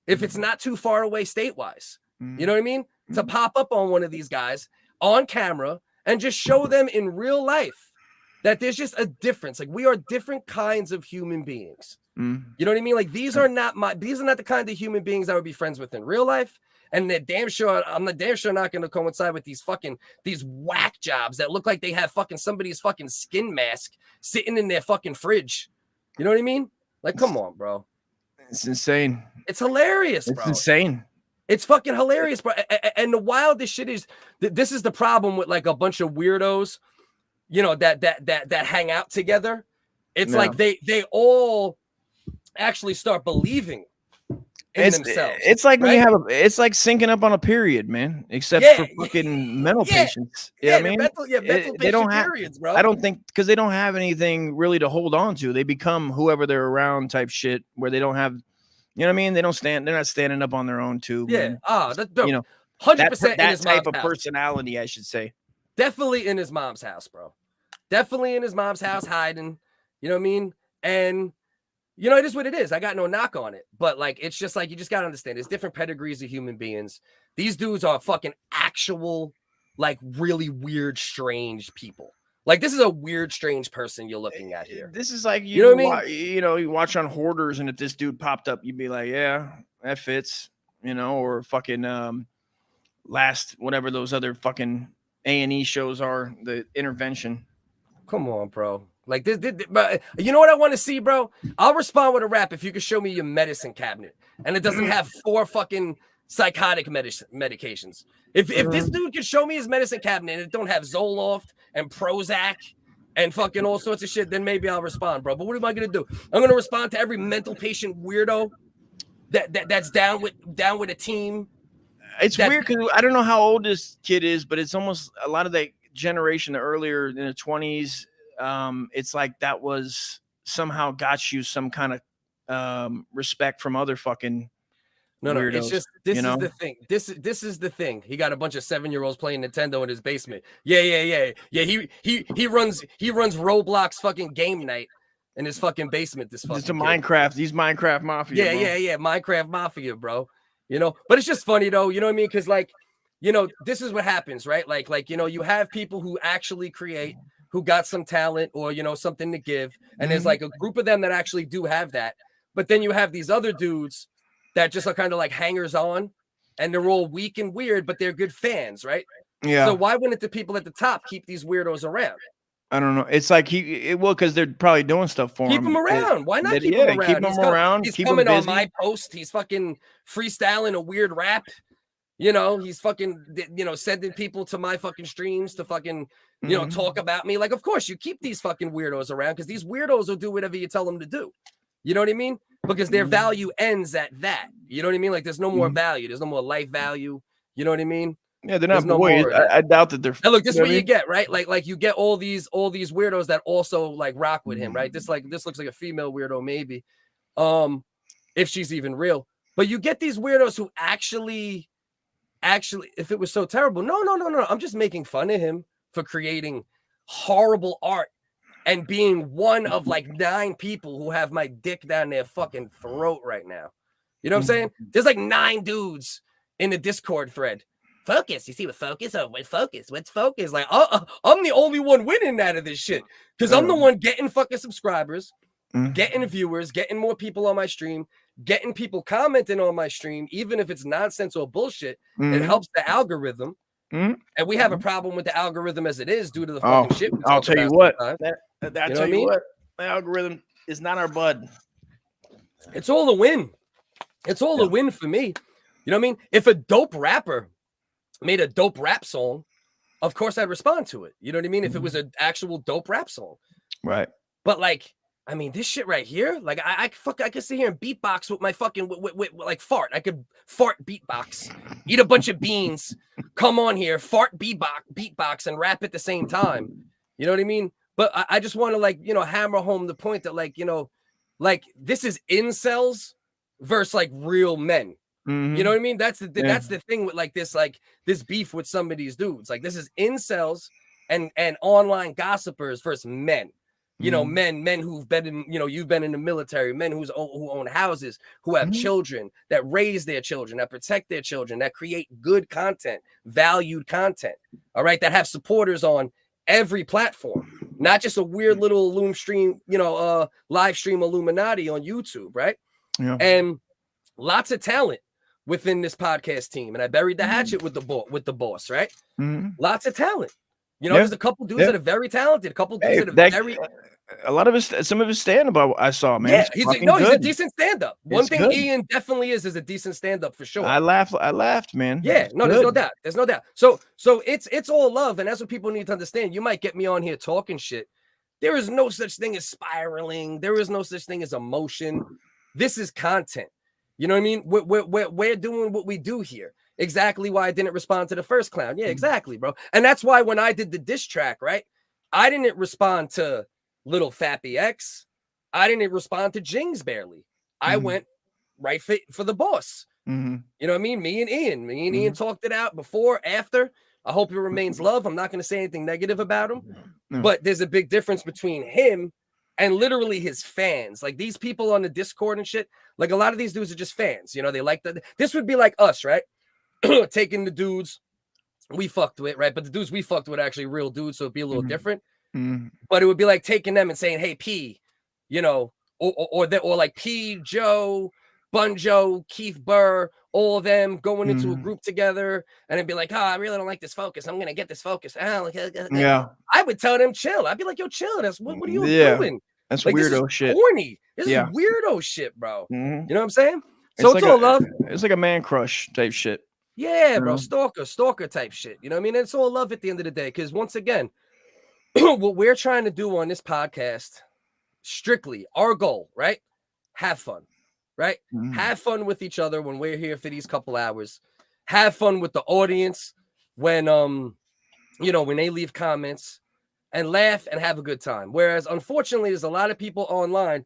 if it's not too far away state-wise. You know what I mean? To pop up on one of these guys on camera and just show them in real life that there's just a difference. Like, we are different kinds of human beings. You know what I mean? Like, these are not the kind of human beings I would be friends with in real life. And I'm damn sure not going to coincide with these whack jobs that look like they have fucking somebody's fucking skin mask sitting in their fucking fridge. You know what I mean? Like, come on, bro.
It's insane.
It's hilarious, bro.
It's insane.
It's fucking hilarious, bro. And the wildest shit is this is the problem with like a bunch of weirdos, that hang out together. It's like they all actually start believing in themselves.
It's like when
right?
it's like syncing up on a period, man. Except for fucking mental patients. You know what I mean?
Mental
they don't have
periods, bro.
I don't think because they don't have anything really to hold on to. They become whoever they're around type shit where they don't have, you know what I mean? They're not standing up on their own too.
Yeah.
Man.
100%
that type of personality, I should say.
Definitely in his mom's house, bro. Definitely in his mom's house hiding. You know what I mean? And it is what it is. I got no knock on it. But like, it's just like, you just got to understand, there's different pedigrees of human beings. These dudes are fucking actual, like, really weird, strange people. Like, this is a weird, strange person you're looking at here.
This is like,
you know what I mean?
You watch on Hoarders, and if this dude popped up, you'd be like, yeah, that fits, or fucking last, whatever those other fucking A&E shows are, the Intervention.
Come on, bro. Like this, but you know what I want to see, bro? I'll respond with a rap if you can show me your medicine cabinet and it doesn't have 4 fucking psychotic medications. If this dude can show me his medicine cabinet and it don't have Zoloft and Prozac and fucking all sorts of shit, then maybe I'll respond, bro. But what am I gonna do? I'm gonna respond to every mental patient weirdo that's down with a team.
It's weird because I don't know how old this kid is, but it's almost a lot of that generation earlier in the 20s. It's like that was somehow got you some kind of respect from other fucking
No,
weirdos,
it's just this
you know?
is the thing. This is the thing. He got a bunch of 7-year-olds playing Nintendo in his basement. Yeah. He runs Roblox fucking game night in his fucking basement. This fucking
It's a Minecraft. These Minecraft Mafia.
Yeah. Minecraft Mafia, bro. You know, but it's just funny though. You know what I mean? Because like, you know, this is what happens, right? Like you know, you have people who actually create, who got some talent or you know something to give, and there's like a group of them that actually do have that. But then you have these other dudes that just are kind of like hangers on, and they're all weak and weird, but they're good fans, right?
Yeah.
So why wouldn't the people at the top keep these weirdos around?
I don't know. It's like because they're probably doing stuff for him.
Keep him around. Why not keep
him
him around?
Keep him around.
He's
keep
coming
him
on
busy.
my post. He's fucking freestyling a weird rap. You know, he's fucking, you know, sending people to my fucking streams to fucking, you know, talk about me. Like, of course, you keep these fucking weirdos around because these weirdos will do whatever you tell them to do. You know what I mean? Because their value ends at that. You know what I mean? Like, there's no more value. There's no more life value. You know what I mean?
Yeah, they're not
There's no
boys.
more of that.
I doubt that they're.
And look, this is
you know
what
what I
you
mean?
get, right? Like you get all these weirdos that also like rock with him, right? This looks like a female weirdo, maybe, if she's even real. But you get these weirdos who actually, if it was so terrible, no. I'm just making fun of him for creating horrible art and being one of like 9 people who have my dick down their fucking throat right now. You know what I'm saying? There's like 9 dudes in the Discord thread. Focus, you see what focus? Oh, what focus? What's focus? Like, I'm the only one winning out of this shit because I'm the one getting fucking subscribers, getting viewers, getting more people on my stream, getting people commenting on my stream, even if it's nonsense or bullshit. It helps the algorithm, and we have a problem with the algorithm as it is due to the fucking shit.
I'll tell you what.
You
Tell you what. The algorithm is not our bud.
It's all a win. It's all a win for me. You know what I mean? If a dope rapper made a dope rap song, of course I'd respond to it. You know what I mean? If it was an actual dope rap song.
Right.
But like, I mean, this shit right here, like I could sit here and beatbox with my fucking with like fart. I could fart beatbox, eat a bunch of beans, come on here, fart beatbox and rap at the same time. You know what I mean? But I just want to like, you know, hammer home the point that like, you know, like this is incels versus like real men. You know what I mean? That's the thing with like this beef with some of these dudes. Like this is incels and online gossipers versus men. You know, men who've been in, you know, you've been in the military, men who own houses, who have children, that raise their children, that protect their children, that create good content, valued content. All right, that have supporters on every platform, not just a weird little live stream Illuminati on YouTube, right?
Yeah.
And lots of talent within this podcast team, and I buried the hatchet with the boss, right? Lots of talent. You know, there's a couple dudes that are very talented, a couple dudes that are very.
A lot of his, some of his stand-up I saw, man.
Yeah, he's a decent stand-up. One thing
good.
Ian definitely is a decent stand-up for sure.
I laughed, man.
Yeah, no, there's no doubt. There's no doubt. So it's all love, and that's what people need to understand. You might get me on here talking shit. There is no such thing as spiraling. There is no such thing as emotion. This is content. You know what I mean? We're doing what we do here. Exactly why I didn't respond to the first clown. Yeah, exactly, bro. And that's why when I did the diss track, right, I didn't respond to Little Fappy X. I didn't respond to Jings barely. I went right for the boss. You know what I mean? Me and Ian talked it out before, after. I hope it remains love. I'm not going to say anything negative about him. But there's a big difference between him and literally his fans. Like these people on the Discord and shit, like a lot of these dudes are just fans. You know, they like that. This would be like us, right? Taking the dudes we fucked with, right? But the dudes we fucked with are actually real dudes, so it'd be a little different. But it would be like taking them and saying, "Hey, P," you know, or like P, Joe, Bunjo, Keith Burr, all of them going into a group together, and it'd be like, "Oh, I really don't like this focus. I'm gonna get this focus."
Yeah,
I would tell them chill. I'd be like, "Yo, chill. That's what are you doing?
That's
like,
weirdo
this is
shit.
Corny. This is weirdo shit, bro. You know what I'm saying?" So
It's
it's
like
all love.
It's like a man crush type shit.
Yeah, bro,
know?
stalker type shit. You know what I mean? It's all love at the end of the day. Because once again, what we're trying to do on this podcast, strictly our goal, right? Have fun, right? Have fun with each other when we're here for these couple hours. Have fun with the audience when when they leave comments, and laugh and have a good time. Whereas unfortunately, there's a lot of people online.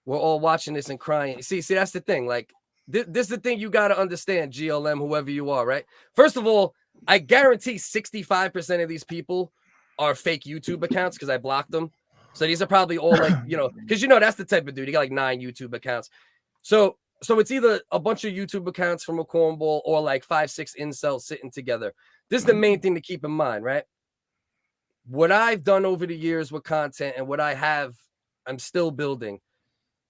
We're all watching this and crying. See, that's the thing. Like this is the thing you got to understand, GLM, whoever you are, right? First of all, I guarantee 65% of these people are fake YouTube accounts because I blocked them. So these are probably all like, because that's the type of dude. You got like 9 YouTube accounts. So it's either a bunch of YouTube accounts from a cornball or like 5-6 incels sitting together. This is the main thing to keep in mind, right? What I've done over the years with content and what I'm still building,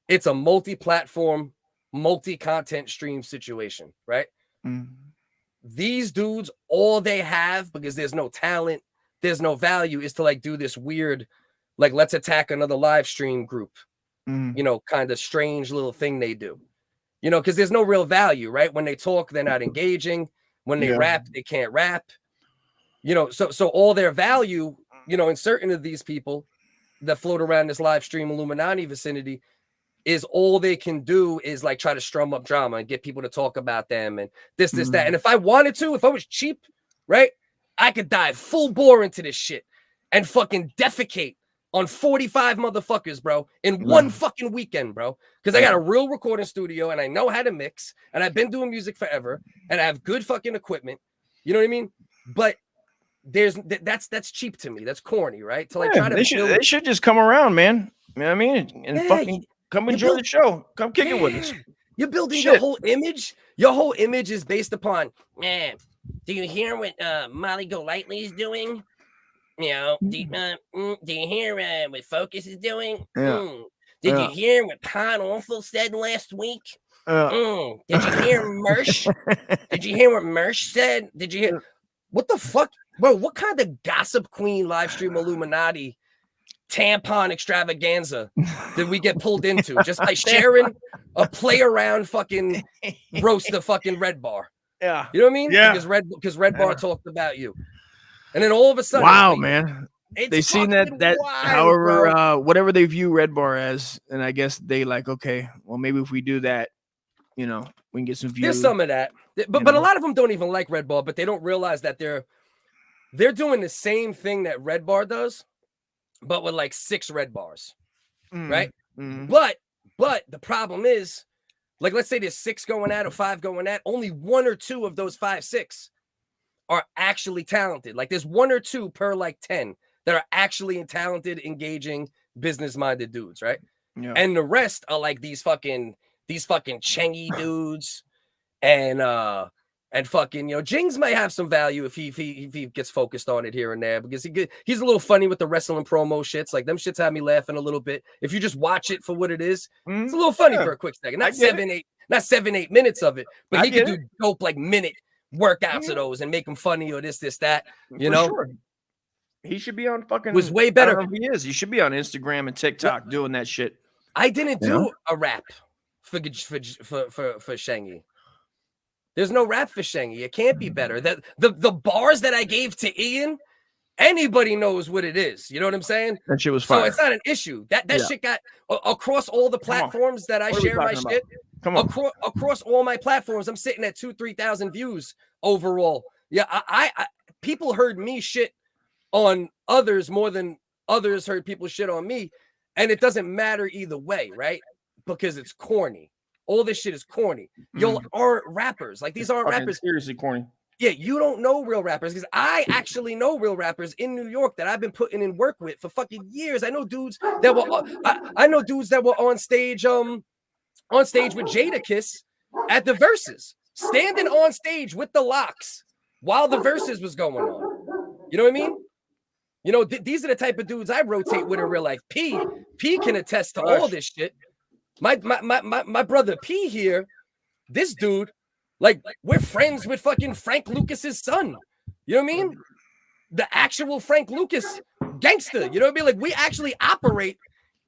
it's a multi-platform, multi-content stream situation, right? These dudes, all they have, because there's no talent, there's no value, is to like do this weird, like, let's attack another live stream group, kind of strange little thing they do, because there's no real value, right? When they talk, they're not engaging. When they rap, they can't rap, so all their value, in certain of these people that float around this live stream Illuminati vicinity, is all they can do is like try to strum up drama and get people to talk about them and this, that. And if I wanted to, if I was cheap, right, I could dive full bore into this shit and fucking defecate on 45 motherfuckers, bro, in one fucking weekend, bro. Because I got a real recording studio and I know how to mix and I've been doing music forever and I have good fucking equipment. You know what I mean? But that's cheap to me. That's corny, right? To like try to
they should just come around, man. You know what I mean? And fucking come enjoy the show. Come kick it with us.
You're building your whole image. Your whole image is based upon, man, do you hear what Molly Golightly is doing? Do you hear what Focus is doing? Did you hear what Pon Awful said last week? Did you hear Mersh? Did you hear what Mersh said? Did you hear what the fuck? Bro, what kind of gossip queen live stream Illuminati tampon extravaganza did we get pulled into just by sharing a play around fucking roast the fucking Red Bar?
Yeah.
You know what I mean?
Yeah.
Because Red Bar talked about you. And then all of a sudden,
wow, man. They seen that
wild,
however whatever they view Red Bar as, and I guess they like, okay, well maybe if we do that, we can get some views.
There's some of that. But a lot of them don't even like Red Bar, but they don't realize that they're doing the same thing that Red Bar does, but with like 6 Red Bars, right? But the problem is, like, let's say there's 6 going at or 5 going at, only 1 or 2 of those 5, 6 are actually talented. Like there's 1 or 2 per like 10 that are actually talented, engaging, business-minded dudes, right?
Yeah.
And the rest are like these fucking Chengy dudes and fucking, Jings might have some value if he gets focused on it here and there, because he's a little funny with the wrestling promo shits. Like them shits have me laughing a little bit. If you just watch it for what it is, it's a little funny for a quick second. Not 7-8 minutes of it, but he could do dope like minute workouts of those and make them funny or this, that.
Sure. He should be on fucking.
Was way better.
I don't know if he is. He should be on Instagram and TikTok doing that shit.
I didn't do a rap for Shangy. There's no rap for Shangy. It can't be better. The bars that I gave to Ian, anybody knows what it is. You know what I'm saying?
That shit was fire.
So it's not an issue. That shit got across all the platforms that I share my shit.
Come on.
Across all my platforms, I'm sitting at 2,000-3,000 views overall. Yeah, I people heard me shit on others more than others heard people shit on me, and it doesn't matter either way, right? Because it's corny. All this shit is corny. Y'all aren't rappers. Like these aren't rappers.
Seriously corny.
Yeah, you don't know real rappers, because I actually know real rappers in New York that I've been putting in work with for fucking years. I know dudes that were I know dudes that were on stage with Jadakiss at the Verses, standing on stage with the Locks while the Verses was going on. You know what I mean? These are the type of dudes I rotate with in real life. P can attest to all this shit. My brother P here, this dude, like we're friends with fucking Frank Lucas's son. You know what I mean? The actual Frank Lucas gangster. You know what I mean? Like we actually operate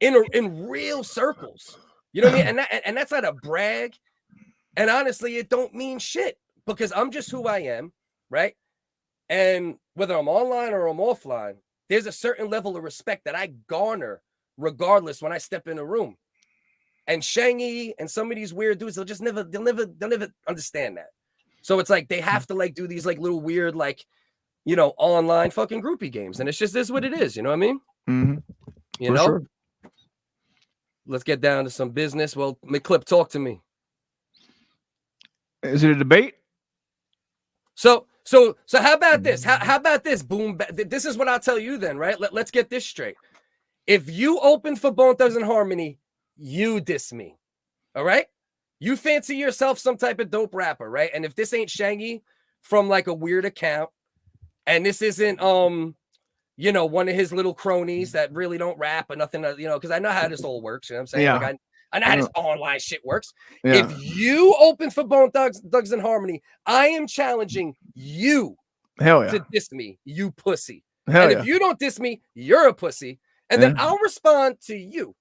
in real circles. You know what I mean? And that's not a brag. And honestly, it don't mean shit, because I'm just who I am, right? And whether I'm online or I'm offline, there's a certain level of respect that I garner regardless when I step in a room. And Shangy and some of these weird dudes, they'll never understand that. So it's like they have to like do these like little weird like, you know, online fucking groupie games, and it's just this what it is. You know what I mean?
Mm-hmm.
You
For
know.
sure.
Let's get down to some business. Well, McClip, talk to me.
Is it a debate?
So how about this? How about this? Boom. This is what I'll tell you then, right? Let's get this straight. If you open for Bone Thugs and Harmony, you diss me. All right? You fancy yourself some type of dope rapper, right? And if this ain't Shangy from like a weird account, and this isn't you know, one of his little cronies that really don't rap or nothing, you know, because I know how this all works. You know what I'm saying?
Yeah.
Like I know how this online shit works.
Yeah.
If you open for Bone Thugs and Harmony, I am challenging you to diss me, you pussy.
Hell
and
yeah.
if you don't diss me, you're a pussy. And then I'll respond to you.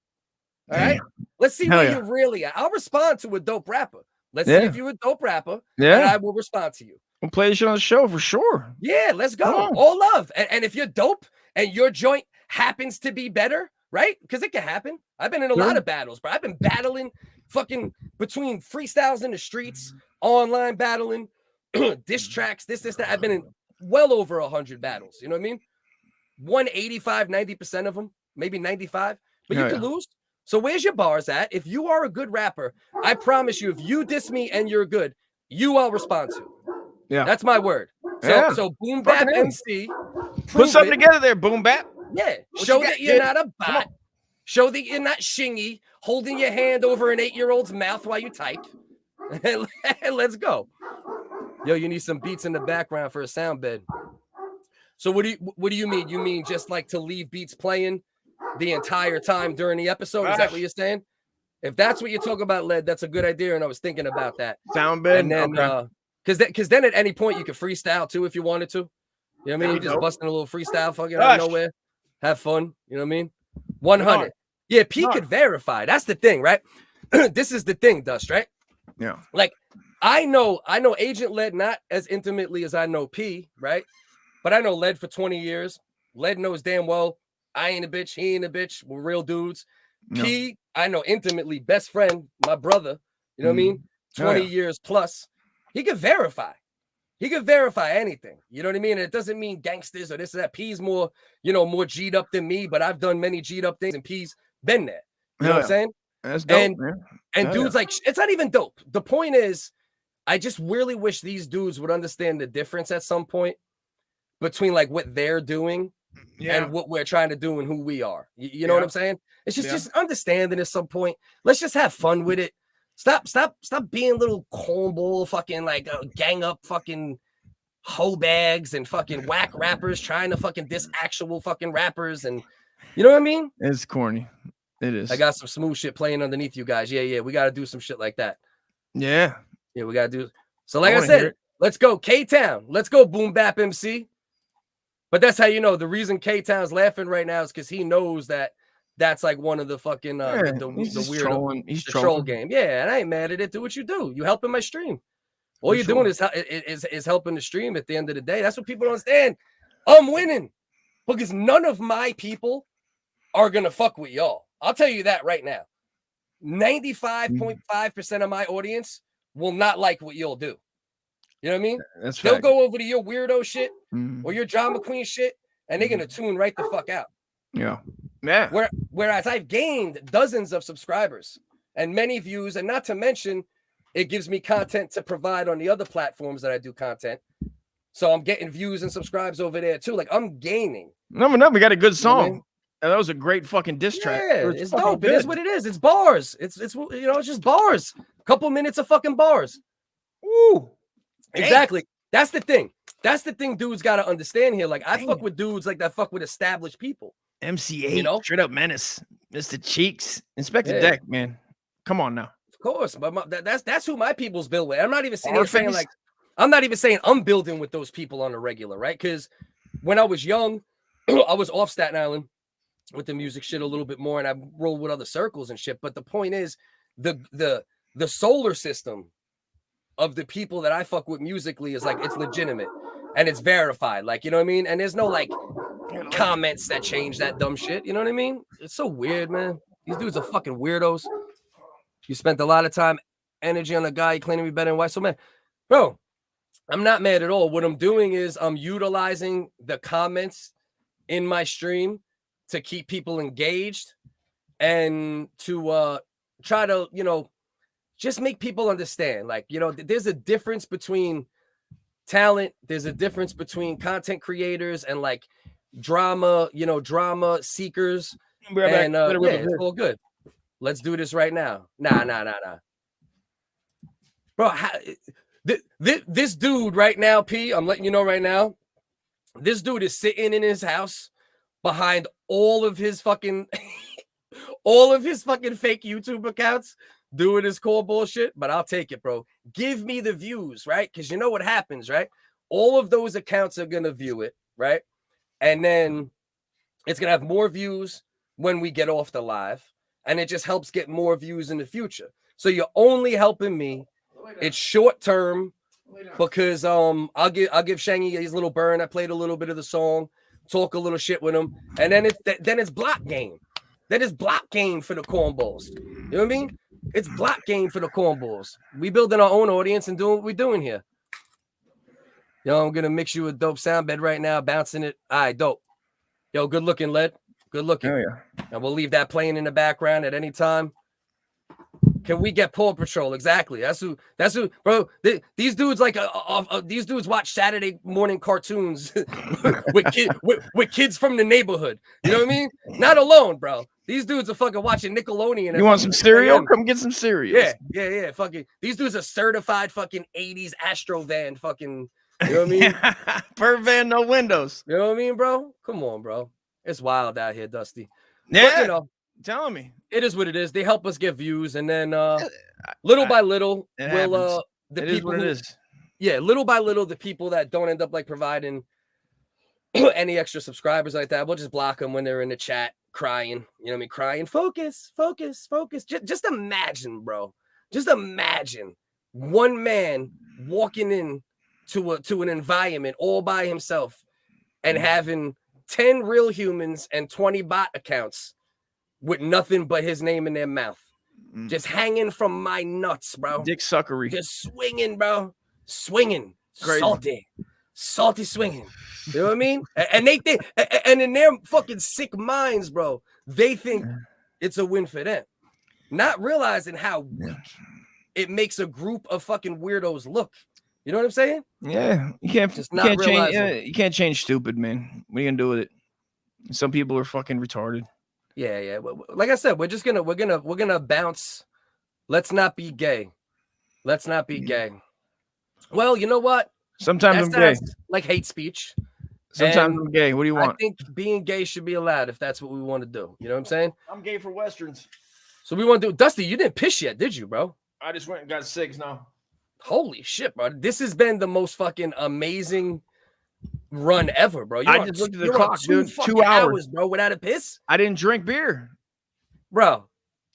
All right? Let's see where you're really at. I'll respond to a dope rapper. Let's see if you're a dope rapper.
Yeah.
And I will respond to you.
We'll play this shit on the show for sure.
Yeah, let's go. All love. And if you're dope and your joint happens to be better, right? Because it can happen. I've been in a lot of battles, bro. I've been battling fucking between freestyles in the streets, online battling, diss tracks, this, that. I've been in well over 100 battles. You know what I mean? 185, 90% of them, maybe 95. But you can lose. So where's your bars at? If you are a good rapper, I promise you, if you diss me and you're good, you I'll respond to.
Yeah.
That's my word. So Boom Bap MC.
Put something together there, Boom Bap.
Yeah.
What
Show
you got,
that you're
kid?
not a bot. Show that you're not shingy, holding your hand over an 8-year-old's mouth while you type. And let's go. Yo, you need some beats in the background for a sound bed. So what do you mean? You mean just like to leave beats playing the entire time during the episode? Is that what you're saying? If that's what you're talking about, Led, that's a good idea. And I was thinking about that.
Sound bed.
And then because then at any point you could freestyle too if you wanted to. You know what I mean? You just busting a little freestyle fucking out of nowhere. Have fun. You know what I mean? 100. Yeah, P could verify. That's the thing, right? This is the thing, Dust, right?
Yeah.
Like I know Agent Led not as intimately as I know P, right? But I know Led for 20 years. Led knows damn well I ain't a bitch, he ain't a bitch. We're real dudes.
No.
P, I know intimately, best friend, my brother. You know what I mean? 20 years plus. He could verify. He could verify anything. You know what I mean? And it doesn't mean gangsters or this or that. P's more, you know, more G'd up than me, but I've done many G'd up things and P's been there. You know what I'm saying?
That's dope, man.
And dudes like, it's not even dope. The point is, I just really wish these dudes would understand the difference at some point between like what they're doing and what we're trying to do and who we are. You know what I'm saying? It's just understanding at some point. Let's just have fun with it. Stop being little cornball fucking like gang up fucking hoe bags and fucking whack rappers trying to fucking diss actual fucking rappers. And you know what I mean?
It's corny. It is.
I got some smooth shit playing underneath you guys. Yeah. We got to do some shit like that.
Yeah.
Yeah, we got to do. So like I said, let's go K-Town. Let's go Boom Bap MC. But that's how you know the reason K-Town's laughing right now is because he knows that that's like one of the fucking the weird troll game. Yeah, and I ain't mad at it. Do what you do. You helping my stream. All you're doing is helping the stream at the end of the day. That's what people don't understand. I'm winning because none of my people are gonna fuck with y'all. I'll tell you that right now. 95.5% of my audience will not like what you'll do. You know what I mean? They'll go over to your weirdo shit or your drama queen shit, and they're gonna tune right the fuck out.
Yeah.
Whereas I've gained dozens of subscribers and many views, and not to mention, it gives me content to provide on the other platforms that I do content. So I'm getting views and subscribes over there too. Like I'm gaining.
No, we got a good song. You know what I mean? And that was a great fucking diss track.
Yeah, it's dope. It is what it is. It's bars. It's you know, it's just bars. Couple minutes of fucking bars.
Ooh.
Exactly. That's the thing. That's the thing dudes got to understand here. Like I fuck with dudes like that fuck with established people.
MC8,
you know?
Straight Up Menace, Mr. Cheeks, Inspector Deck, man. Come on now.
Of course, but that's who my people's build with. I'm not even saying like I'm not even saying I'm building with those people on a regular, right? Because when I was young, I was off Staten Island with the music shit a little bit more, and I rolled with other circles and shit. But the point is, the solar system of the people that I fuck with musically is like it's legitimate and it's verified. Like, you know what I mean? And there's no like comments that change that dumb shit. You know what I mean? It's so weird, man. These dudes are fucking weirdos. You spent a lot of time, energy on a guy claiming to be better than white. So, man, bro, I'm not mad at all. What I'm doing is I'm utilizing the comments in my stream to keep people engaged and to try to, you know, just make people understand. Like, you know, there's a difference between talent. There's a difference between content creators and like drama, you know, drama seekers. And yeah, it's all good. Let's do this right now. Nah. Bro, this dude right now, P, I'm letting you know right now, this dude is sitting in his house behind all of his fucking fake YouTube accounts doing his core bullshit, but I'll take it, bro. Give me the views, right? Because you know what happens, right? All of those accounts are going to view it, right? And then it's going to have more views when we get off the live, and it just helps get more views in the future. So you're only helping me. It's short term because I'll give Shangy his little burn. I played a little bit of the song, talk a little shit with him, and then it's block game. That is block game for the cornballs. You know what I mean? It's block game for the cornballs. We building our own audience and doing what we're doing here. Yo, I'm gonna mix you a dope sound bed right now, bouncing it. All right, dope. Yo, good looking, Led. Good looking.
Oh, yeah.
And we'll leave that playing in the background at any time. Can we get Paw Patrol? Exactly. That's who, bro. These dudes these dudes watch Saturday morning cartoons with kids from the neighborhood. You know what I mean? Not alone, bro. These dudes are fucking watching Nickelodeon.
You want some cereal? Come get some cereal.
Yeah. Fucking these dudes are certified fucking 80s Astro van fucking. You know what I mean?
Per van, no windows.
You know what I mean, bro? Come on, bro. It's wild out here, Dusty.
Yeah.
But, you know,
telling me
it is what it is. They help us get views, and then little by little, we'll the people little by little, the people that don't end up like providing any extra subscribers like that, we'll just block them when they're in the chat crying. You know what I mean? Crying. Focus. Just imagine, bro. Just imagine one man walking in to an environment all by himself and having 10 real humans and 20 bot accounts with nothing but his name in their mouth. Just hanging from my nuts, bro.
Dick suckery.
Just swinging, bro. Swinging.
Crazy.
Salty swinging. You know what I mean? And they think, and in their fucking sick minds, bro, they think it's a win for them. Not realizing how weak it makes a group of fucking weirdos look. You know what I'm saying?
Yeah, you can't change. You can't change stupid, man. What are you gonna do with it? Some people are fucking retarded.
Yeah. Like I said, we're gonna bounce. Let's not be gay. Let's not be gay. Well, you know what?
Sometimes I'm gay.
Like hate speech.
Sometimes I'm gay. What do you want?
I think being gay should be allowed if that's what we want to do. You know what I'm saying?
I'm gay for Westerns.
So we want to do. Dusty, you didn't piss yet, did you, bro?
I just went and got 6 now.
Holy shit, bro. This has been the most fucking amazing run ever, bro.
I just looked at the clock, dude. 2 hours,
bro, without a piss.
I didn't drink beer,
bro.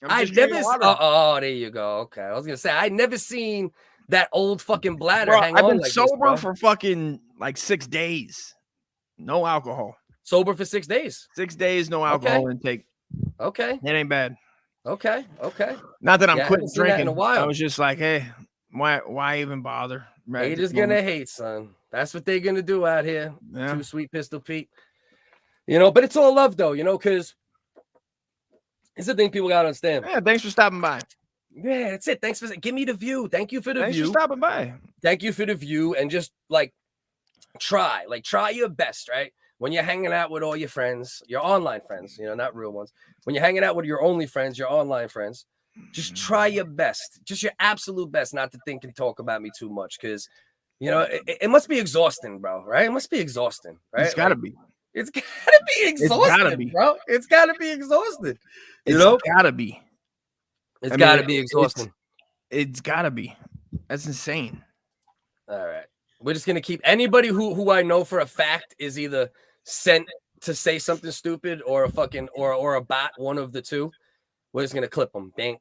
I
never. Oh, there you go. Okay, I was gonna say I never seen that old fucking bladder hang
I've
on
been
like
sober
this,
for fucking like 6 days. No alcohol.
Sober for 6 days.
6 days, no alcohol intake.
Okay.
It ain't bad.
Okay.
Not that I'm
Yeah,
quitting
I haven't seen that in
drinking.
a while.
I was just like, hey, why even bother? Right
Haters gonna hate, son. That's what they're gonna do out here.
Yeah.
Too sweet, Pistol Pete. You know, but it's all love though, you know, because it's the thing people gotta understand.
Yeah, thanks for stopping by.
Yeah, that's it. Thanks for give me the view. Thank you for the
Thanks
view.
for stopping by.
Thank you for the view, and just like try your best, right? When you're hanging out with all your friends, your online friends, you know, not real ones. When you're hanging out with your only friends, your online friends, just try your best, just your absolute best, not to think and talk about me too much, because you know it must be exhausting, bro. Right? It must be exhausting, right?
It's gotta be.
It's gotta be exhausting, bro. It's gotta be exhausting. You know,
gotta be.
It's gotta be exhausting.
It's gotta be. That's insane.
All right. We're just gonna keep anybody who I know for a fact is either sent to say something stupid or a fucking or a bot, one of the two. We're just gonna clip them. Bank,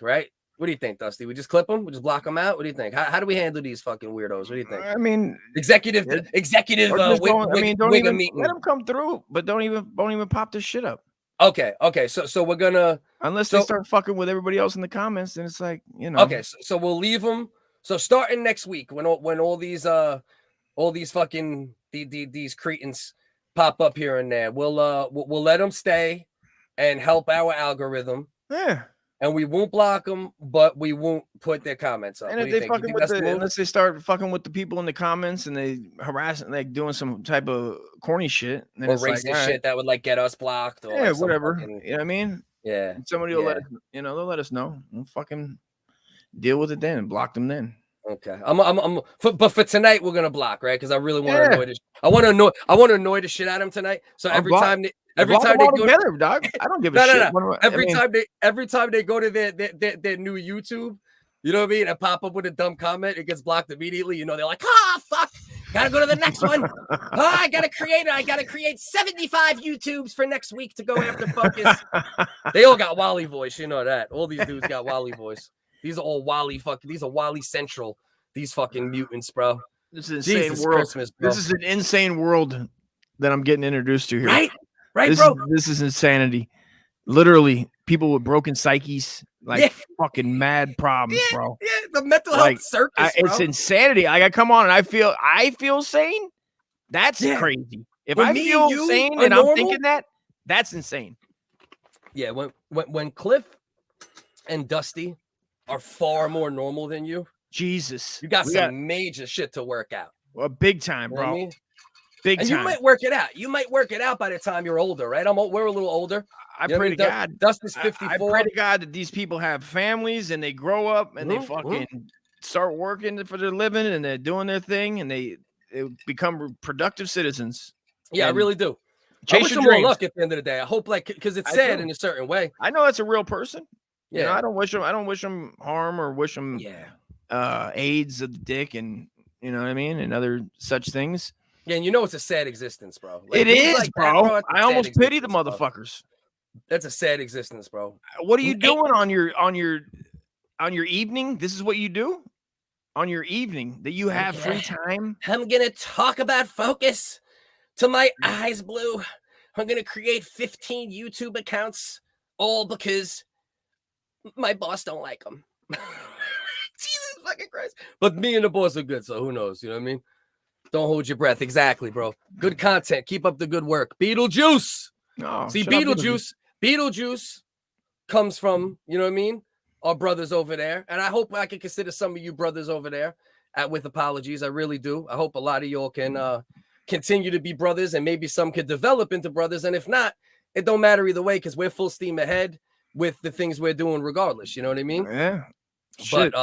right? What do you think, Dusty? We just clip them? We just block them out? What do you think? How do we handle these fucking weirdos? What do you think?
I mean,
executive.
or just don't even let them come through, but don't even pop this shit up.
Okay. So we're gonna
unless they start fucking with everybody else in the comments, then it's like, you know.
Okay, so we'll leave them. So starting next week, when all these fucking these cretins pop up here and there, we'll let them stay and help our algorithm.
Yeah.
And we won't block them, but we won't put their comments up.
And if they fucking unless they start fucking with the people in the comments and they harassing, like doing some type of corny shit, then
or
it's
racist
like,
shit that would like get us blocked, or
yeah,
like
whatever.
Fucking,
you know what I mean?
Yeah.
Somebody will let us, they'll let us know. We'll fucking deal with it then and block them then.
Okay. But for tonight we're gonna block, right? Because I really want to annoy this. I want to annoy the shit out of him tonight. So every time they go
together, dog. I don't give a shit.
No. Every time they go to their new YouTube, you know what I mean, and pop up with a dumb comment, it gets blocked immediately. You know, they're like, fuck, gotta go to the next one. I gotta create 75 YouTubes for next week to go after Focus. They all got Wally voice, you know that. All these dudes got Wally voice. These are all Wally these are Wally Central. These fucking mutants, bro.
This is insane
Jesus
world.
Christmas, bro.
This is an insane world that I'm getting introduced to here.
Right, bro.
This is insanity. Literally, people with broken psyches, like fucking mad problems, bro.
Yeah, the mental health circus, bro.
It's insanity. Like, I come on and I feel sane. That's crazy. If I feel sane and I'm thinking that's insane.
Yeah, when Cliff and Dusty are far more normal than you,
Jesus,
you got some major shit to work out.
Well, big time, bro.
You know what I mean?
Big
and
time.
You might work it out. You might work it out by the time you're older, right? We're a little older.
I pray to God.
Dusty's 54.
I pray to God that these people have families and they grow up and they fucking start working for their living and they're doing their thing and they become productive citizens.
Yeah, I really do.
Chase
I wish
your
them more
dreams.
luck at the end of the day. I hope, like, because it's sad in a certain way.
I know that's a real person.
Yeah,
you know, I don't wish them harm or wish them AIDS of the dick and you know what I mean and other such things.
Yeah, and you know it's a sad existence, bro. Like,
it is,
like
bro.
That,
I almost pity the motherfuckers.
That's a sad existence, bro.
What are you doing on your evening? This is what you do on your evening that you have free time.
I'm gonna talk about Focus till my eyes blue. I'm gonna create 15 YouTube accounts, all because my boss don't like them. Jesus fucking Christ! But me and the boss are good, so who knows? You know what I mean? Don't hold your breath. Exactly, bro. Good content. Keep up the good work. Beetlejuice. See, Beetlejuice comes from, you know what I mean, our brothers over there. And I hope I can consider some of you brothers over there with apologies. I really do. I hope a lot of y'all can continue to be brothers and maybe some could develop into brothers. And if not, it don't matter either way because we're full steam ahead with the things we're doing regardless. You know what I mean?
Yeah.
But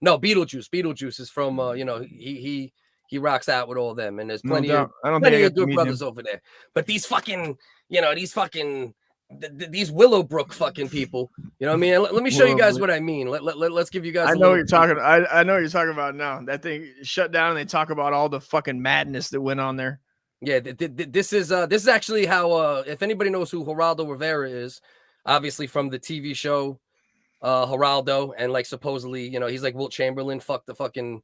no, Beetlejuice is from, you know, he rocks out with all them, and there's plenty of good brothers over there. But these fucking, you know, these Willowbrook fucking people, you know what I mean? Let me show you guys what I mean. Let's give you guys.
I know what you're talking. I know what you're talking about now. That thing shut down, and they talk about all the fucking madness that went on there.
Yeah, this is actually how. If anybody knows who Geraldo Rivera is, obviously from the TV show, Geraldo, and like supposedly, you know, he's like Wilt Chamberlain. Fuck the fucking,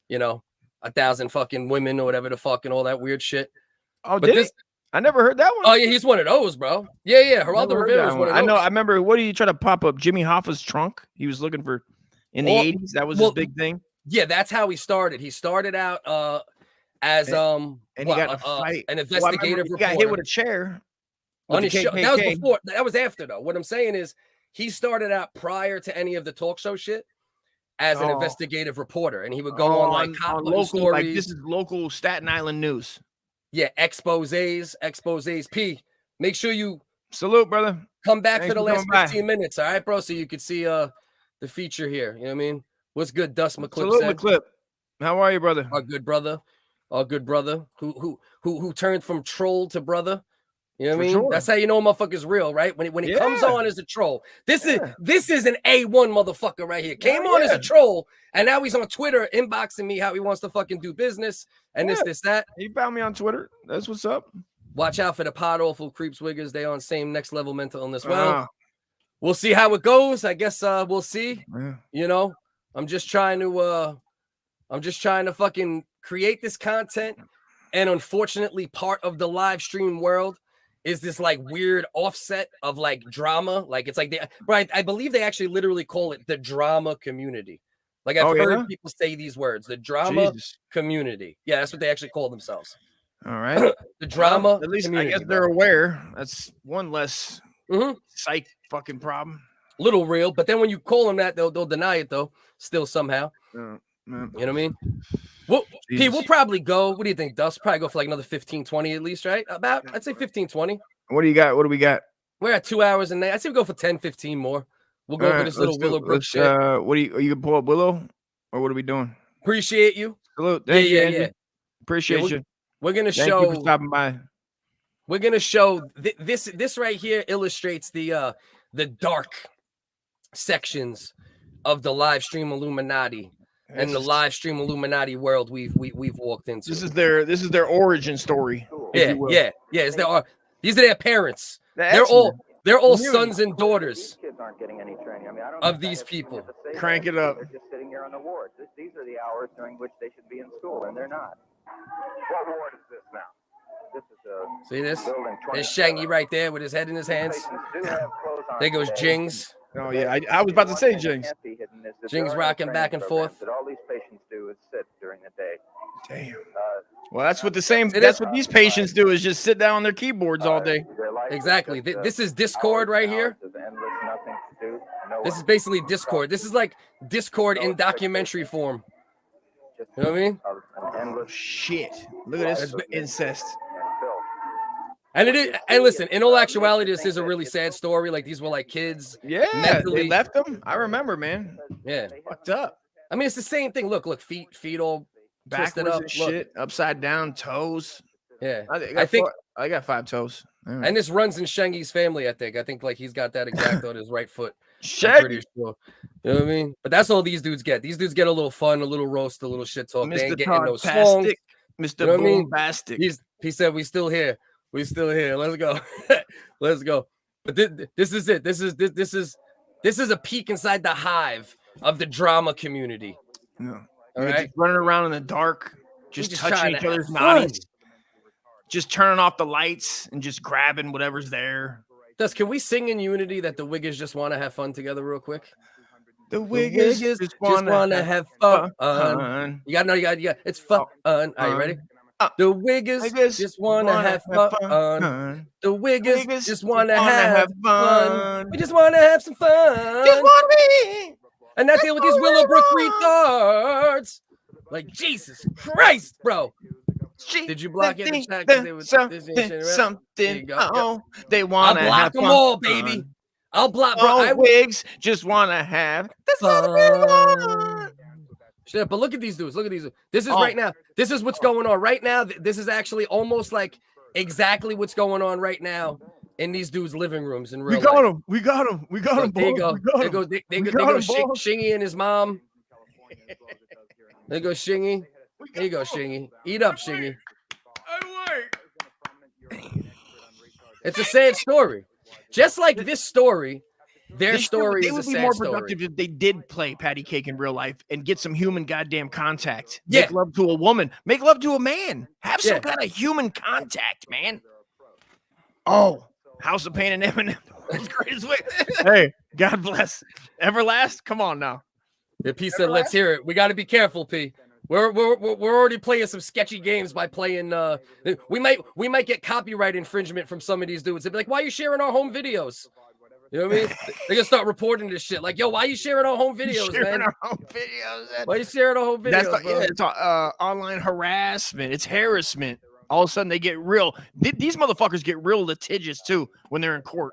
you know. 1,000 fucking women or whatever the fuck and all that weird shit.
Oh, but I never heard that one.
Oh yeah, he's one of those, bro. Yeah. Geraldo Rivera is one of those.
I know. I remember. What did you try to pop up? Jimmy Hoffa's trunk. He was looking for in the 80s. That was his big thing.
Yeah, that's how he started. He started out as
and he got in a fight.
An investigative reporter.
He got hit with a chair
on his show. That was before. That was after though. What I'm saying is he started out prior to any of the talk show shit. As an investigative reporter, and he would go on like
local
stories.
Like this is local Staten Island news.
Yeah, exposés. P. Make sure you
salute, brother.
Come back for the last 15 minutes, all right, bro? So you could see the feature here. You know what I mean? What's good, Dust McClip?
Salute, McClip. How are you, brother?
Our good brother, who turned from troll to brother. You know what I mean?
Sure.
That's how you know a motherfucker's real, right? When he comes on as a troll. This is an A1 motherfucker right here. Came on as a troll, and now he's on Twitter inboxing me how he wants to fucking do business and this, that.
He found me on Twitter. That's what's up.
Watch out for the pod awful creeps wiggers. They on same next level mental illness. Well, we'll see how it goes. I guess we'll see.
Yeah.
You know, I'm just trying to fucking create this content. And unfortunately, part of the live stream world is this like weird offset of like drama. Like it's like I believe they actually literally call it the drama community. Like I've heard people say these words, the drama community. Yeah, that's what they actually call themselves.
All right.
The drama.
At least
community,
I guess they're aware. That's one less psych fucking problem.
Little real, but then when you call them that, they'll deny it though. Still somehow.
Man.
You know what I mean? We'll probably go. What do you think, Dust? Probably go for like another 15, 20 at least, right? I'd say 15, 20.
What do you got? What do we got?
We're at 2 hours and I'd say we go for 10, 15 more. We'll go over this little Willowbrook shit.
What do you can pull up Willow, or what are we doing?
Appreciate you.
Salute. Thank you, Andy.
Yeah.
Appreciate you.
We're gonna
Thank
show.
you for stopping by.
We're gonna show this right here illustrates the dark sections of the live stream Illuminati and the live stream Illuminati world we've walked into.
This is their origin story.
Yeah. These are their parents. They're all sons and daughters
Kids aren't getting any training. I mean, I don't
of these people.
Crank it up.
They're just sitting here on the wards. These are the hours during which they should be in school, and they're not. What ward is this now? This is
See this?
building
There's
27.
Shangy right there with his head in his hands.
Patients do have clothes on
There goes
today.
Jings.
Oh yeah, I was about to say Jings.
Can't be hidden is that
Jings
there are no
rocking back
training
and
programs
forth.
That all these patients do is sit during the day.
Damn. Well, that's what that's what these patients do is just sit down on their keyboards all day.
Exactly. This is Discord right here. This is basically Discord. This is like Discord in documentary form. You know what I mean?
Oh, shit. Look at this incest.
And it is, and listen, in all actuality, this is a really sad story. Like these were like kids.
Yeah,
mentally
they left them. I remember, man.
Yeah,
fucked up.
I mean, it's the same thing. Look, feet all twisted
Backwards
up.
and
Look.
shit, upside down, toes.
Yeah,
I think I got 5 toes.
And this runs in Shengi's family. I think like he's got that exact on his right foot.
Shengi.
Pretty sure. You know what I mean? But that's all these dudes get. These dudes get a little fun, a little roast, a little shit talk. They ain't getting no songs.
Mr.
You know what I mean?
Bombastic.
He said, "We still here. We still here. Let's go. Let's go." But this is it. This is a peek inside the hive of the drama community.
Yeah.
All right.
Just running around in the dark, just
just
touching
trying
each
to
other's
have fun.
bodies, just turning off the lights and just grabbing whatever's there.
Can we sing in unity that the WHiggaz just want to have fun together real quick?
The WHiggaz just want to
have fun. You got. It's fun. Are you ready? The WHiggaz just want to have fun. The WHiggaz just want to have fun. We just want to have some fun.
Just want to be.
And not deal with these Willowbrook retards. Like Jesus Christ, bro. Did you block it in the chat? They was
Something. Oh, they want to have
them
fun.
all, baby. I'll block, bro.
Oh, wigs just want to have fun.
Shit, but look at these dudes. Look at these. This is right now. This is what's going on right now. This is actually almost like exactly what's going on right now in these dudes' living rooms in real life.
We got him.
There you go. There goes Shingy and his mom. There goes Shingy. There you go, Shingy. Eat up, Shingy. It's a sad story. Just like this story, their story
they
is a
would be
sad
more
story.
productive if they did play patty cake in real life and get some human goddamn contact.
Yeah.
Make love to a woman. Make love to a man. Have some kind of human contact, man. Oh, House of Pain and Eminem. That's great. Hey, God bless. Everlast? Come on now.
The P said, "Let's hear it." We got to be careful, P. We're already playing some sketchy games by playing. We might get copyright infringement from some of these dudes. They'd be like, "Why are you sharing our home videos?" You know what I mean? They're gonna start reporting this shit. Like, "Yo, why are you sharing our home videos, man?
Our home videos.
Why are you sharing our home videos?"
That's like,
bro?
it's online harassment. It's harassment. All of a sudden, they get real. These motherfuckers get real litigious too when they're in court.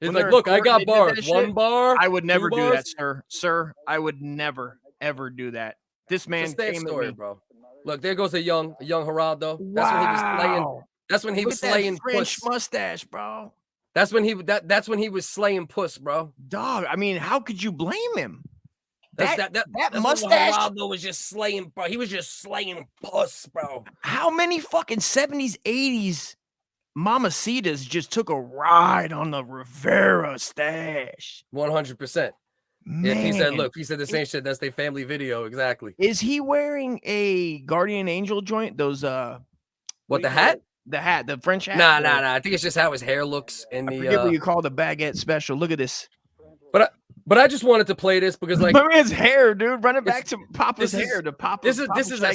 It's
When
like,
they're in
"Look, I
court,
got
they did
bars.
that shit.
One bar.
I would never
2
do
bars.
that, sir. Sir, I would never ever do that. This man
It's a sad
came
story,
at me.
bro. Look, there goes a young Geraldo. That's when he was slaying. That's when he
Look
was
at that
slaying
French
puss.
mustache, bro.
That's when he was slaying puss, bro.
Dog, I mean, how could you blame him?
That's
That
when
mustache.
Geraldo was just slaying, bro. He was just slaying puss, bro.
How many fucking 70s, 80s Mamacitas just took a ride on the Rivera stash.
100%. Yeah, he said, look, he said the same shit. That's their family video. Exactly.
Is he wearing a Guardian Angel joint? Those
what the hat?
The hat, the French hat?
Nah. I think it's just how his hair looks in the.
I forget what you call the baguette special. Look at this.
But I just wanted to play this because, like,
my man's hair, dude. Run it back to Papa's hair. To Papa's.
This is a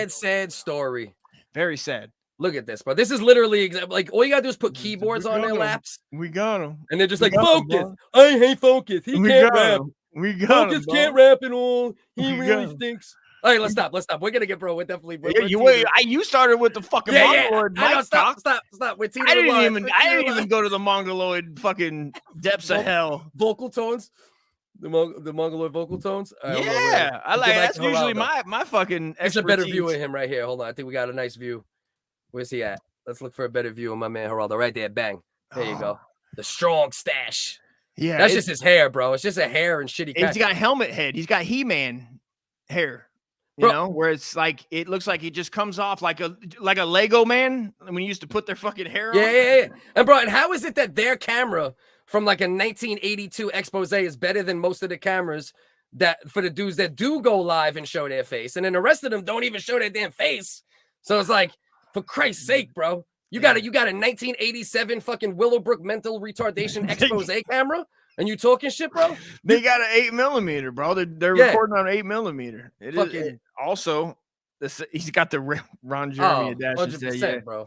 sad story.
Very sad.
Look at this, bro. This is literally like all you gotta do is put keyboards on their laps.
We got him,
and they're just like, Focus. I hate Focus. He can't rap.
We got
Focus
him,
can't rap at all. He really
him.
stinks. All right, let's stop. We're gonna get, bro. We're definitely.
Yeah, you started with the fucking Mongoloid.
I know, stop. We're
I didn't even go to the Mongoloid fucking depths of hell.
Vocal tones. The Mongoloid vocal tones.
Yeah, I like that's usually my fucking.
It's a better view of him right here. Hold on, I think we got a nice view. Where's he at? Let's look for a better view of my man Geraldo. Right there, bang. There you go. The strong stash.
Yeah,
that's just his hair, bro. It's just a hair and shitty.
He's got helmet head. He's got He-Man hair. You know, where it's like it looks like he just comes off like a Lego man when you used to put their fucking hair on.
Yeah. And bro, and how is it that their camera from like a 1982 expose is better than most of the cameras that for the dudes that do go live and show their face, and then the rest of them don't even show their damn face? So it's like, for Christ's sake, bro, you got a 1987 fucking Willowbrook mental retardation expose camera, and you talking shit, bro?
They got an 8mm, bro. They're recording on 8mm. It is also he's got the Ron Jeremy adaptation.
100%, bro.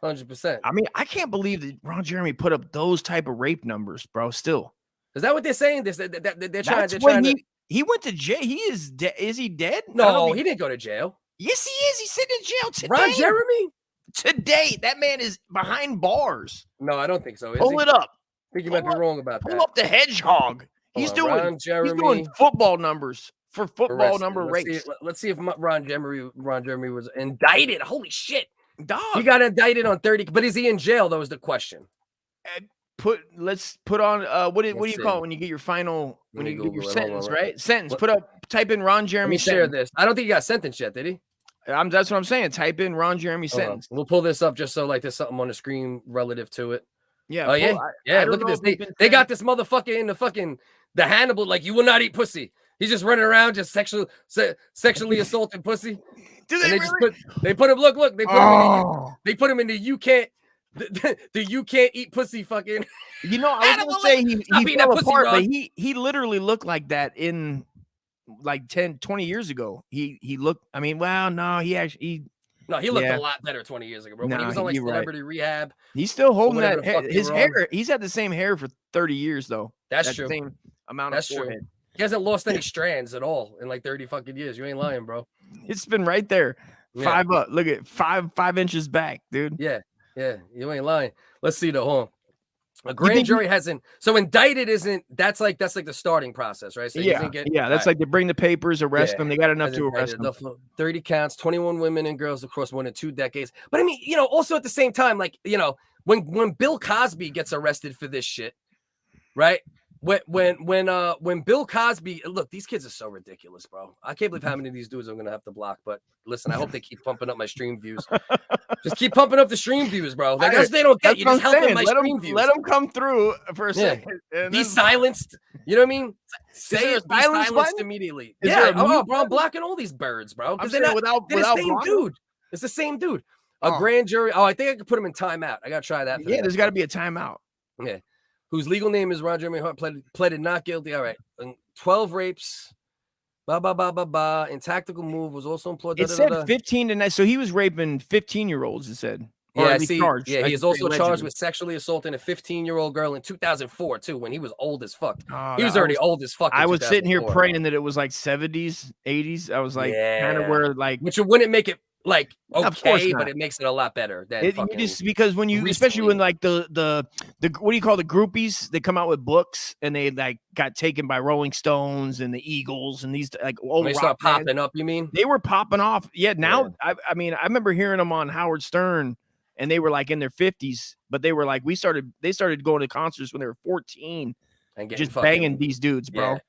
100%.
I mean, I can't believe that Ron Jeremy put up those type of rape numbers, bro. Still,
is that what they're saying? They're trying.
That's when he went to jail. He is dead. Is he dead?
No, he didn't go to jail.
Yes, he is. He's sitting in jail today.
Ron Jeremy?
Today, that man is behind bars.
No, I don't think so.
Pull it up.
I think you might be wrong about that.
Pull up the hedgehog. He's doing football numbers for football number rates.
Let's see if Ron Jeremy was indicted. Holy shit.
Dog.
He got indicted on 30, but is he in jail? That was the question.
Let's put on what do you call it when you get your final sentence, right? Sentence. Type in Ron Jeremy.
Let me share this. I don't think he got sentenced yet, did he?
That's what I'm saying. Type in Ron Jeremy sentence.
We'll pull this up just so like there's something on the screen relative to it.
Yeah.
Oh yeah. Look at this. They got this motherfucker in the Hannibal. Like, you will not eat pussy. He's just running around just sexually assaulting pussy. They put him. Look. They put him in the you can't eat pussy fucking.
You know, I was gonna say he fell apart, but he literally looked like that in like 10-20 years ago. He looked. I mean, wow, no, he looked a lot better 20 years ago, bro. When he was on like Celebrity Rehab. He's still holding that his hair. He's had the same hair for 30 years though.
That's true.
The same amount of forehead.
True. He hasn't lost any strands at all in like 30 fucking years. You ain't lying, bro.
It's been right there. 5 up. Look at 5 inches back, dude.
Yeah. You ain't lying. Let's see the home. A grand jury hasn't. So indicted isn't. That's like the starting process, right? So
that's like they bring the papers, arrest them. They got enough to arrest them.
30 counts, 21 women and girls across more than 2 decades. But I mean, also at the same time, like, when Bill Cosby gets arrested for this shit, right? When Bill Cosby, look, these kids are so ridiculous, bro. I can't believe how many of these dudes I'm gonna have to block. But listen, I hope they keep pumping up my stream views. Just keep pumping up the stream views, bro. Like, that's what they don't get. You just helping my stream views.
Let them come through for a second.
Be silenced. You know what I mean? Say it. Be silenced immediately. Bro, I'm blocking all these birds, bro. Because they're the same dude. It's the same dude. A grand jury. Oh, I think I could put him in timeout. I gotta try that.
There's got to be a timeout.
Yeah. Whose legal name is Ron Jeremy Hart, pleaded not guilty. All right. 12 rapes. And tactical move was also employed.
It said 15 to 9. So he was raping 15-year-olds, it said.
Yeah, charged. Yeah, he is also charged with sexually assaulting a 15-year-old girl in 2004, too, when he was old as fuck. He was already old as fuck.
I was sitting here praying that it was like 70s, 80s. I was like, kind of where like.
Which wouldn't make it like okay, but it makes it a lot better than
just because when you especially when like the what do you call the groupies, they come out with books and they like got taken by Rolling Stones and the Eagles and these like old
they start popping up, you mean?
They were popping off. Now I mean I remember hearing them on Howard Stern and they were like in their 50s, but they were like they started going to concerts when they were 14 and just banging these dudes, bro.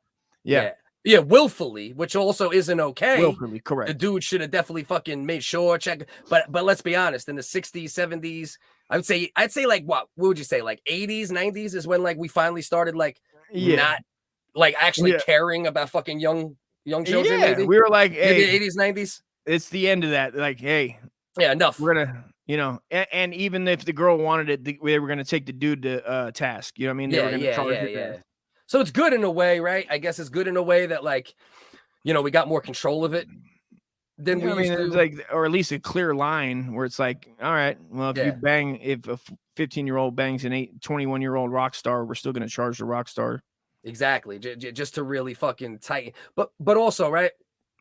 Yeah, willfully, which also isn't okay. Willfully, correct.
The dude should have definitely fucking made sure, check. But let's be honest, in the 60s, 70s, I'd say like what would you say, like 80s, 90s is when like we finally started like not like actually caring about fucking young children. Maybe
we were like, hey,
maybe 80s, 90s.
It's the end of that. Like, hey,
enough.
We're gonna, and even if the girl wanted it, they were gonna take the dude to task. You know what I mean? They were gonna charge her.
So it's good in a way, right? I guess it's good in a way that like, we got more control of it than we used to.
Like, or at least a clear line where it's like, all right, well, if a 15-year-old bangs an 21-year-old rock star, we're still gonna charge the rock star.
Exactly, just to really fucking tighten. But also, right?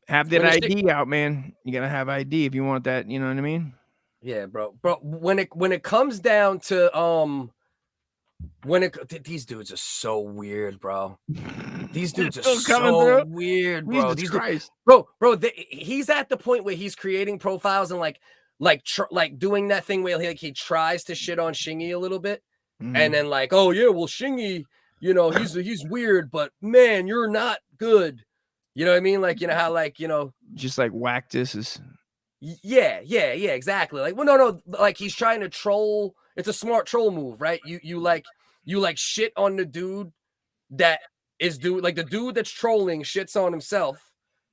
Have that ID out, man. You gotta have ID if you want that. You know what I mean?
Yeah, bro. When it comes down to these dudes are so weird, bro. These dudes are so weird, bro.
Jesus Christ.
Bro, he's at the point where he's creating profiles and like doing that thing where he tries to shit on Shingy a little bit, and then like, oh yeah, well Shingy, he's weird, but man, you're not good. You know what I mean? Like, how like,
just like whack this is.
Yeah, exactly. Like, well, no, like he's trying to troll. It's a smart troll move, right? You like shit on the dude that is like the dude that's trolling shits on himself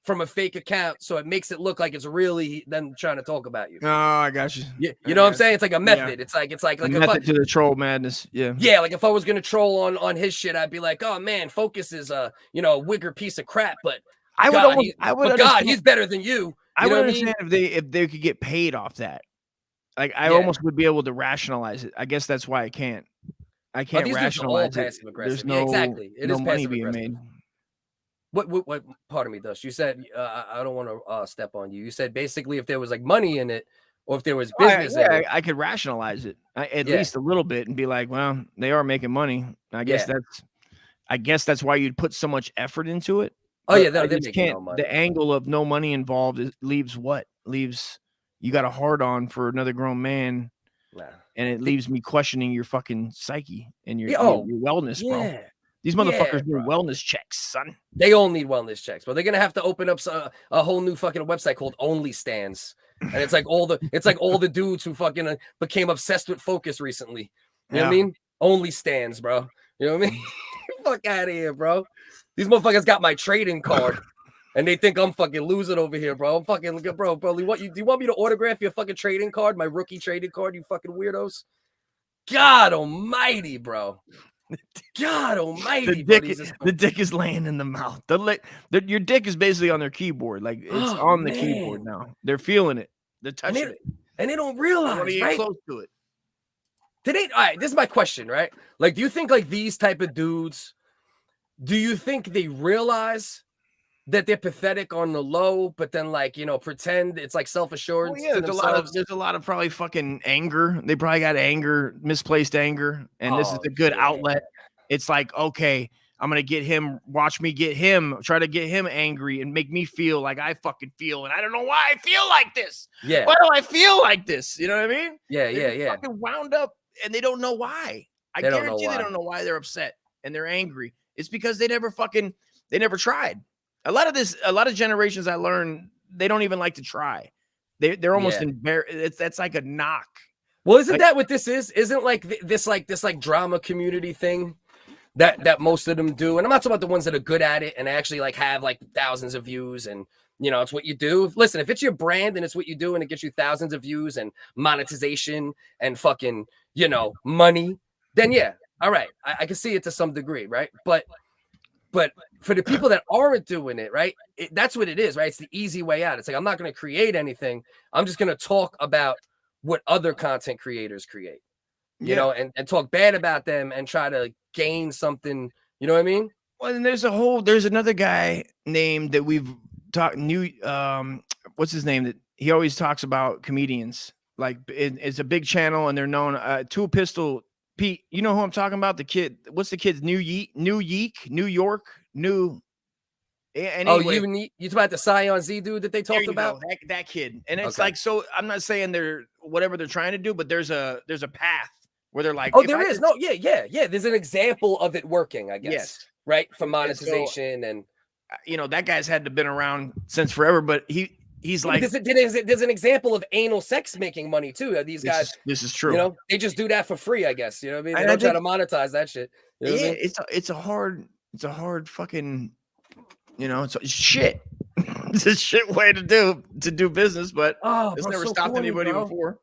from a fake account, so it makes it look like it's really them trying to talk about you.
Oh, I got you.
Yeah, you know what I'm saying? It's like a method. Yeah. It's like
a method to the troll madness. Yeah.
Yeah, like if I was gonna troll on his shit, I'd be like, oh man, Focus is a wigger piece of crap, but he's better than you.
I would understand if they could get paid off that. Like I almost would be able to rationalize it. I guess that's why I can't. I can't rationalize it. There's no
exactly. It is
money being made.
What pardon me, Dust? You said I don't want to step on you. You said basically if there was like money in it, or if there was business in it,
I could rationalize it at least a little bit and be like, well, they are making money. I guess that's why you'd put so much effort into it.
Oh yeah, they making no money.
The angle of no money involved leaves you got a hard on for another grown man, and it leaves me questioning your fucking psyche and your wellness, bro. These motherfuckers need wellness checks, son.
They all need wellness checks, but they're gonna have to open up a whole new fucking website called Only Stands, and it's like all the dudes who fucking became obsessed with Focus recently. You know what I mean? Only Stands, bro. You know what I mean? Fuck out of here, bro. These motherfuckers got my trading card, and they think I'm fucking losing over here, bro. I'm fucking bro. Do you want me to autograph your fucking trading card, my rookie trading card? You fucking weirdos. God Almighty, bro. God Almighty.
The dick is laying in the mouth. Your dick is basically on their keyboard, like it's on the keyboard now. They're feeling it. They're touching it,
and they don't realize. Right?
Close to it.
All right, this is my question, right? Like, do you think like these type of dudes? Do you think they realize that they're pathetic on the low, but then like, pretend it's like self-assurance?
Well, yeah, there's a lot of probably fucking anger. They probably got anger, misplaced anger. And this is a good outlet. It's like, okay, I'm going to get him, watch me get him, try to get him angry and make me feel like I fucking feel. And I don't know why I feel like this.
Yeah.
Why do I feel like this? You know what I mean?
Yeah.
They're fucking wound up and they don't know why. I guarantee they don't know why they're upset and they're angry. It's because they never tried. A lot of generations I learned, they don't even like to try. They're almost embarrassed. That's like a knock.
Well, isn't that what this is? Isn't like this drama community thing that most of them do? And I'm not talking about the ones that are good at it and actually like have like thousands of views and it's what you do. Listen, if it's your brand and it's what you do and it gets you thousands of views and monetization and fucking, money, then yeah. All right, I can see it to some degree, right? But for the people that aren't doing it, right, that's what it is, right? It's the easy way out. It's like, I'm not going to create anything. I'm just going to talk about what other content creators create, you know, and talk bad about them and try to gain something. You know what I mean?
Well, and there's another guy named that we've talked, what's his name? That he always talks about comedians. Like it's a big channel and they're known, Two Pistol Pete, you know who I'm talking about? The kid. What's the kid's New York? Anyway.
Oh, you talking about the Scion Z dude that they talked about?
That kid. And it's like, so I'm not saying they're whatever they're trying to do, but there's a path where they're like,
there is. There's an example of it working, I guess.
Yes.
Right. For monetization and
that guy's had to been around since forever, but he's
Yeah,
like,
there's an example of anal sex making money too. These guys,
this is true.
You know, they just do that for free, I guess. You know what I mean? They
And I
don't try to
think-
monetize that shit. You know what I
Yeah,
mean?
it's a hard fucking, you know, it's shit. It's a shit way to do business, but it's
bro,
never
so
stopped
corny,
anybody
bro.
before.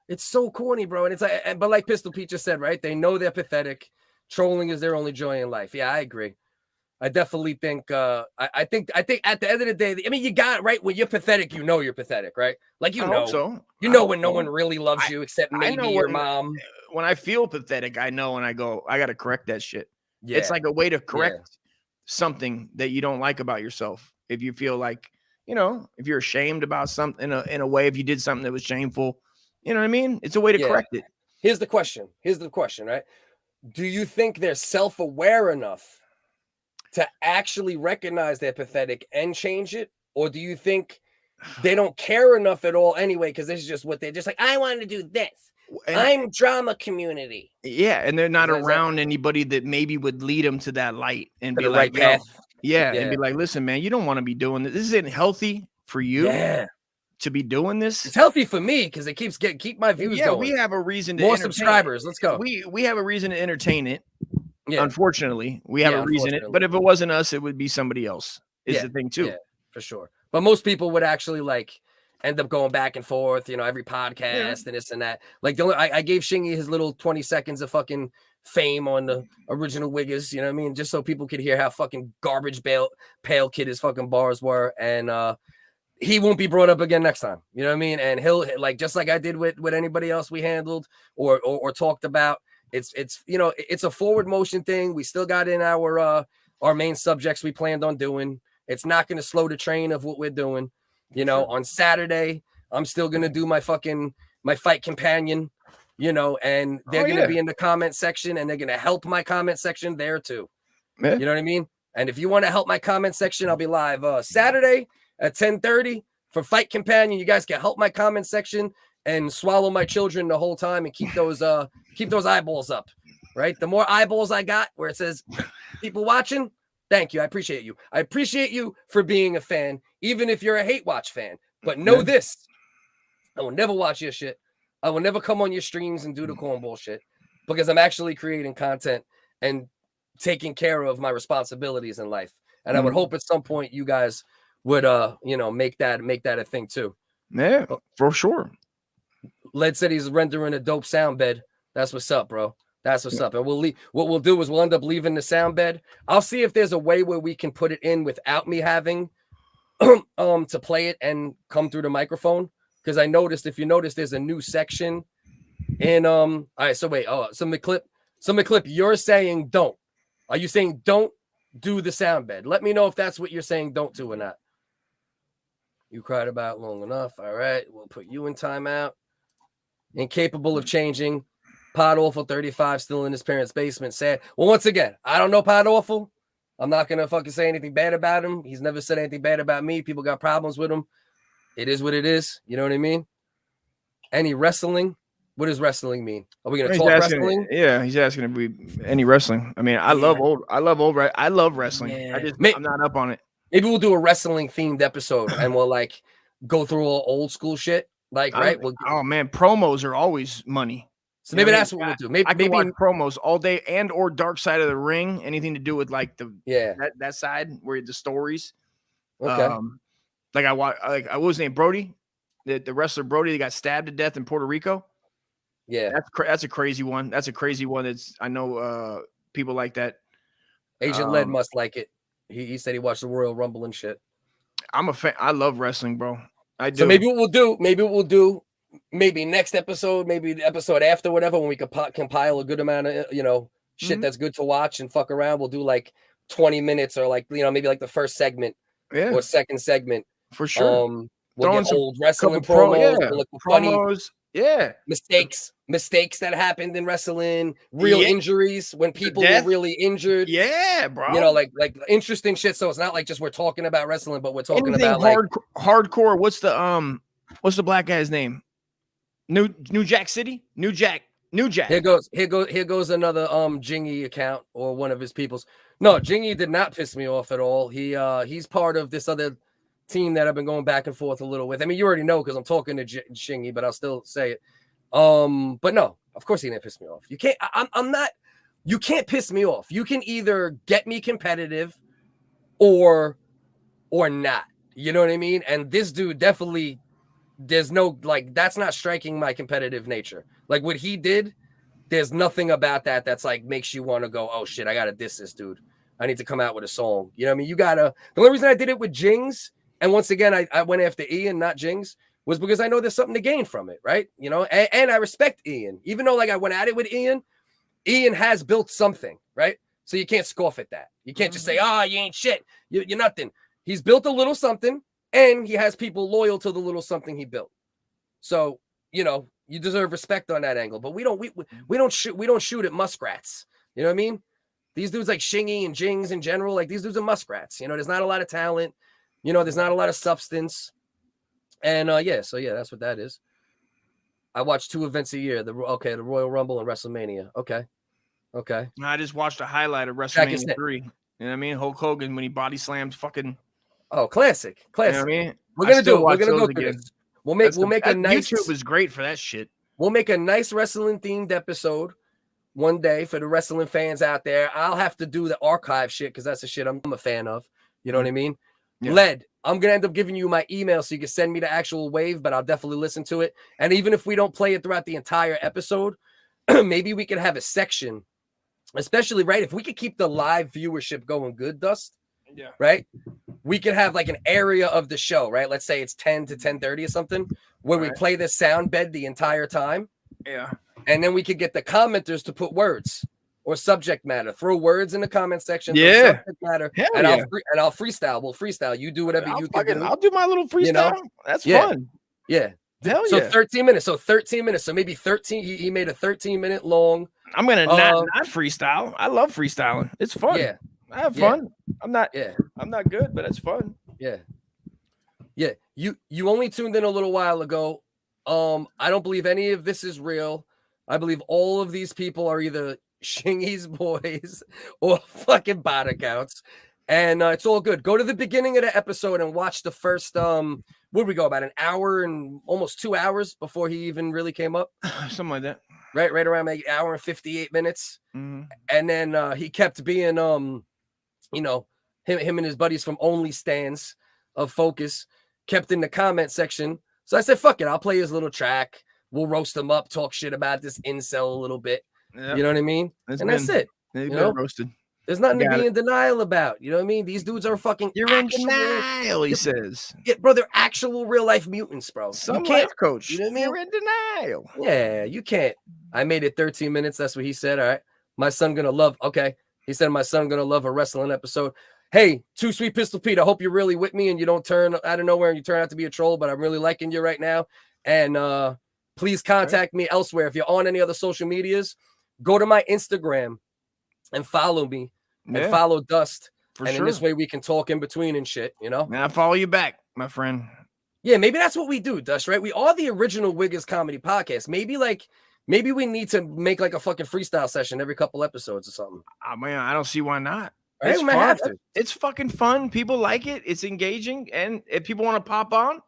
It's so corny, bro. And it's like, but like Pistol Pete just said, right? They know they're pathetic. Trolling is their only joy in life. Yeah, I agree. I definitely think. I think at the end of the day, I mean, you got it right. When you're pathetic, you know you're pathetic, right? Like
I hope so.
You
I
know
hope
when no
so.
one really loves you except
I
maybe
know
your
when-
mom.
When I feel pathetic, I know, and I go, I got to correct that shit. It's
Yeah.
like a way to correct
Yeah.
something that you don't like about yourself. If you feel like, you know, if you're ashamed about something in a way, if you did something that was shameful, you know what I mean? It's a way to correct it.
Here's the question, right? Do you think they're self-aware enough to actually recognize they're pathetic and change it? Or do you think they don't care enough at all anyway? Because this is just what they're just like, I want to do this. I'm drama community.
Yeah, and they're not
Is that-
around anybody that maybe would lead them to that light and
To
be
the
like,
right path.
Yeah,
Yeah.
and be like, listen, man, you don't want to be doing this. This isn't healthy for you.
Yeah.
To be doing this.
It's healthy for me because it keep my views going.
We have a reason to
more
entertain
subscribers.
it.
Let's go.
We have a reason to entertain it.
Yeah.
Unfortunately, we have
Yeah,
a reason.
unfortunately.
But if it wasn't us, it would be somebody else. Is
Yeah,
the thing too.
Yeah, for sure. But most people would actually like end up going back and forth, you know, every podcast and this and that. Like I gave Shingy his little 20 seconds of fucking fame on the original WHiggaz, you know what I mean? Just so people could hear how fucking garbage pale kid his fucking bars were. And he won't be brought up again next time. You know what I mean? And he'll like just like I did with anybody else we handled or talked about. It's you know, it's a forward motion thing. We still got in our main subjects we planned on doing. It's not going to slow the train of what we're doing. You know, on Saturday, I'm still going to do my fight companion, you know, and they're going to be in the comment section and they're going to help my comment section there too.
Yeah.
You know what I mean? And if you want to help my comment section, I'll be live Saturday at 10:30 for fight companion. You guys can help my comment section and swallow my children the whole time and keep those eyeballs up, right? The more eyeballs I got where it says people watching, thank you. I appreciate you. I appreciate you for being a fan, even if you're a hate watch fan. But know this, I will never watch your shit. I will never come on your streams and do the cornball shit because I'm actually creating content and taking care of my responsibilities in life. And I would hope at some point you guys would you know, make that a thing too.
Yeah, for sure.
Led said he's rendering a dope sound bed. That's what's up, bro. That's what's up. And what we'll do is we'll end up leaving the sound bed. I'll see if there's a way where we can put it in without me having to play it and come through the microphone. Because I noticed, if you notice, there's a new section in all right, so wait, some clip, you're saying don't. Are you saying don't do the sound bed? Let me know if that's what you're saying don't do or not. You cried about long enough. All right, we'll put you in timeout. Incapable of changing. Pod Awful 35 still in his parents' basement. Sad. Well, once again, I don't know Pod Awful. I'm not gonna fucking say anything bad about him. He's never said anything bad about me. People got problems with him. It is what it is. You know what I mean? Any wrestling? What does wrestling mean? Are we gonna talk wrestling?
Yeah, he's asking if we any wrestling. I mean, I love wrestling.
Yeah.
I'm not up on it.
Maybe we'll do a wrestling themed episode and we'll like go through all old school shit. Like, right?
Oh man, promos are always money.
So maybe that's what we'll do. Maybe
I can watch promos all day and or Dark Side of the Ring. Anything to do with like that side where the stories.
Okay.
Like I watch what was his name? Brody, the wrestler Brody that got stabbed to death in Puerto Rico.
Yeah,
that's a crazy one. That's a crazy one. That's I know people like that.
Agent Led must like it. He said he watched the Royal Rumble and shit.
I'm a fan. I love wrestling, bro. I do.
So maybe what we'll do, maybe next episode, maybe the episode after, whatever, when we could compile a good amount of shit that's good to watch and fuck around. We'll do like 20 minutes or like maybe like the first segment or second segment
for sure.
We'll get old wrestling promos, we'll look funny
promos,
mistakes that happened in wrestling, real injuries when people were really injured.
Yeah, bro.
Like interesting shit. So it's not like just we're talking about wrestling, but we're talking
anything
about like
hardcore. What's the black guy's name? New Jack City? New Jack. Here goes another Jingy account or one of his people's. No, Jingy did not piss me off at all. He's part of this
team that I've been going back and forth a little with. I mean, you already know because I'm talking to Shingy, but I'll still say it. But no, of course he didn't piss me off. You can't. I'm not. You can't piss me off. You can either get me competitive, or not. You know what I mean? And this dude definitely. There's no like that's not striking my competitive nature. Like what he did, there's nothing about that that's like makes you want to go, oh shit, I gotta diss this dude. I need to come out with a song. You know what I mean? You gotta. The only reason I did it with Jings, and once again I went after Ian, not Jings, was because I know there's something to gain from it, right? You know, and I respect Ian, even though like I went at it with Ian. Ian has built something, right? So you can't scoff at that. You can't just say, "Oh, you ain't shit. You're nothing." He's built a little something. And he has people loyal to the little something he built. So, you know, you deserve respect on that angle. But we don't shoot at muskrats. You know what I mean? These dudes like Shingy and Jings in general, like these dudes are muskrats. You know, there's not a lot of talent. You know, there's not a lot of substance. And so that's what that is. I watch 2 events a year. The Royal Rumble and WrestleMania. Okay.
I just watched a highlight of WrestleMania 3. You know what I mean? Hulk Hogan when he body slammed fucking.
Oh, classic.
You know what I mean?
We're gonna do it.
We're
gonna go through this. We'll make a nice.
YouTube is great for that shit.
We'll make a nice wrestling themed episode one day for the wrestling fans out there. I'll have to do the archive shit because that's the shit I'm a fan of. You know what I mean?
Yeah.
Led. I'm gonna end up giving you my email so you can send me the actual wave, but I'll definitely listen to it. And even if we don't play it throughout the entire episode, maybe we could have a section, especially right if we could keep the live viewership going good, Dust.
Yeah.
Right. We could have like an area of the show, right? Let's say it's 10 to 10:30 or something, where we play this sound bed the entire time.
Yeah.
And then we could get the commenters to put words or subject matter. Throw words in the comment section.
Yeah.
Subject matter.
Hell
And
yeah.
I'll freestyle. We'll freestyle. You do whatever you can do.
I'll do my little freestyle.
You know?
That's
Yeah.
fun.
Yeah.
Hell
so
yeah.
13 minutes. So 13 minutes. So maybe 13. He made a 13-minute long.
I'm gonna not freestyle. I love freestyling. It's fun.
Yeah.
I have fun. I'm not good, but it's fun.
Yeah. You only tuned in a little while ago. I don't believe any of this is real. I believe all of these people are either Shingy's boys or fucking bot accounts. And it's all good. Go to the beginning of the episode and watch the first where'd we go? About an hour and almost 2 hours before he even really came up.
Something like that.
Right around an hour and 58 minutes.
Mm-hmm.
And then he kept being you know, him and his buddies from Only Stands of Focus kept in the comment section. So I said, fuck it, I'll play his little track. We'll roast him up, talk shit about this incel a little bit. Yep. You know what I mean? That's it.
They've
been
roasted.
There's nothing to be in denial about. You know what I mean? These dudes are fucking.
You're in denial, he says.
Yeah, bro, they're actual real life mutants, bro.
Some life coach.
You know what I mean?
You're in denial.
Yeah, you can't. I made it 13 minutes. That's what he said. All right. My son gonna love. Okay. He said my son gonna love a wrestling episode. Hey, Too Sweet Pistol Pete, I hope you're really with me and you don't turn out of nowhere and you turn out to be a troll, but I'm really liking you right now. And please contact me elsewhere. If you're on any other social medias, go to my Instagram and follow me and follow Dust. In this way we can talk in between and shit, you know?
Now I follow you back, my friend.
Yeah, maybe that's what we do, Dust, right? We are the original WHiggaz comedy podcast. Maybe we need to make like a fucking freestyle session every couple episodes or something.
Oh, man, I don't see why not.
Right?
It's
We might
fun.
have to.
It's fucking fun. People like it. It's engaging. And if people want to pop on.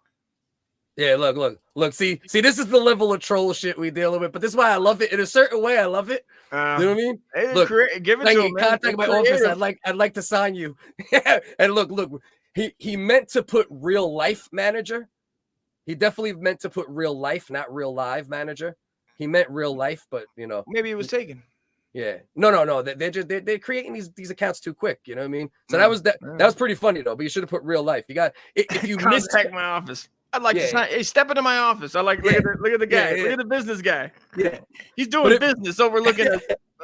Yeah, look. See, this is the level of troll shit we dealing with. But this is why I love it. In a certain way, I love it. You know what I mean?
Hey,
Look,
give it to him, man.
contact my office. I'd like to sign you. And look. He meant to put real life manager. He definitely meant to put real life, not real live manager. He meant real life, but you know,
maybe it was taken.
Yeah, no. They're creating these accounts too quick. You know what I mean? So that was pretty funny though. But you should have put real life. You got if you
contact my office. I'd like to sign. Hey, step into my office. I like look at the guy. Look at the business guy.
Yeah,
he's doing business, overlooking.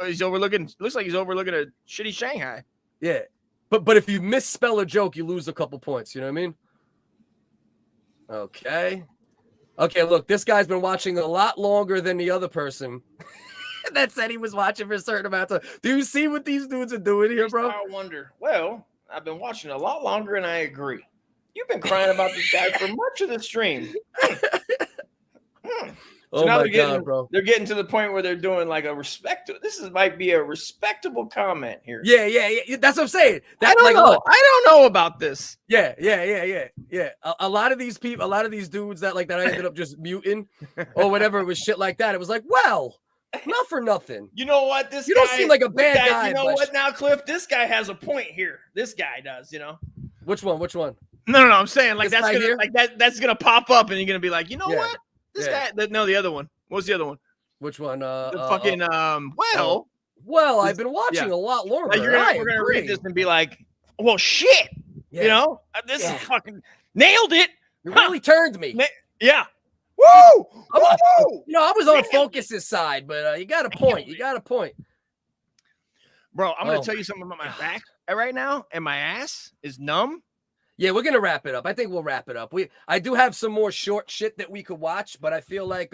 He's overlooking. Looks like he's overlooking a shitty Shanghai.
Yeah, but if you misspell a joke, you lose a couple points. You know what I mean? Okay. Look, this guy's been watching a lot longer than the other person that said he was watching for a certain amount of time. Do you see what these dudes are doing here, bro?
I wonder. Well, I've been watching a lot longer, and I agree. You've been crying about this guy for much of the stream. So
Oh
now
my
they're getting,
God, bro.
They're getting to the point where they're doing like a might be a respectable comment here.
Yeah. That's what I'm saying.
I don't know. I don't know about this.
Yeah. A lot of these people, a lot of these dudes that I ended up just muting or whatever, it was shit like that. It was like, well, not for nothing.
You know what?
You don't seem like a bad guy.
You know what now, Cliff? This guy has a point here. This guy does, you know.
Which one?
No. I'm saying like
This
that's
guy
gonna
here?
that's gonna pop up and you're gonna be like, you know
Yeah.
what? This
Yeah.
guy. No, the other one. What's the other one?
Which one?
Well,
I've been watching a lot longer.
Like we're gonna read this and be like, well, shit.
Yeah.
You know, this is fucking nailed it.
You really turned me.
Yeah. Woo!
You know, I was on Focus's side, but you got a point.
Bro, I'm gonna tell you something about my back right now, and my ass is numb.
Yeah, we're gonna wrap it up. I think we'll wrap it up. I do have some more short shit that we could watch, but I feel like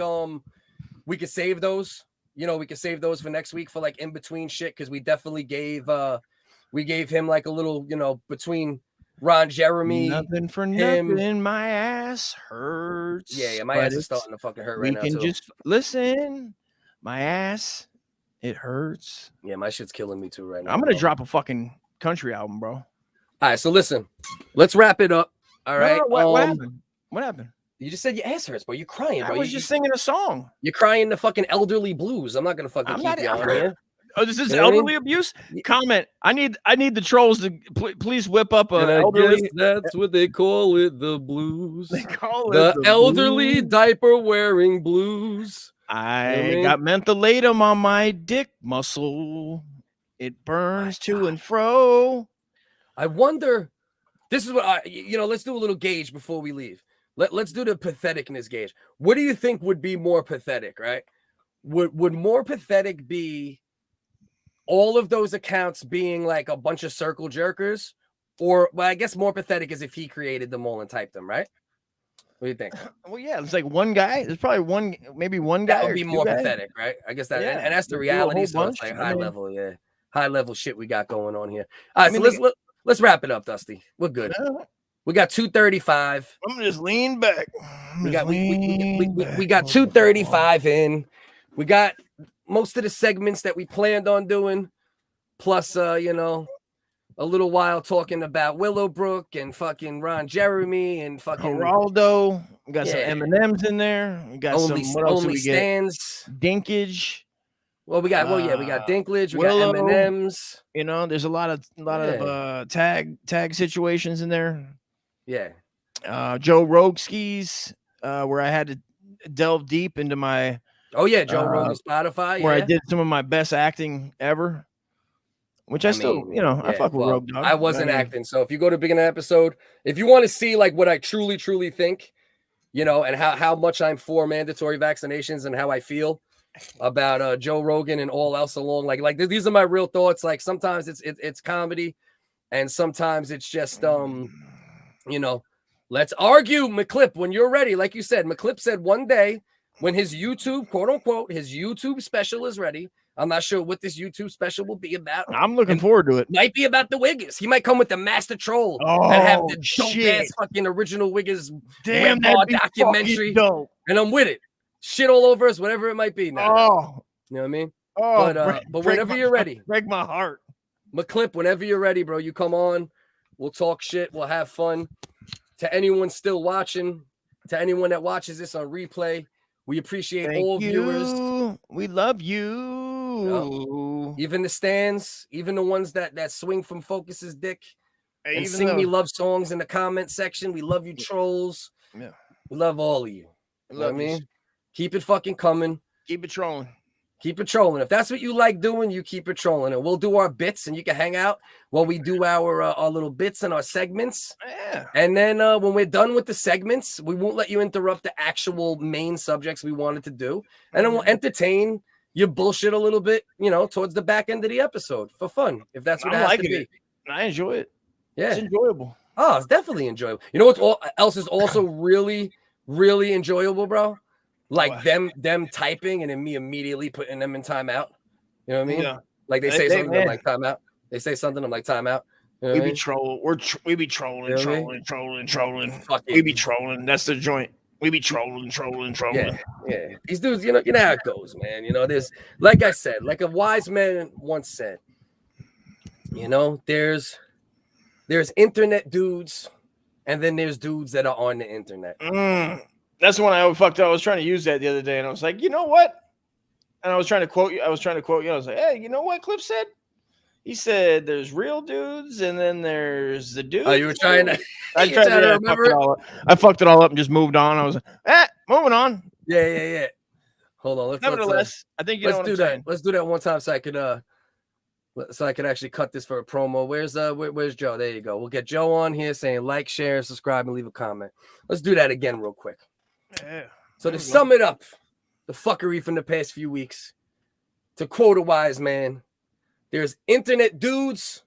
we could save those. You know, we could save those for next week for like in between shit because we definitely gave him like a little, you know, between Ron Jeremy.
Nothing for
him.
nothing. My ass hurts.
Yeah, my ass is starting to fucking hurt right now.
We can
too.
just listen. My ass, it hurts.
Yeah, my shit's killing me too right now.
I'm gonna
bro.
drop a fucking country album, bro.
All right, so listen, let's wrap it up. All right.
What happened? What happened?
You just said your ass hurts, bro. You're crying, bro.
I was just singing a song.
You're crying the fucking elderly blues. I'm not gonna fucking keep you on here.
Oh, this is
You know what I mean?
elderly abuse. Comment. I need the trolls to please whip up
And I
elderly.
guess that's what they call it, the blues.
They call it
the elderly
blues.
diaper wearing blues.
I got mentholatum on my dick muscle. It burns to and fro.
I wonder. This is what let's do a little gauge before we leave. Let's do the patheticness gauge. What do you think would be more pathetic, right? Would more pathetic be all of those accounts being like a bunch of circle jerkers? Or, well, I guess more pathetic is if he created them all and typed them, right? What do you think?
Well, yeah, it's like one guy. There's probably maybe one guy.
That would
or
be
two
more
guys.
pathetic, right? I guess that,
Yeah,
and that's the
do a
reality.
whole
So it's
bunch.
like
I
high
mean-
level, high level shit we got going on here. All right,
I mean,
so let's wrap it up, Dusty. We're good. We got 235.
I'm gonna just lean back.
We got 235 in. We got most of the segments that we planned on doing, plus a little while talking about Willowbrook and fucking Ron Jeremy and fucking
Geraldo. We got some M&Ms in there. We got
only,
some. What else do
only
we get?
stands.
Dinkage.
Well, we got Dinklage. We
Willow.
got M&Ms.
You know, there's a lot of tag situations in there.
Yeah.
Joe Rogan's where I had to delve deep into my.
Oh yeah, Joe Rogan Spotify.
Where I
yeah.
did some of my best acting ever. Which I still, I fuck with Rogue Dog.
I wasn't acting. So if you go to beginning episode, if you want to see like what I truly, truly think, and how much I'm for mandatory vaccinations and how I feel about Joe Rogan and all else along, like these are my real thoughts. Like sometimes it's comedy, and sometimes it's just let's argue, McClip, when you're ready. Like you said, McClip said one day when his YouTube, quote unquote, his YouTube special is ready. I'm not sure what this YouTube special will be about.
I'm looking forward to it.
Might be about the WHiggaz. He might come with the master troll and have the dope ass fucking original WHiggaz
Damn,
web
that'd be
documentary.
fucking dope.
And I'm with it. Shit all over us, whatever it might be. Now, you know what I mean? But whenever you're ready,
break my heart.
McClip, whenever you're ready, bro, you come on. We'll talk shit. We'll have fun. To anyone still watching, to anyone that watches this on replay, we appreciate all viewers.
We love you.
Even the stands, even the ones that swing from Focus's dick and
even
sing me
those.
love songs in the comment section. We love you, trolls.
Yeah.
We love all of you. You know what I
Love you.
mean? Keep it fucking coming.
Keep it trolling.
Keep it trolling. If that's what you like doing, you keep it trolling. And we'll do our bits and you can hang out while we do our little bits and our segments.
Yeah.
And then when we're done with the segments, we won't let you interrupt the actual main subjects we wanted to do. And then we'll entertain your bullshit a little bit, towards the back end of the episode for fun. If that's what it
I'm
has
liking
to be.
it. I enjoy it.
Yeah.
It's enjoyable.
Oh, it's definitely enjoyable. You know what else is also really, really enjoyable, bro? Like them typing and then me immediately putting them in timeout. You know what I mean?
Yeah.
Like they say something, I'm like timeout. They say something, I'm like timeout. You know
We
what I
be
mean?
trolling. We be trolling,
You know what I
trolling.
Fuck
We
it.
be trolling. That's the joint. We be trolling.
Yeah. These dudes, you know how it goes, man. You know, there's, like I said, like a wise man once said, you know, there's internet dudes, and then there's dudes that are on the internet.
That's the one I fucked up. I was trying to use that the other day, and I was like, you know what? And I was trying to quote you. I was like, hey, you know what Cliff said? He said there's real dudes, and then there's the dudes.
Oh, you were trying to.
I tried to remember it. I fucked it all up and just moved on. I was like, moving on.
Yeah. Hold on.
Nevertheless, I think
let's do that. Let's do that one time so I could actually cut this for a promo. Where's Joe? There you go. We'll get Joe on here saying like, share, subscribe, and leave a comment. Let's do that again real quick.
Yeah.
So to sum it up, the fuckery from the past few weeks, to quote a wise man, there's internet dudes,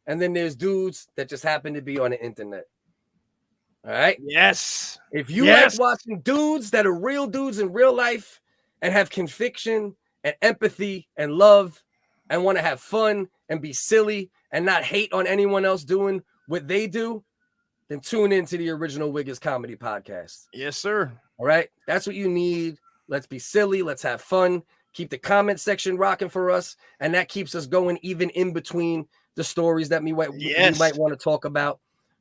and then there's dudes that just happen to be on the internet. All right?
Yes.
If you like watching dudes that are real dudes in real life and have conviction and empathy and love and want to have fun and be silly and not hate on anyone else doing what they do, then tune into the original WHiggaz Comedy Podcast.
Yes, sir.
All right? That's what you need. Let's be silly. Let's have fun. Keep the comment section rocking for us, and that keeps us going even in between the stories that we might want to talk about.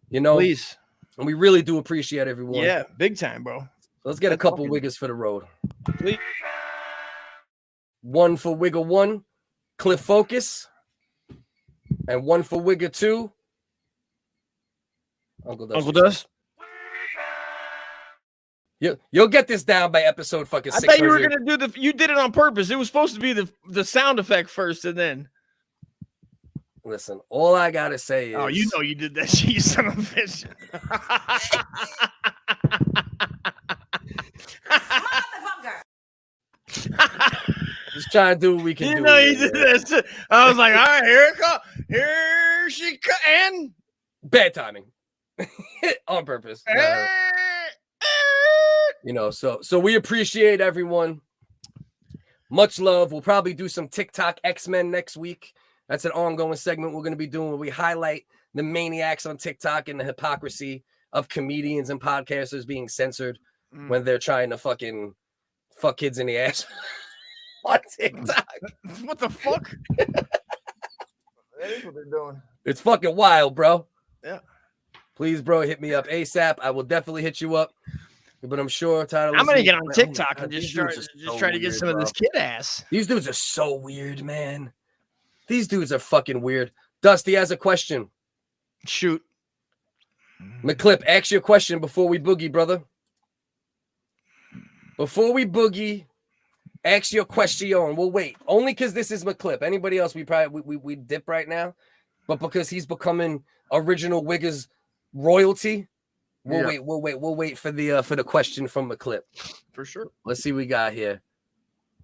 You know,
please.
And we really do appreciate everyone.
Yeah, big time, bro.
So let's get a couple Wiggas for the road.
Please.
One for Wigga 1, Cliff Focus, and one for Wigga 2, Uncle Dust. You'll get this down by episode fucking 600.
I thought you were gonna do you did it on purpose. It was supposed to be the sound effect first, and then.
Listen, all I gotta say is.
Oh, you know you did that shit, you son of a bitch.
Just trying to do what we can do.
You know you did that. I was like, all right, here it comes. Here she comes. And
bad timing. On purpose. You know, so we appreciate everyone. Much love. We'll probably do some TikTok X-Men next week. That's an ongoing segment we're going to be doing where we highlight the maniacs on TikTok and the hypocrisy of comedians and podcasters being censored when they're trying to fucking fuck kids in the ass on TikTok.
What the fuck? That is what they're doing.
It's fucking wild, bro.
Yeah.
Please, bro, hit me up ASAP. I will definitely hit you up. But I'm sure tired of
I'm gonna get on
listening-
TikTok and just try to get some of this kid ass.
These dudes are so weird, man. These dudes are fucking weird. Dusty has a question.
Shoot.
McClip, ask your question before we boogie, brother. Before we boogie, ask your question. We'll wait. Only because this is McClip. Anybody else, we probably we dip right now. But because he's becoming original WHiggaz royalty, we'll wait for the question from McClip.
For sure.
Let's see what we got here.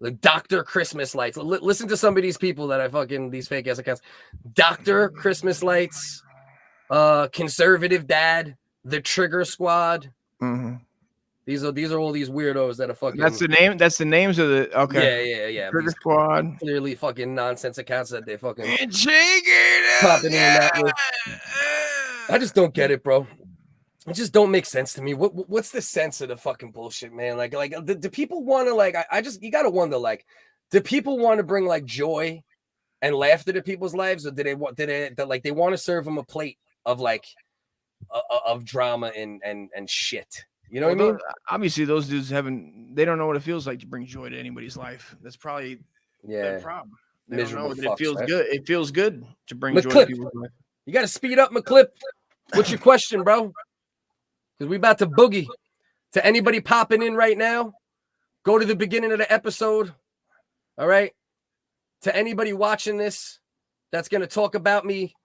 The Dr. Christmas Lights. Listen to some of these people that I fucking these fake ass accounts. Dr. Christmas Lights, Conservative Dad, The Trigger Squad.
Mm-hmm.
These are all these weirdos that are fucking.
That's the name. That's the names of the. Okay.
Yeah.
Trigger Squad.
Clearly, fucking nonsense accounts that they fucking
popping
in that with. I just don't get it, bro. It just don't make sense to me. What's the sense of the fucking bullshit, man? Like, do people want to like? You gotta wonder, like, do people want to bring like joy and laughter to people's lives, or do they want to serve them a plate of like of drama and shit? You know what I mean?
Obviously, those dudes they don't know what it feels like to bring joy to anybody's life. That's probably the problem. They don't know that it feels good. It feels good to bring joy to people's life.
You got to speed up, McClip. What's your question, bro? Because we about to boogie. To anybody popping in right now, go to the beginning of the episode. All right. To anybody watching this that's going to talk about me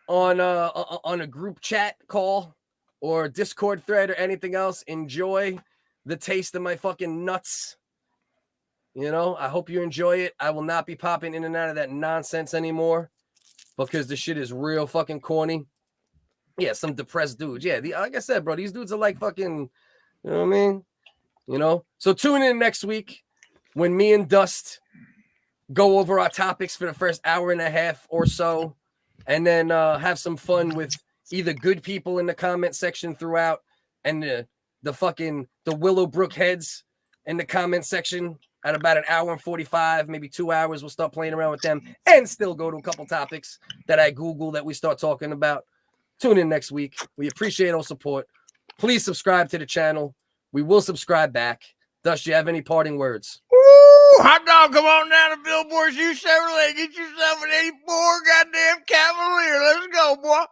on a group chat call or a Discord thread or anything else, enjoy the taste of my fucking nuts. You know, I hope you enjoy it. I will not be popping in and out of that nonsense anymore because the shit is real fucking corny. Yeah, some depressed dudes. Yeah, like I said, bro, these dudes are like fucking, you know what I mean? You know? So tune in next week when me and Dust go over our topics for the first hour and a half or so, and then have some fun with either good people in the comment section throughout and the Willowbrook heads in the comment section at about an hour and 45, maybe 2 hours. We'll start playing around with them and still go to a couple topics that I Google that we start talking about. Tune in next week. We appreciate all support. Please subscribe to the channel. We will subscribe back. Dust, you have any parting words?
Ooh, hot dog, come on down to Billboard's U Chevrolet. Get yourself an 84 goddamn Cavalier. Let's go, boy.